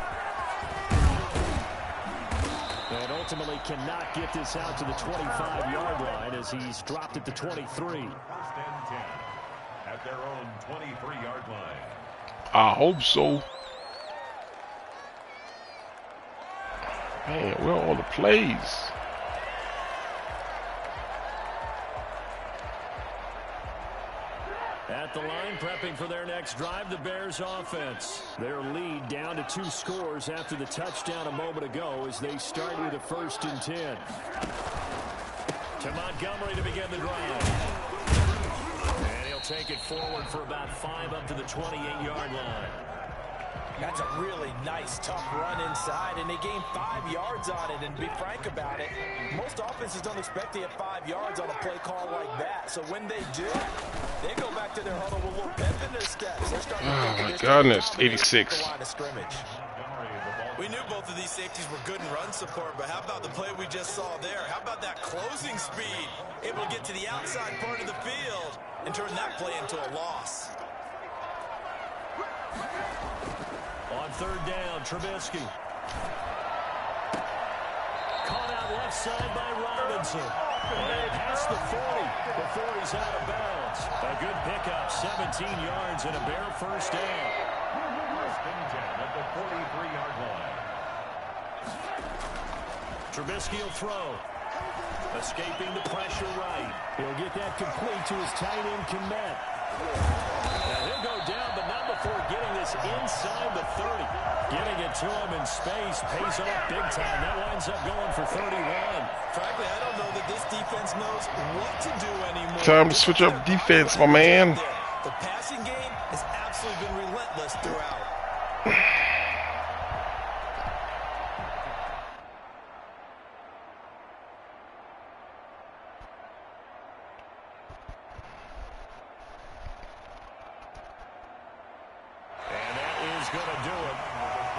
And ultimately cannot get this out to the 25-yard line as he's dropped it to 23. First and 10 at their own 23-yard line. I hope so. Man, where are all the plays? At the line, prepping for their next drive, the Bears offense. Their lead down to 2 scores after the touchdown a moment ago as they start with a 1st and 10. To Montgomery to begin the drive. And he'll take it forward for about 5 up to the 28-yard line. That's a really nice, tough run inside, and they gained 5 yards on it. And to be frank about it, most offenses don't expect to get 5 yards on a play call like that. So when they do, they go back to their huddle with a little pep in their steps. Oh my goodness, 86. We knew both of these safeties were good in run support, but how about the play we just saw there? How about that closing speed? Able to get to the outside part of the field and turn that play into a loss. On 3rd down, Trubisky. Caught out left side by Robinson. And past the 40 before he's out of bounds. A good pickup, 17 yards and a Bear 1st down. First and 10 at the 43-yard line. Trubisky will throw. Escaping the pressure right. He'll get that complete to his tight end, Kmet. And he'll go down, but not before getting this inside the 30. Getting it to him in space pays off big time. That winds up going for 31. Frankly, I don't know that this defense knows what to do anymore. Time to switch up defense, my man. The passing game has absolutely been relentless throughout. Going to do it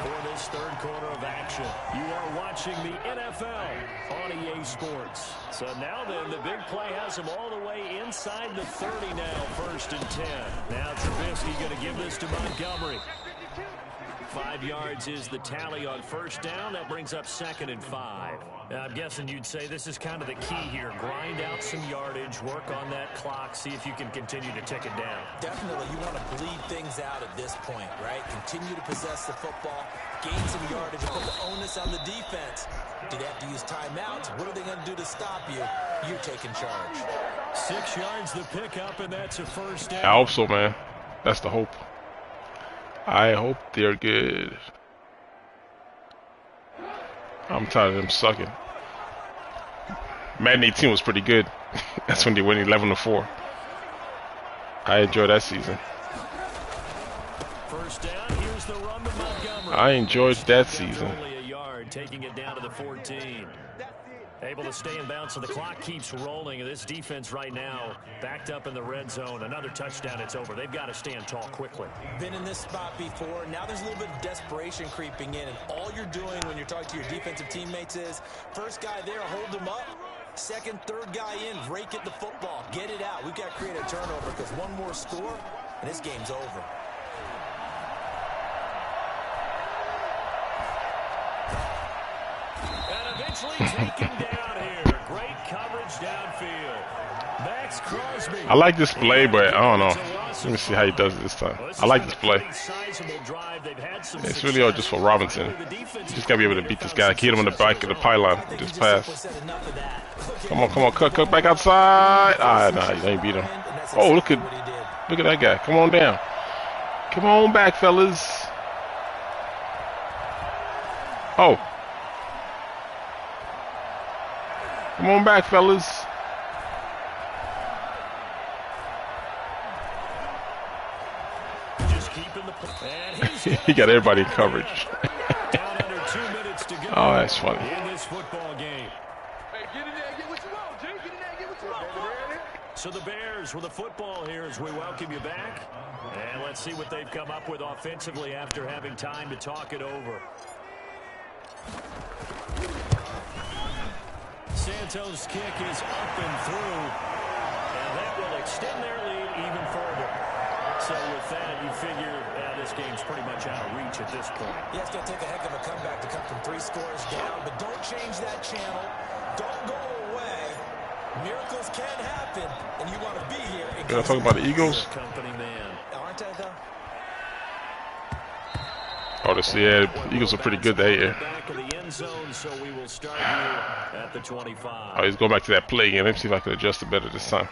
for this 3rd quarter of action. You are watching the NFL on EA Sports. So now then, the big play has him all the way inside the 30 now, 1st and 10. Now Trubisky going to give this to Montgomery. 5 yards is the tally on 1st down. That brings up 2nd and 5. Now, I'm guessing you'd say this is kind of the key here. Grind out some yardage, work on that clock, see if you can continue to tick it down. Definitely, you want to bleed things out at this point, right? Continue to possess the football, gain some yardage, and put the onus on the defense. Do they have to use timeouts? What are they going to do to stop you? You're taking charge. 6 yards the pickup, and that's a 1st down. I hope so, man. That's the hope. I hope they're good. I'm tired of them sucking. Madden 18 was pretty good. That's when they went 11-4. I enjoyed that season. 1st down, here's the run to Montgomery. I enjoyed that season. Only a yard, taking it down to the 14. Able to stay in bounds, so the clock keeps rolling. And this defense right now backed up in the red zone. Another touchdown, it's over. They've got to stand tall quickly. Been in this spot before. Now there's a little bit of desperation creeping in. And all you're doing when you're talking to your defensive teammates is, first guy there, hold him up. Second, third guy in, rake at the football. Get it out. We've got to create a turnover because one more score, and this game's over. Eventually taken down here. Great coverage downfield. Max Crosby. I like this play, but I don't know. Let me see how he does it this time. I like this play. It's really all just for Robinson. You just gotta be able to beat this guy. Hit him in the back of the pylon with this pass. Come on, come on, cut back outside. Ah, nah, you ain't beat him. Oh, look at that guy. Come on down. Come on back, fellas. Oh. Come on back, fellas. He got everybody in coverage. Down under 2 minutes to go. Oh, that's funny. In this football game. Hey, get in there and get what you want, G. So the Bears with the football here as we welcome you back. And let's see what they've come up with offensively after having time to talk it over. Santos' kick is up and through. And that will extend their lead even further. So with that, you figure this game's pretty much out of reach at this point. Yeah, it's going to take a heck of a comeback to come from 3 scores down. But don't change that channel. Don't go away. Miracles can happen, and you want to be here. Can I talk about the Eagles? Company man. Aren't I, though? Oh, yeah, the Eagles are pretty good that year. Back of the end zone, so we will start here at the 25. Oh, he's going back to that play again. Let me see if I can adjust it better this time.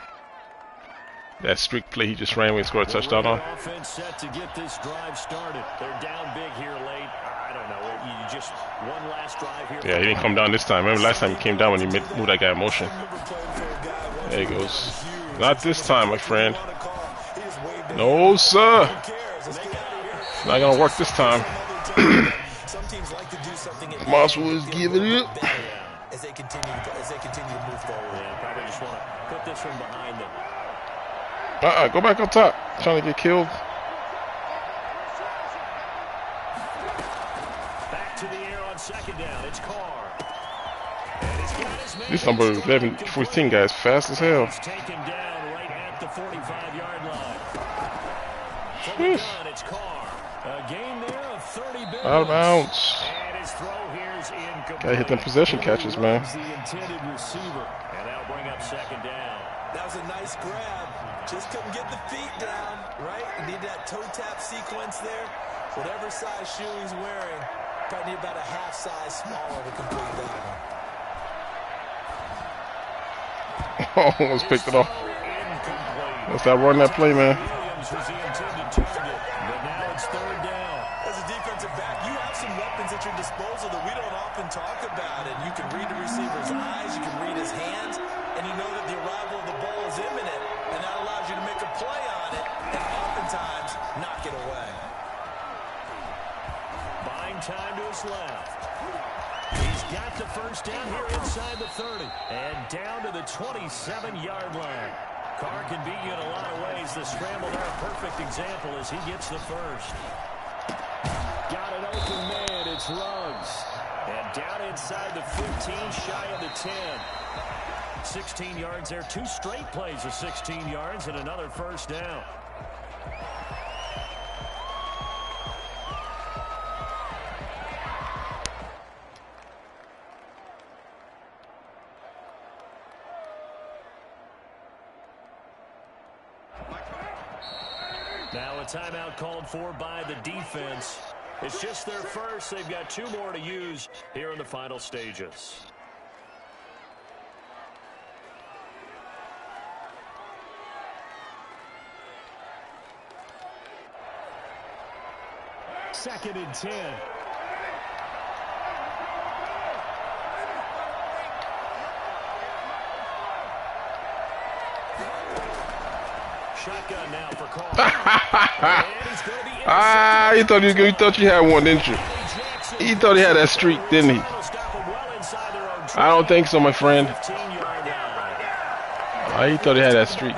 That streak play he just ran when he scored a touchdown on. Offense set to get this drive started. They're down big here late. I don't know. You just one last drive here. Yeah, he didn't come down this time. Remember last time he came down when he moved that guy in motion. There he goes. Not this time, my friend. No, sir. It's not gonna work this time. Might as well give it up. As they continue to move forward. Yeah, probably just want to put this one behind them. Go back up top. Trying to get killed. Back to the air on second down. It's Carr. This number 11, 14 guy is fast as hell. He's taken down right at the 45-yard line. From the gun, it's Carr. A gain there of 30 billion. Out of bounds. And his throw here is incomplete. Gotta hit them possession catches, man. The intended receiver. And that'll bring up second down. That was a nice grab. Just couldn't get the feet down, right? You need that toe tap sequence there. Whatever size shoe he's wearing, probably need about a half size smaller to complete that Oh, one. almost picked it off. Let's not run that play, man. Williams was the intended target, but now it's third down. As a defensive back, you have some weapons at your disposal that we don't often talk about. And you can read the receiver's eyes, you can read his hands, and you know that the arrival of the ball is imminent. And that allows you to make a play on it and oftentimes knock it away. Buying time to his left. He's got the first down here inside the 30. And down to the 27-yard line. Carr can beat you in a lot of ways. The scramble there, a perfect example as he gets the first. Got an open man. It's Ruggs. And down inside the 15, shy of the 10. 16 yards there. 2 straight plays of 16 yards and another first down. Now a timeout called for by the defense. It's just their first. They've got 2 more to use here in the final stages. Second and 10. Shotgun now for Carr. You thought you had one, didn't you? He thought he had that streak, didn't he? I don't think so, my friend. He thought he had that streak.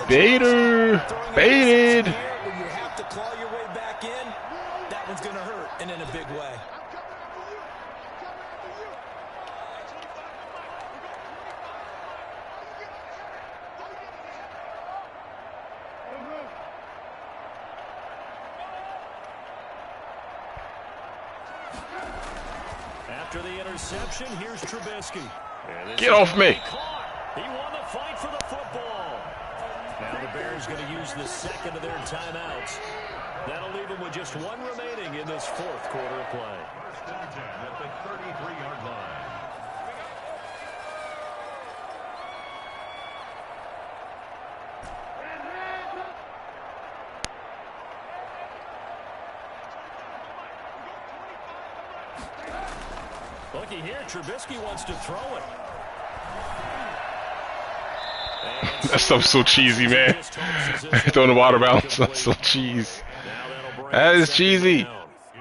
Bader, baited. When you have to claw your way back in, that one's going to hurt, and in a big way. After the interception, here's Trubisky. Get off me. He won the fight for the football. Now the Bears going to use the second of their timeouts. That'll leave them with just 1 remaining in this 4th quarter of play. First and 10 at the 33-yard line. Looky here, Trubisky wants to throw it. That stuff's so cheesy, man. Throwing the water bounce. That's so cheese. That is cheesy.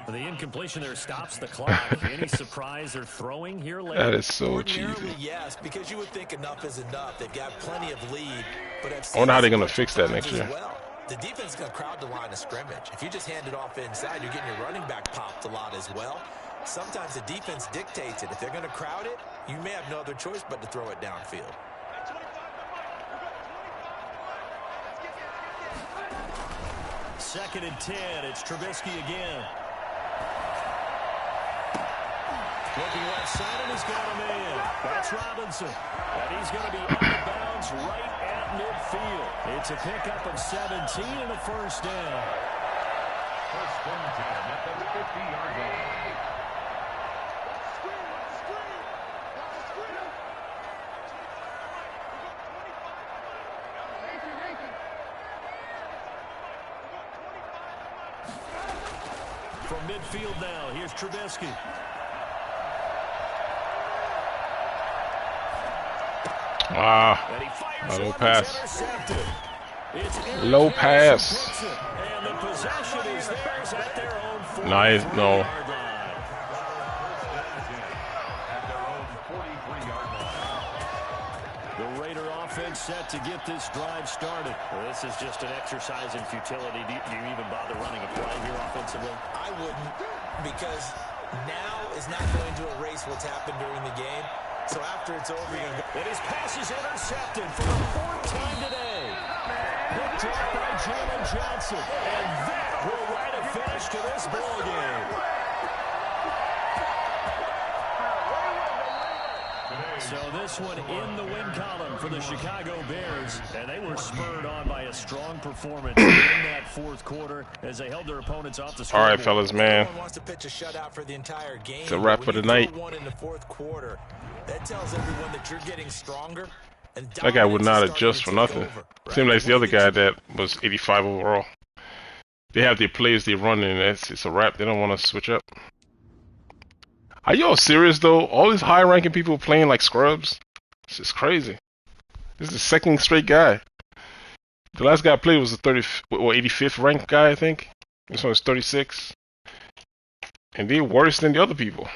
The incompletion there stops the clock. Any surprise or throwing here later? That is so cheesy. Ordinarily, yes, because you would think enough is enough. They've got plenty of lead, but I've I seen wonder how this they're a gonna bunch of fix that times next as year. well. The defense is going to crowd the line of scrimmage. If you just hand it off inside, you're getting your running back popped a lot as well. Sometimes the defense dictates it. If they're going to crowd it, you may have no other choice but to throw it downfield. Second and 10. It's Trubisky again. Looking left side, and he's got him in. That's Robinson. And he's going to be out of bounds right at midfield. It's a pickup of 17 and a first down. First and 10 at the 50-yard line. From midfield now, here's Trubisky. And he fires low one, pass. it's intercepted. It's Low pass. And the possession is theirs at their own 43 Nice, no. yard line. At their own 43-yard line. The Raider offense set to get this drive started. Well, this is just an exercise in futility. Do you even bother running a play here offensively? I wouldn't, because now is not going to erase what's happened during the game. So after it's over, you're going to go. And his pass is intercepted for the fourth time today. Picked off by Jalen Johnson. And that will write a finish to this ball game. So this one in the win column for the Chicago Bears. And they were spurred on by a strong performance in that fourth quarter as they held their opponents off the scoreboard. All right, fellas, man. Everyone wants to pitch a shutout for the entire game. It's a wrap for the night. One in the fourth quarter. That tells everyone that you're getting stronger. And That guy would not dominance is adjust for starting to nothing. take over, right? Seemed like it's the other guy that was 85 overall. They have their plays they run, and it's a wrap. They don't want to switch up. Are y'all serious, though? All these high-ranking people playing like scrubs? It's just crazy. This is the second straight guy. The last guy I played was the 85th ranked guy, I think. This one is 36. And they're worse than the other people.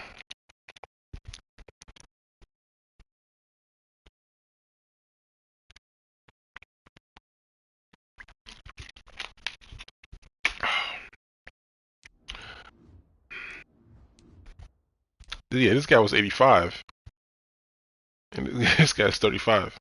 Yeah, this guy was 85. And this guy's 35.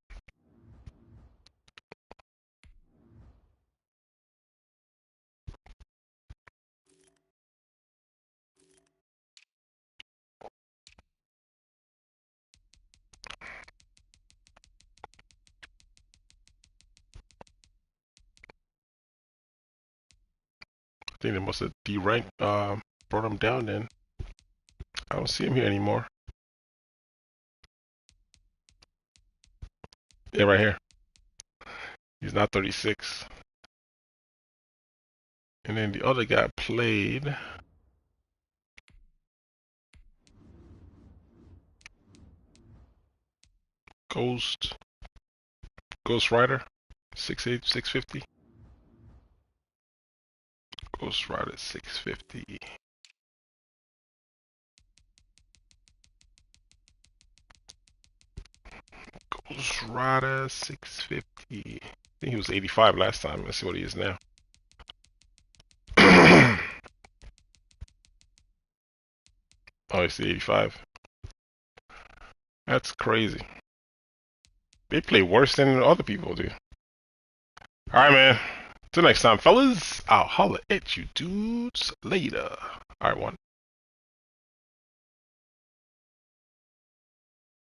I think they must have D-ranked, brought him down then. I don't see him here anymore. Yeah, right here. He's not 36. And then the other guy played Ghost Rider 6'8", 650. Ghost Rider 650. Ghost Rider 650. I think he was 85 last time. Let's see what he is now. Oh, he's 85. That's crazy. They play worse than other people do. Alright, man. Till next time, fellas. I'll holler at you dudes later. Alright, one.